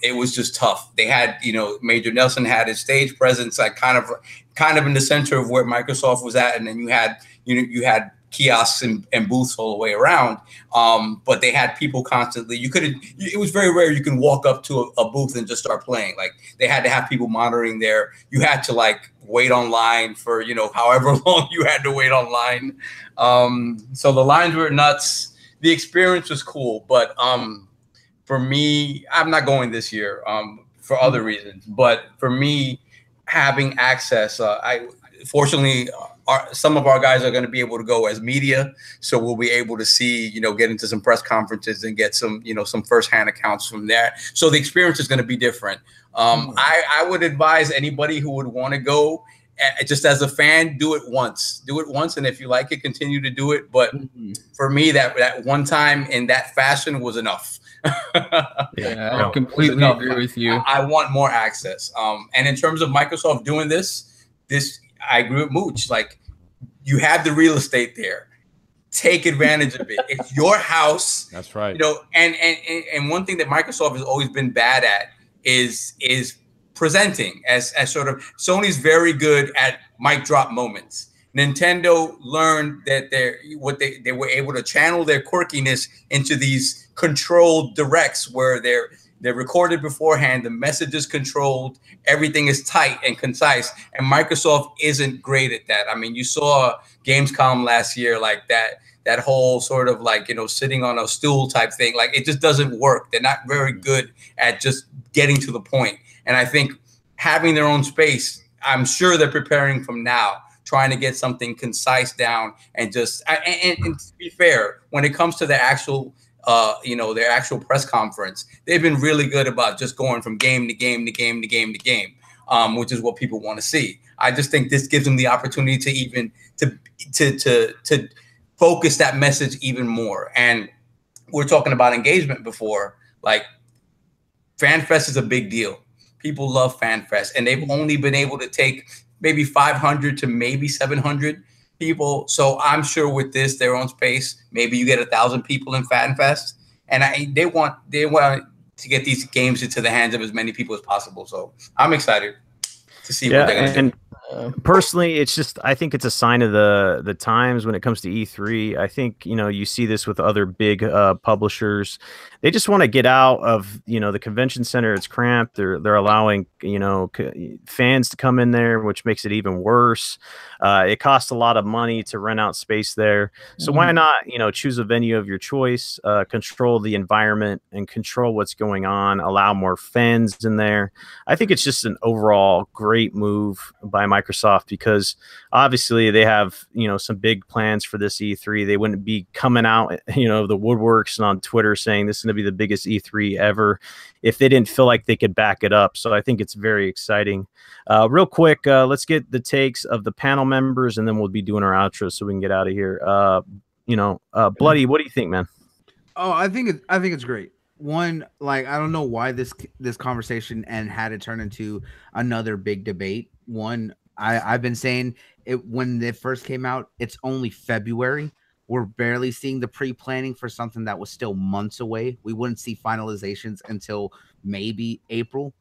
It was just tough. They had, Major Nelson had his stage presence, like kind of in the center of where Microsoft was at, and then you had kiosks and booths all the way around. But they had people constantly. It was very rare you can walk up to a booth and just start playing. Like they had to have people monitoring there. You had to like wait online for, however long you had to wait online. So the lines were nuts. The experience was cool, but for me, I'm not going this year for other reasons. But for me, having access, fortunately, some of our guys are going to be able to go as media, so we'll be able to see, get into some press conferences and get some, some firsthand accounts from there. So the experience is going to be different. I would advise anybody who would want to go, just as a fan, do it once, and if you like it, continue to do it. But for me, that one time in that fashion was enough. I completely agree with you. I want more access. And in terms of Microsoft doing this, I agree with Mooch. Like, you have the real estate there. Take advantage of it. It's your house. That's right. And one thing that Microsoft has always been bad at is presenting as sort of. Sony's very good at mic drop moments. Nintendo learned that they were able to channel their quirkiness into these controlled directs where they're recorded beforehand, the message is controlled, everything is tight and concise, and Microsoft isn't great at that. I mean, you saw Gamescom last year, like that whole sort of like, sitting on a stool type thing. Like, it just doesn't work. They're not very good at just getting to the point. And I think having their own space, I'm sure they're preparing from now, trying to get something concise down and just, and to be fair, when it comes to the actual their actual press conference, they've been really good about just going from game to game to game to game to game, which is what people want to see. I just think this gives them the opportunity to even to focus that message even more. And we're talking about engagement before. Like, FanFest is a big deal. People love FanFest, and they've only been able to take maybe 500 to maybe 700 people. So I'm sure with their own space, maybe you get 1,000 people in FanFest, and they want to get these games into the hands of as many people as possible. So I'm excited to see what they're going to do. Personally, it's just, I think it's a sign of the times when it comes to E3. I think, you see this with other big publishers. They just want to get out of, the convention center. It's cramped. They're allowing, fans to come in there, which makes it even worse. It costs a lot of money to rent out space there. So why not, choose a venue of your choice, control the environment and control what's going on, allow more fans in there. I think it's just an overall great move by Microsoft, because obviously they have, some big plans for this E3. They wouldn't be coming out, the woodworks and on Twitter saying this is going to be the biggest E3 ever if they didn't feel like they could back it up. So I think it's very exciting. Real quick, let's get the takes of the panel members, and then we'll be doing our outro so we can get out of here. Bloody, what do you think, man? Oh, I think it's great. One, like, I don't know why this conversation and had it turn into another big debate. One, I've been saying it when it first came out. It's only February. We're barely seeing the pre-planning for something that was still months away. We wouldn't see finalizations until maybe April.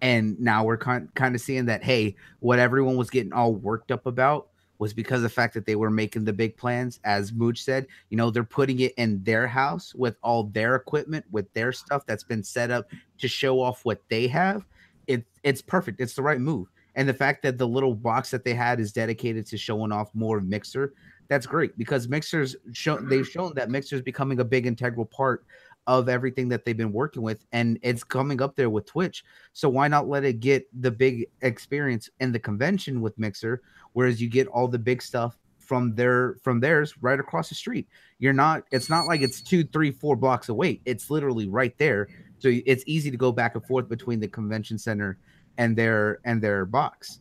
And now we're kind of seeing that, hey, what everyone was getting all worked up about, was because of the fact that they were making the big plans. As Mooch said, you know, they're putting it in their house with all their equipment, with their stuff that's been set up to show off what they have. It's perfect. It's the right move. And the fact that the little box that they had is dedicated to showing off more of Mixer, that's great, because they've shown that Mixer is becoming a big integral part of everything that they've been working with, and it's coming up there with Twitch. So why not let it get the big experience in the convention with Mixer, whereas you get all the big stuff from theirs right across the street. It's not like it's 2, 3, 4 blocks away. It's literally right there. So it's easy to go back and forth between the convention center and their box.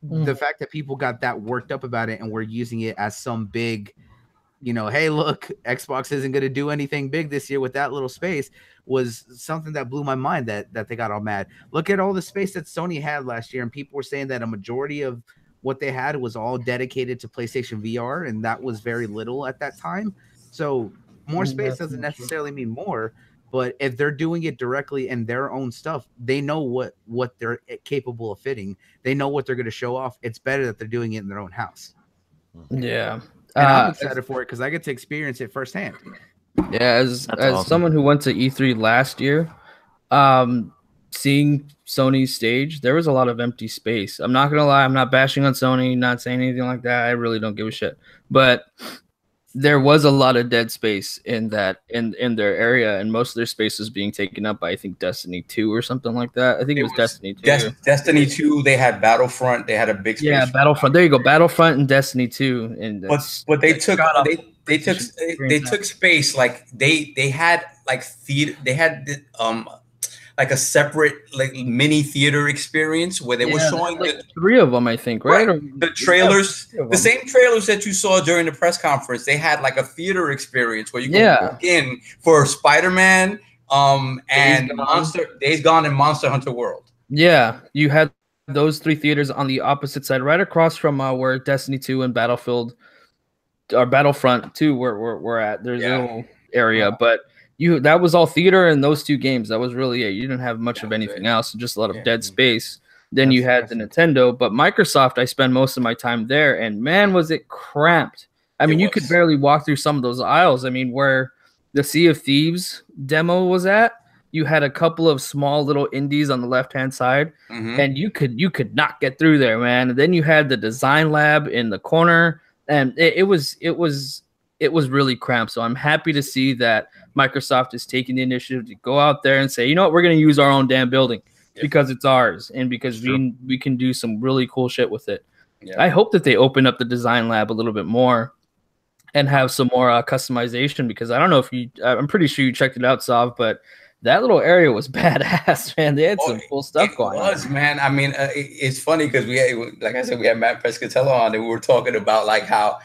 The fact that people got that worked up about it and we're using it as some big, you know, hey, look, Xbox isn't going to do anything big this year with that little space, was something that blew my mind, that they got all mad. Look at all the space that Sony had last year, and people were saying that a majority of what they had was all dedicated to PlayStation VR, and that was very little at that time. So more space doesn't necessarily mean more, but if they're doing it directly in their own stuff, they know what they're capable of fitting. They know what they're going to show off. It's better that they're doing it in their own house. And I'm excited for it because I get to experience it firsthand. Yeah, as awesome. Someone who went to E3 last year, seeing Sony's stage, there was a lot of empty space. I'm not gonna lie, I'm not bashing on Sony, not saying anything like that. I really don't give a shit. But there was a lot of dead space in their area, and most of their space was being taken up by, I think, Destiny 2 or something like that. I think it was Destiny 2. Destiny 2, they had Battlefront, they had a big space. Yeah, Battlefront. There you go, Battlefront and Destiny 2. And but they took space, like they had like theater, they had like a separate like mini theater experience where they were showing like 3 of them, I think, right? Or, the trailers, the same trailers that you saw during the press conference. They had like a theater experience where you could walk in for Spider-Man, and Days Gone and Monster Hunter World. Yeah, you had those 3 theaters on the opposite side, right across from where Destiny 2 and Battlefront 2 we're at. There's a little area, but that was all theater in those 2 games. That was really it. You didn't have much of anything else, just a lot of dead space. Then you had the Nintendo, but Microsoft, I spend most of my time there, and man, was it cramped. I mean, you could barely walk through some of those aisles. I mean, where the Sea of Thieves demo was at, you had a couple of small little indies on the left-hand side, and you could not get through there, man. And then you had the design lab in the corner, and it was really cramped. So I'm happy to see that Microsoft is taking the initiative to go out there and say, you know what, we're going to use our own damn building because it's ours, and because we can do some really cool shit with it. I hope that they open up the design lab a little bit more and have some more customization, because I don't know if I'm pretty sure you checked it out, Sav, but that little area was badass, man. They had some cool stuff going on. It was, man. I mean, it's funny because like I said, we had Matt Pescatello on, and we were talking about like how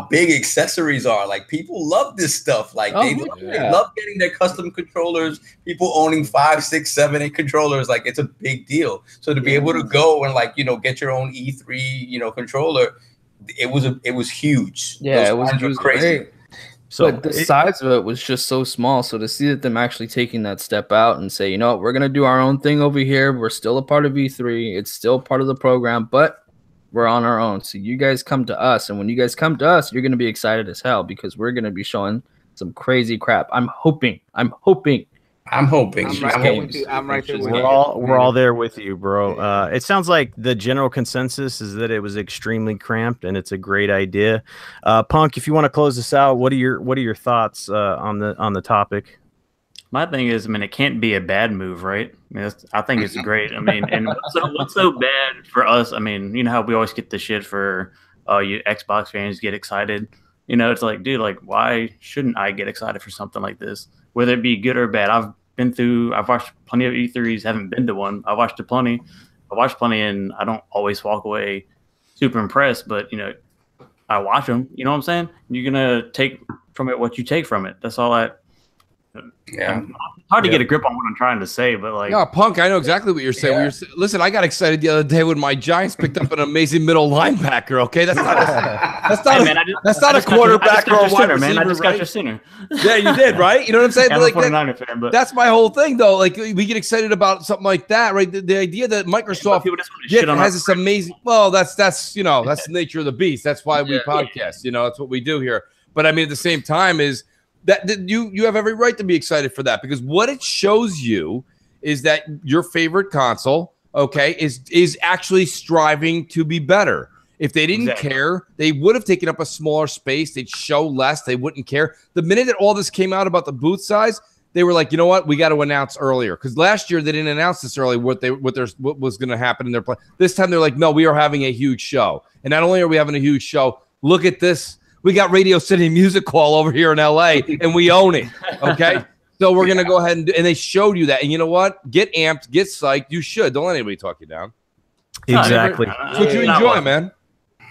big accessories are. Like, people love this stuff. Like they love getting their custom controllers. People owning 5, 6, 7, 8 controllers. Like, it's a big deal. So to be able to go and like, you know, get your own E3, you know, controller, it was huge. Yeah, it was crazy. So but the size of it was just so small. So to see that them actually taking that step out and say, you know what, we're going to do our own thing over here. We're still a part of E3. It's still part of the program, but we're on our own. So you guys come to us. And when you guys come to us, you're going to be excited as hell, because we're going to be showing some crazy crap. I'm hoping. I'm right there with you. We're all there with you, bro. It sounds like the general consensus is that it was extremely cramped, and it's a great idea. Punk, if you want to close this out, what are your thoughts on the topic? My thing is, I mean, it can't be a bad move, right? I mean, I think it's great. I mean, and what's so bad for us? I mean, you know how we always get the shit for you Xbox fans get excited. You know, it's like, dude, like, why shouldn't I get excited for something like this? Whether it be good or bad. I've watched plenty of E3s, haven't been to one. I watched plenty, and I don't always walk away super impressed, but, you know, I watch them. You know what I'm saying? You're going to take from it what you take from it. That's all Yeah. Hard to get a grip on what I'm trying to say, but like, no, Punk, I know exactly what you're saying. Yeah. Listen, I got excited the other day when my Giants picked up an amazing middle linebacker. Okay, that's not a quarterback or a wide receiver, man. I just got right? your center. Yeah, you did, right? You know what I'm saying? I'm Like a 49er fan, but that's my whole thing, though. Like we get excited about something like that, right? The idea that Microsoft has this amazing. Well, that's that's the nature of the beast. That's why we podcast. That's what we do here. But I mean, at the same time, is that you have every right to be excited for that, because what it shows you is that your favorite console, okay, is actually striving to be better. If they didn't care, they would have taken up a smaller space. They'd show less. They wouldn't care. The minute that all this came out about the booth size, they were like, you know what? We got to announce earlier, because last year they didn't announce this early what was going to happen in their play. This time they're like, no, we are having a huge show, and not only are we having a huge show, look at this. We got Radio City Music Hall over here in LA, and we own it. Okay. So we're going to go ahead and they showed you that. And you know what? Get amped, get psyched. You should. Don't let anybody talk you down. Exactly. That's what you enjoy, man.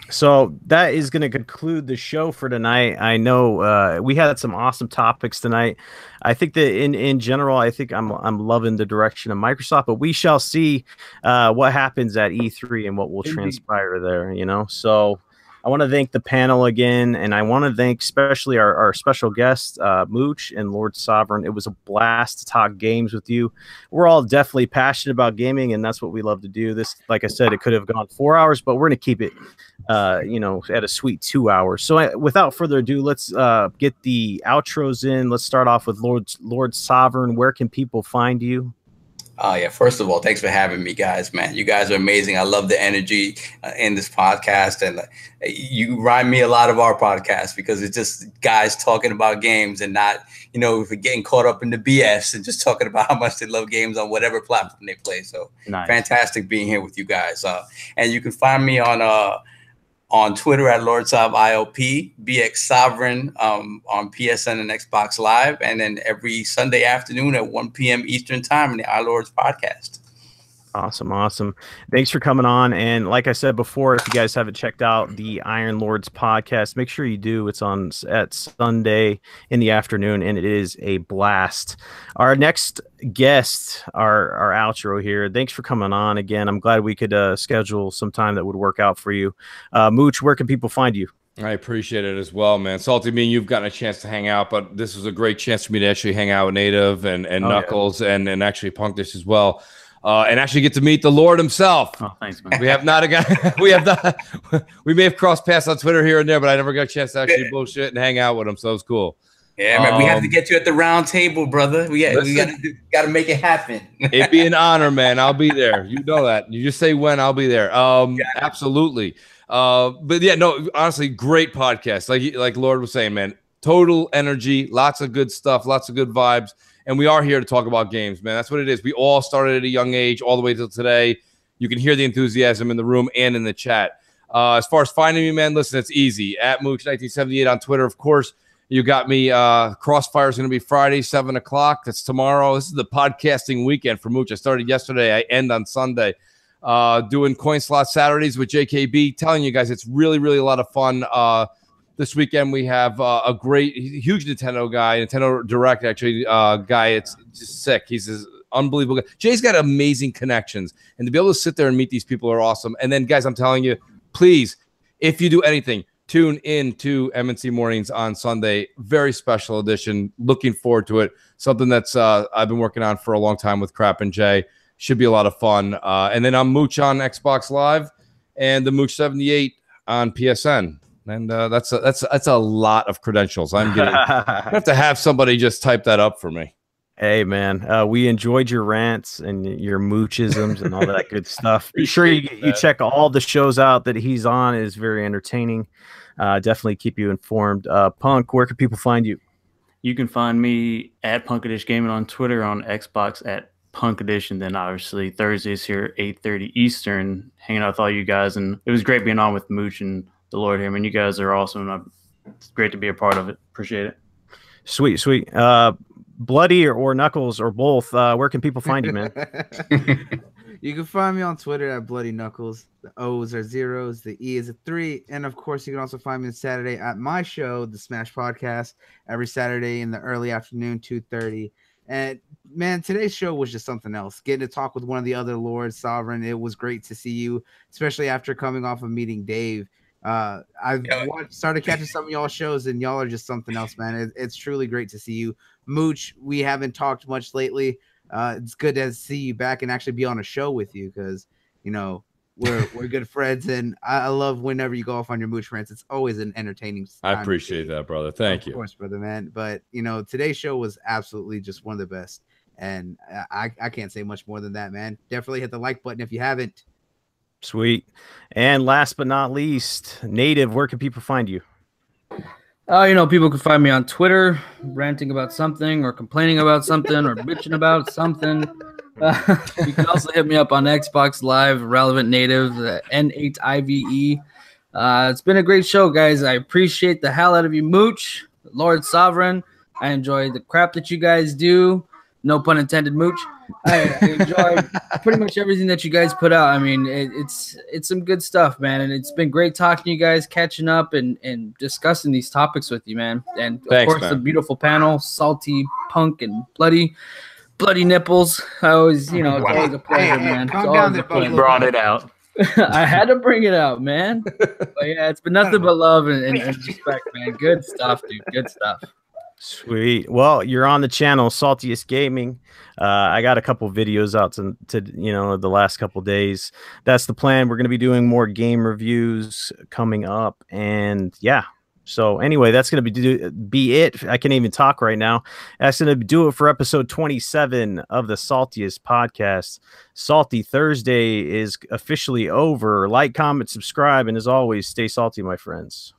So that is going to conclude the show for tonight. I know we had some awesome topics tonight. I think that in general, I think I'm loving the direction of Microsoft, but we shall see what happens at E3 and what will transpire there, So I want to thank the panel again, and I want to thank especially our special guests, Mooch and Lord Sovereign. It was a blast to talk games with you. We're all definitely passionate about gaming, and that's what we love to do. This, like I said, it could have gone 4 hours, but we're going to keep it, at a sweet 2 hours. So without further ado, let's get the outros in. Let's start off with Lord Sovereign. Where can people find you? Yeah. First of all, thanks for having me, guys, man. You guys are amazing. I love the energy in this podcast. And you remind me a lot of our podcast, because it's just guys talking about games and not, if we're getting caught up in the BS and just talking about how much they love games on whatever platform they play. So Fantastic being here with you guys. And you can find me on Twitter at LordSovIOP, BX Sovereign on PSN and Xbox Live, and then every Sunday afternoon at 1 p.m. Eastern Time in the iLords podcast. Awesome. Thanks for coming on. And like I said before, if you guys haven't checked out the Iron Lords podcast, make sure you do. It's on at Sunday in the afternoon, and it is a blast. Our next guest, our outro here. Thanks for coming on again. I'm glad we could schedule some time that would work out for you. Mooch, where can people find you? I appreciate it as well, man. Salty, me and you've gotten a chance to hang out, but this was a great chance for me to actually hang out with Native and Knuckles and actually Punk Dish as well. And actually get to meet the Lord himself. Oh, thanks, man. We have not a guy. We may have crossed paths on Twitter here and there, but I never got a chance to actually bullshit and hang out with him. So it was cool. Yeah, man. We have to get you at the round table, brother. We got to make it happen. It'd be an honor, man. I'll be there. You know that. You just say when, I'll be there. Absolutely. But yeah, no. Honestly, great podcast. Like Lord was saying, man. Total energy, lots of good stuff, lots of good vibes. And we are here to talk about games, man. That's what it is. We all started at a young age all the way till today. You can hear the enthusiasm in the room and in the chat. As far as finding me, man, listen, it's easy. At Mooch1978 on Twitter, of course. You got me. Crossfire is going to be Friday, 7 o'clock. That's tomorrow. This is the podcasting weekend for Mooch. I started yesterday. I end on Sunday. Doing Coin Slot Saturdays with JKB. Telling you guys, it's really, really a lot of fun. This weekend we have a great, huge Nintendo guy, Nintendo Direct actually guy. It's just sick. He's this unbelievable guy. Jay's got amazing connections, and to be able to sit there and meet these people are awesome. And then, guys, I'm telling you, please, if you do anything, tune in to MNC Mornings on Sunday. Very special edition. Looking forward to it. Something that's I've been working on for a long time with Crap and Jay. Should be a lot of fun. And then I'm Mooch on Xbox Live and the Mooch 78 on PSN. And that's a lot of credentials. I have to have somebody just type that up for me. Hey, man, we enjoyed your rants and your moochisms and all that good stuff. Be sure you check all the shows out that he's on. It is very entertaining. Definitely keep you informed. Punk, where can people find you? You can find me at Punkadish Gaming on Twitter, on Xbox at Punkadish, and then obviously Thursdays here 8:30 Eastern, hanging out with all you guys. And it was great being on with Mooch and the Lord here. I mean, you guys are awesome. It's great to be a part of it. Appreciate it. Sweet. Bloody or Knuckles or both, where can people find you, man? You can find me on Twitter at Bloody Knuckles. The O's are zeros, the E is a 3, and of course, you can also find me on Saturday at my show, the Smash Podcast, every Saturday in the early afternoon, 2:30. And man, today's show was just something else. Getting to talk with one of the other Lords, Sovereign. It was great to see you, especially after coming off of meeting Dave. I've started catching some of y'all shows, and y'all are just something else, man. It's truly great to see you. Mooch, we haven't talked much lately. It's good to see you back and actually be on a show with you because, you know, we're good friends, and I love whenever you go off on your Mooch rants. It's always an entertaining time. I appreciate that, brother. Thank you. Of course, brother, man. But, you know, today's show was absolutely just one of the best, and I can't say much more than that, man. Definitely hit the like button if you haven't. Sweet. And last but not least, Native, where can people find you? You know, people can find me on Twitter, ranting about something or complaining about something or bitching about something. You can also hit me up on Xbox Live, Relevant Native, N8IVE. It's been a great show, guys. I appreciate the hell out of you, Mooch, Lord Sovereign. I enjoy the crap that you guys do. No pun intended, Mooch. I enjoy pretty much everything that you guys put out. I mean, it's some good stuff, man. And it's been great talking to you guys, catching up and discussing these topics with you, man. And of course, man, the beautiful panel, Salty, Punk, and Bloody Nipples. I always, you know, it's always a pleasure, man. Calm down, you brought it out. I had to bring it out, man. But yeah, it's been nothing but love and respect, man. Good stuff, dude. Good stuff. Sweet. Well, you're on the channel Saltiest Gaming. I got a couple videos out to you know, the last couple days. That's the plan. We're going to be doing more game reviews coming up, and yeah. So anyway, that's going to be it. I can't even talk right now. That's going to do it for episode 27 of the Saltiest Podcast. Salty Thursday is officially over. Like, comment, subscribe, and as always, stay salty, my friends.